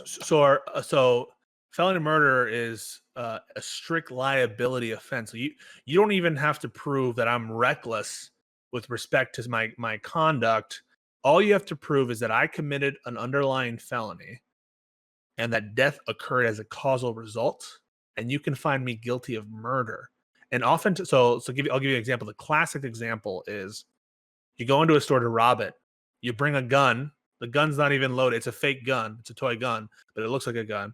So felony murder is a strict liability offense. So you don't even have to prove that I'm reckless with respect to my conduct. All you have to prove is that I committed an underlying felony and that death occurred as a causal result, and you can find me guilty of murder. And often, I'll give you an example. The classic example is you go into a store to rob it. You bring a gun. The gun's not even loaded. It's a fake gun. It's a toy gun, but it looks like a gun.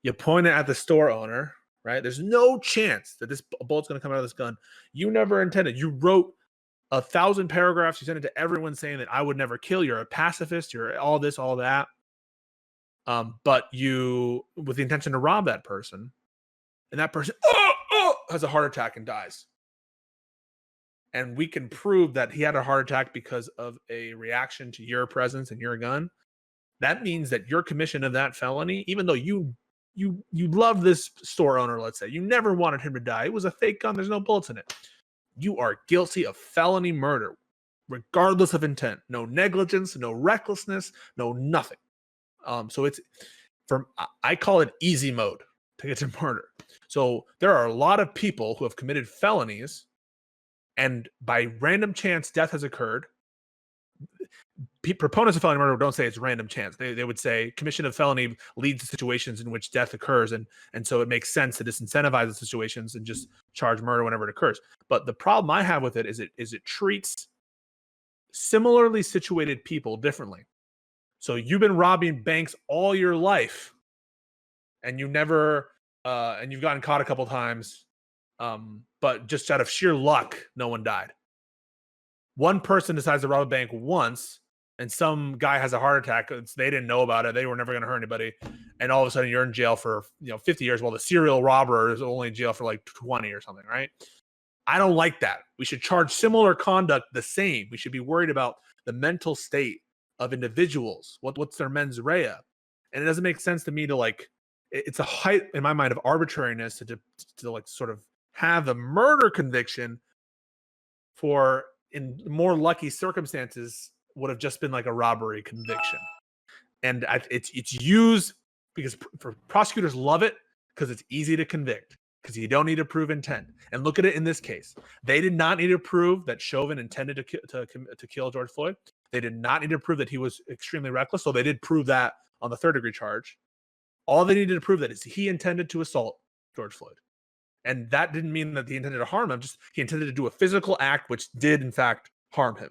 You point it at the store owner, right? There's no chance that this bullet's going to come out of this gun. You never intended. You wrote 1,000 paragraphs. You sent it to everyone saying that I would never kill. You're a pacifist. You're all this, all that. But you, with the intention to rob that person, and that person has a heart attack and dies. And we can prove that he had a heart attack because of a reaction to your presence and your gun. That means that your commission of that felony, even though you love this store owner, let's say, you never wanted him to die. It was a fake gun. There's no bullets in it. You are guilty of felony murder, regardless of intent. No negligence, no recklessness, no nothing. So I call it easy mode to get to murder. So there are a lot of people who have committed felonies, and by random chance, death has occurred. Proponents of felony murder don't say it's random chance. They would say commission of felony leads to situations in which death occurs, and so it makes sense to disincentivize the situations and just charge murder whenever it occurs. But the problem I have with it is it treats similarly situated people differently. So you've been robbing banks all your life, and you never and you've gotten caught a couple times, but just out of sheer luck, no one died. One person decides to rob a bank once, and some guy has a heart attack. They didn't know about it. They were never going to hurt anybody. And all of a sudden you're in jail for 50 years while the serial robber is only in jail for like 20 or something, right? I don't like that. We should charge similar conduct the same. We should be worried about the mental state of individuals. What's their mens rea? And it doesn't make sense to me to it's a height in my mind of arbitrariness to like sort of have the murder conviction for, in more lucky circumstances, would have just been like a robbery conviction. And it's used because for prosecutors love it because it's easy to convict because you don't need to prove intent. And look at it in this case. They did not need to prove that Chauvin intended to kill George Floyd. They did not need to prove that he was extremely reckless. So they did prove that on the third degree charge. All they needed to prove that is he intended to assault George Floyd. And that didn't mean that he intended to harm him. Just he intended to do a physical act, which did in fact harm him.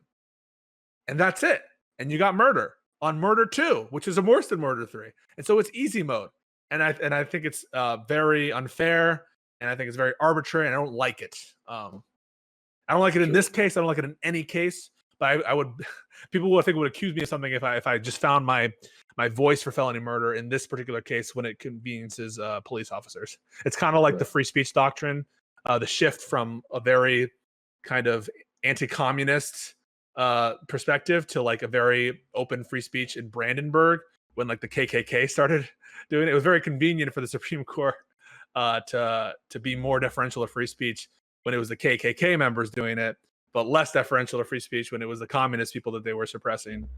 And that's it. And you got murder on murder 2, which is worse than murder 3. And so it's easy mode. And I think it's very unfair. And I think it's very arbitrary. And I don't like it. I don't like it in this case. I don't like it in any case. But I would, people would accuse me of something if I just found my voice for felony murder in this particular case when it conveniences police officers. It's kind of like the free speech doctrine, the shift from a very kind of anti-communist perspective to like a very open free speech in Brandenburg when like the KKK started doing it. It was very convenient for the Supreme Court to be more deferential to free speech when it was the KKK members doing it, but less deferential to free speech when it was the communist people that they were suppressing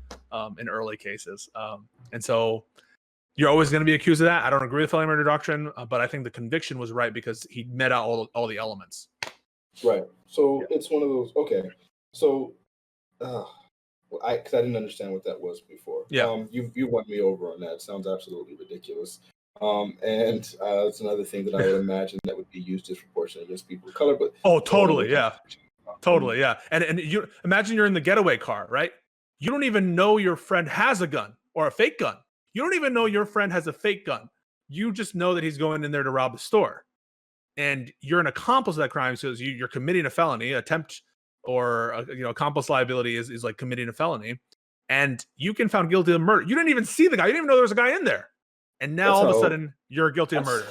in early cases. And so you're always going to be accused of that. I don't agree with felony murder doctrine, but I think the conviction was right because he met out all the elements. Right. So it's one of those. Okay. So, because I didn't understand what that was before. Yeah. You won me over on that. It sounds absolutely ridiculous. And it's another thing that I would imagine that would be used disproportionately against people of color. But totally, yeah. Totally, yeah. And you imagine you're in the getaway car, right? You don't even know your friend has a gun or a fake gun. You don't even know your friend has a fake gun. You just know that he's going in there to rob the store. And you're an accomplice of that crime, so you're committing a felony, attempt or accomplice liability is like committing a felony. And you can found guilty of murder. You didn't even see the guy. You didn't even know there was a guy in there. And now all of a sudden you're guilty of murder.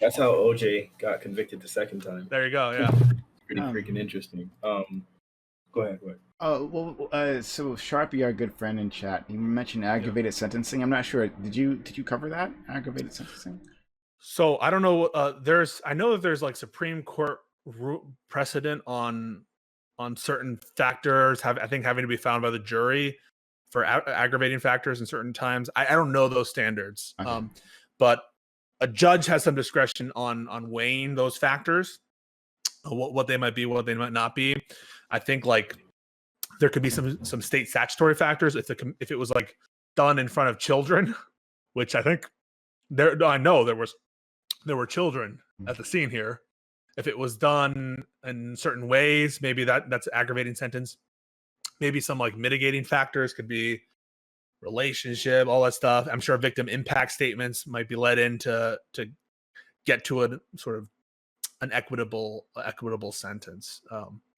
That's how OJ got convicted the second time. There you go, yeah. Pretty freaking interesting. Go ahead. So Sharpie, our good friend in chat, you mentioned aggravated sentencing. I'm not sure. Did you cover that? Aggravated sentencing? So I don't know. I know that there's like Supreme Court precedent on certain factors. I think having to be found by the jury for aggravating factors in certain times. I don't know those standards. Okay. But a judge has some discretion on weighing those factors. What they might be, what they might not be. I think like there could be some state statutory factors if it was like done in front of children, which I think I know there were children at the scene here. If it was done in certain ways, maybe that's aggravating sentence. Maybe some like mitigating factors could be relationship, all that stuff. I'm sure victim impact statements might be let in to get to a sort of an equitable sentence.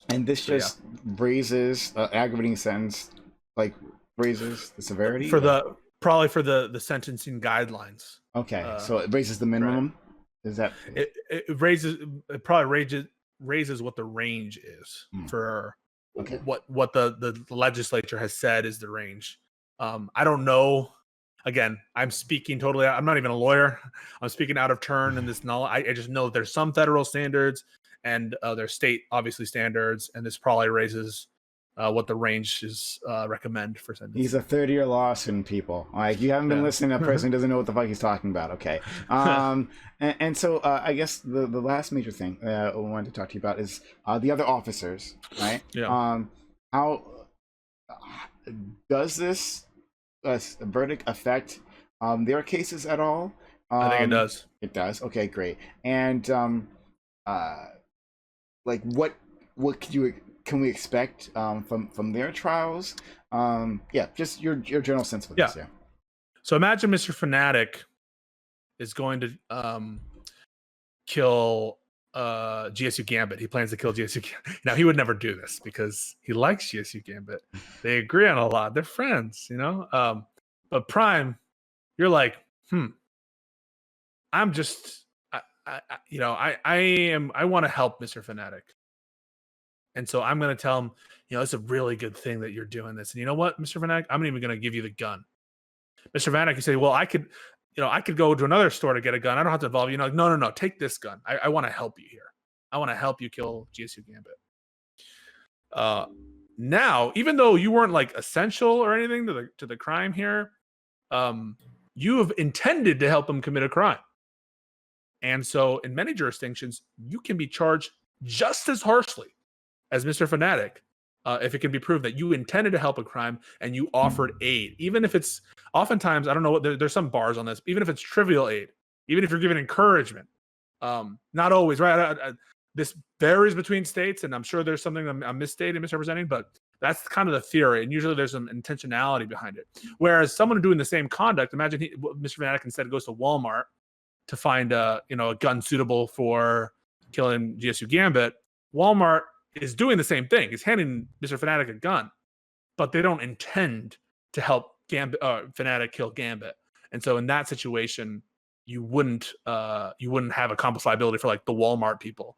And this raises aggravating sentence, like raises the severity probably for the sentencing guidelines. Okay, so it raises the minimum. Right. Is that it probably raises what the range is for what the legislature has said is the range. I don't know. Again, I'm speaking totally. I'm not even a lawyer. I'm speaking out of turn in this knowledge. I just know that there's some federal standards and there's state obviously standards, and this probably raises what the range is recommend for sentencing. He's a third-year law student, people. Like, you haven't been listening to a person who doesn't know what the fuck he's talking about. Okay. And so I guess the last major thing I wanted to talk to you about is the other officers, right? Yeah. How does this verdict affect their cases at all? I think it does. It does. Okay, great. And like what can we expect from their trials? Just your general sense of this. Yeah. So imagine Mr. Fanatiq is going to kill GSU Gambit. He plans to kill GSU Gambit. Now, he would never do this because he likes GSU Gambit. They agree on a lot. They're friends, But Prime, you're like, I'm just, I want to help Mr. Fanatiq. And so I'm going to tell him, it's a really good thing that you're doing this. And you know what, Mr. Fanatiq, I'm even going to give you the gun. Mr. Fanatiq, you say, well, I could go to another store to get a gun. I don't have to involve you. Like, no, take this gun. I want to help you here. I want to help you kill GSU Gambit. Now, even though you weren't like essential or anything to the crime here, you have intended to help him commit a crime. And so in many jurisdictions, you can be charged just as harshly as Mr. Fanatiq if it can be proved that you intended to help a crime and you offered aid. Even if it's oftentimes, I don't know, there's some bars on this, even if it's trivial aid, even if you're given encouragement, not always, right? This varies between states, and I'm sure there's something I'm misstating, misrepresenting, but that's kind of the theory, and usually there's some intentionality behind it. Whereas someone doing the same conduct, imagine Mr. Fanatiq instead goes to Walmart to find a gun suitable for killing GSU Gambit. Walmart is doing the same thing. He's handing Mr. Fanatiq a gun, but they don't intend to help Fanatiq kill Gambit. And so in that situation, you wouldn't have accomplice liability for like the Walmart people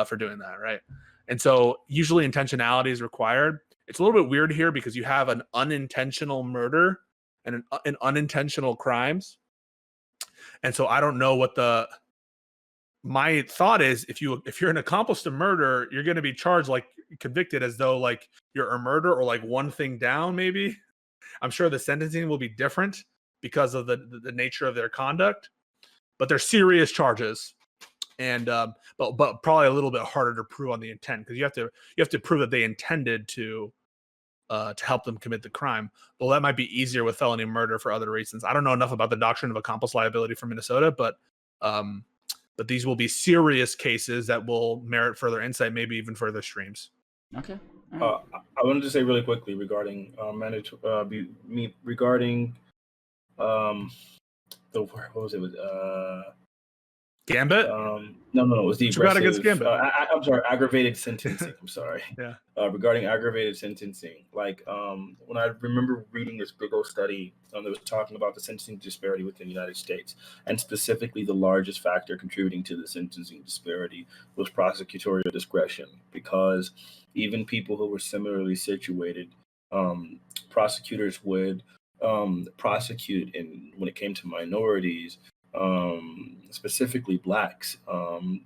for doing that, right? And so usually intentionality is required. It's a little bit weird here because you have an unintentional murder and an unintentional crimes. And so I don't know what my thought is. If you're an accomplice to murder, you're going to be charged, like convicted, as though like you're a murder or like one thing down. Maybe I'm sure the sentencing will be different because of the nature of their conduct, but they're serious charges, and but probably a little bit harder to prove on the intent because you have to prove that they intended to help them commit the crime. Well, that might be easier with felony murder for other reasons. I don't know enough about the doctrine of accomplice liability from Minnesota, but these will be serious cases that will merit further insight, maybe even further streams. Okay. I wanted to say really quickly regarding regarding what was it? Gambit? No, it was the aggressive. Against Gambit. I'm sorry, aggravated sentencing. I'm sorry. Yeah. Regarding aggravated sentencing, like when I remember reading this big old study that was talking about the sentencing disparity within the United States, and specifically the largest factor contributing to the sentencing disparity was prosecutorial discretion, because even people who were similarly situated, prosecutors would prosecute, and when it came to minorities, specifically blacks,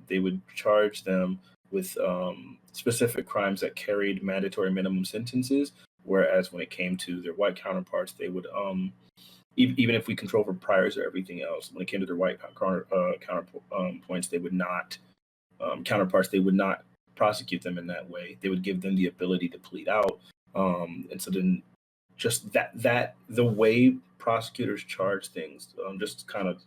they would charge them with specific crimes that carried mandatory minimum sentences, whereas when it came to their white counterparts, they would even if we control for priors or everything else, when it came to their white counterpoints, they would not counterparts, they would not prosecute them in that way. They would give them the ability to plead out, and so then just that the way prosecutors charge things, just kind of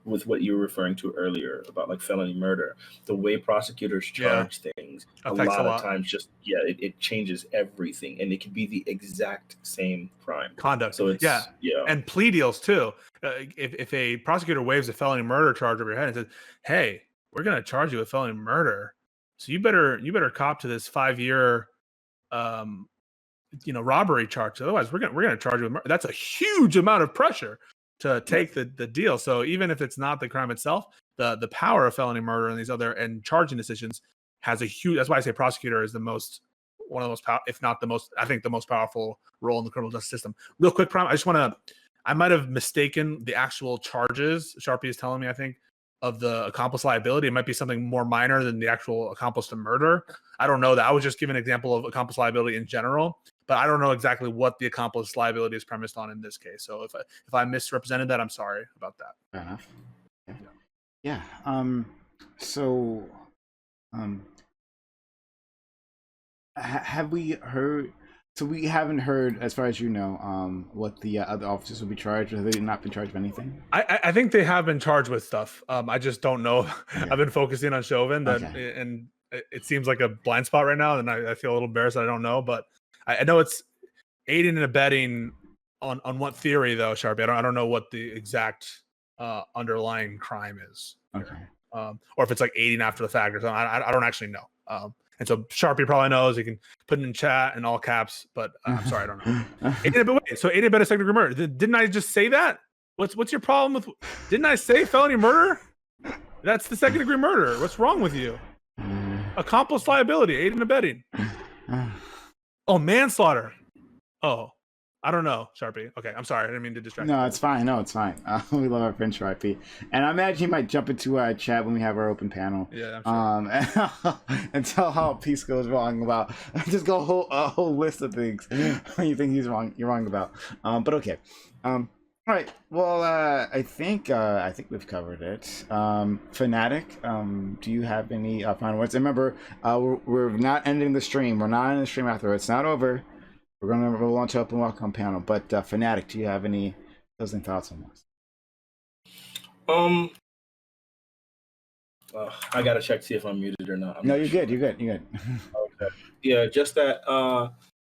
with what you were referring to earlier about like felony murder, the way prosecutors charge things a lot of times it changes everything, and it could be the exact same crime conduct. So it's and plea deals too. If a prosecutor waves a felony murder charge over your head and says, "Hey, we're going to charge you with felony murder, so you better cop to this 5-year robbery charge. Otherwise, we're gonna charge you with murder." That's a huge amount of pressure to take the deal. So even if it's not the crime itself, the power of felony murder and these other and charging decisions has a huge. That's why I say prosecutor is one of the most if not the most, I think the most powerful role in the criminal justice system. Real quick, Prime, I might have mistaken the actual charges. Sharpie is telling me, I think, of the accomplice liability. It might be something more minor than the actual accomplice to murder. I don't know that. I was just giving an example of accomplice liability in general, but I don't know exactly what the accomplice liability is premised on in this case. So if I misrepresented that, I'm sorry about that. Fair enough. Yeah. Have we heard? So we haven't heard, as far as you know, what the other officers will be charged with. Have they not been charged with anything? I think they have been charged with stuff. I just don't know. Yeah. I've been focusing on Chauvin, and it seems like a blind spot right now, and I feel a little embarrassed that I don't know, but I know it's aiding and abetting on what theory though, Sharpie. I don't know what the exact underlying crime is. Okay. Or if it's like aiding after the fact or something. I don't actually know. And so Sharpie probably knows. He can put it in chat in all caps, but I'm sorry, I don't know. So aiding and abetting second degree murder. Didn't I just say that? What's your problem with? Didn't I say felony murder? That's the second degree murder. What's wrong with you? Accomplice liability, aiding and abetting. Oh, manslaughter. Oh, I don't know, Sharpie. Okay, I'm sorry. I didn't mean to distract you. No, it's fine. No, it's fine. We love our friend Sharpie, and I imagine he might jump into chat when we have our open panel. Yeah, I'm sure. And tell how Pisco is wrong about. Just go a whole list of things you think he's wrong. You're wrong about. But okay. All right. Well, I think we've covered it. Fanatiq, do you have any final words? And remember, we're not ending the stream. We're not ending the stream after. It's not over. We're going to launch up and welcome panel. But Fanatiq, do you have any closing thoughts on this? I gotta check to see if I'm muted or not. No, you're good. You're good. You're good. Okay. Yeah, just that.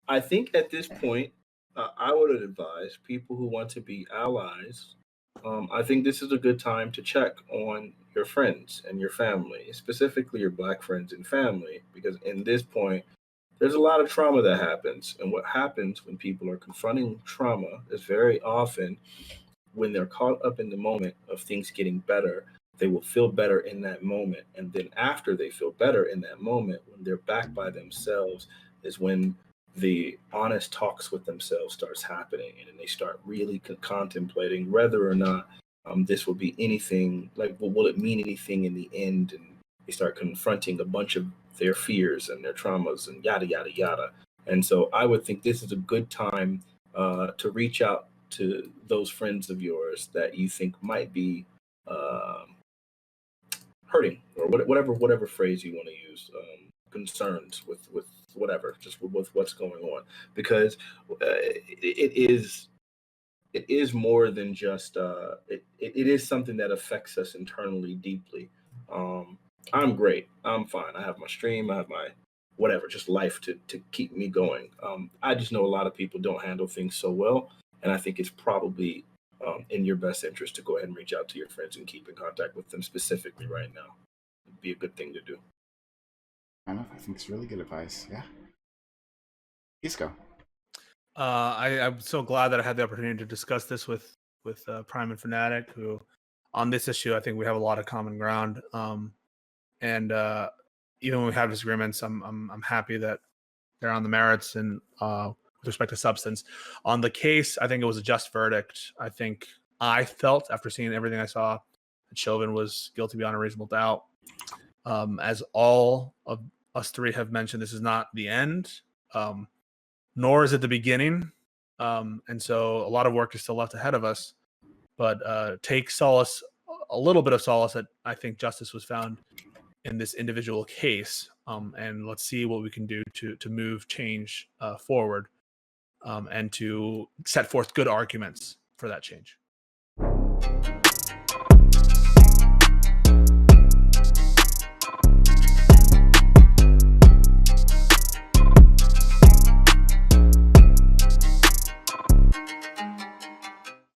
I think at this point, I would advise people who want to be allies. I think this is a good time to check on your friends and your family, specifically your Black friends and family, because in this point, there's a lot of trauma that happens. And what happens when people are confronting trauma is very often when they're caught up in the moment of things getting better, they will feel better in that moment. And then after they feel better in that moment, when they're back by themselves, is when the honest talks with themselves starts happening. And then they start really contemplating whether or not this will be anything, like, well, will it mean anything in the end? And they start confronting a bunch of their fears and their traumas and yada, yada, yada. And so I would think this is a good time to reach out to those friends of yours that you think might be hurting, or whatever phrase you want to use, concerns with whatever, just with what's going on, because it is more than just it is something that affects us internally deeply. I'm great. I'm fine. I have my stream. I have my whatever, just life to keep me going. I just know a lot of people don't handle things so well, and I think it's probably in your best interest to go ahead and reach out to your friends and keep in contact with them specifically right now. It'd be a good thing to do. I think it's really good advice. Yeah. Pisco. I'm so glad that I had the opportunity to discuss this with Prime and Fanatiq, who on this issue I think we have a lot of common ground. And even when we have disagreements, I'm happy that they're on the merits and with respect to substance. On the case, I think it was a just verdict. I think I felt after seeing everything I saw that Chauvin was guilty beyond a reasonable doubt. As all of us three have mentioned, this is not the end, nor is it the beginning. And so a lot of work is still left ahead of us. But take solace, a little bit of solace, that I think justice was found in this individual case. And let's see what we can do to move change forward, and to set forth good arguments for that change.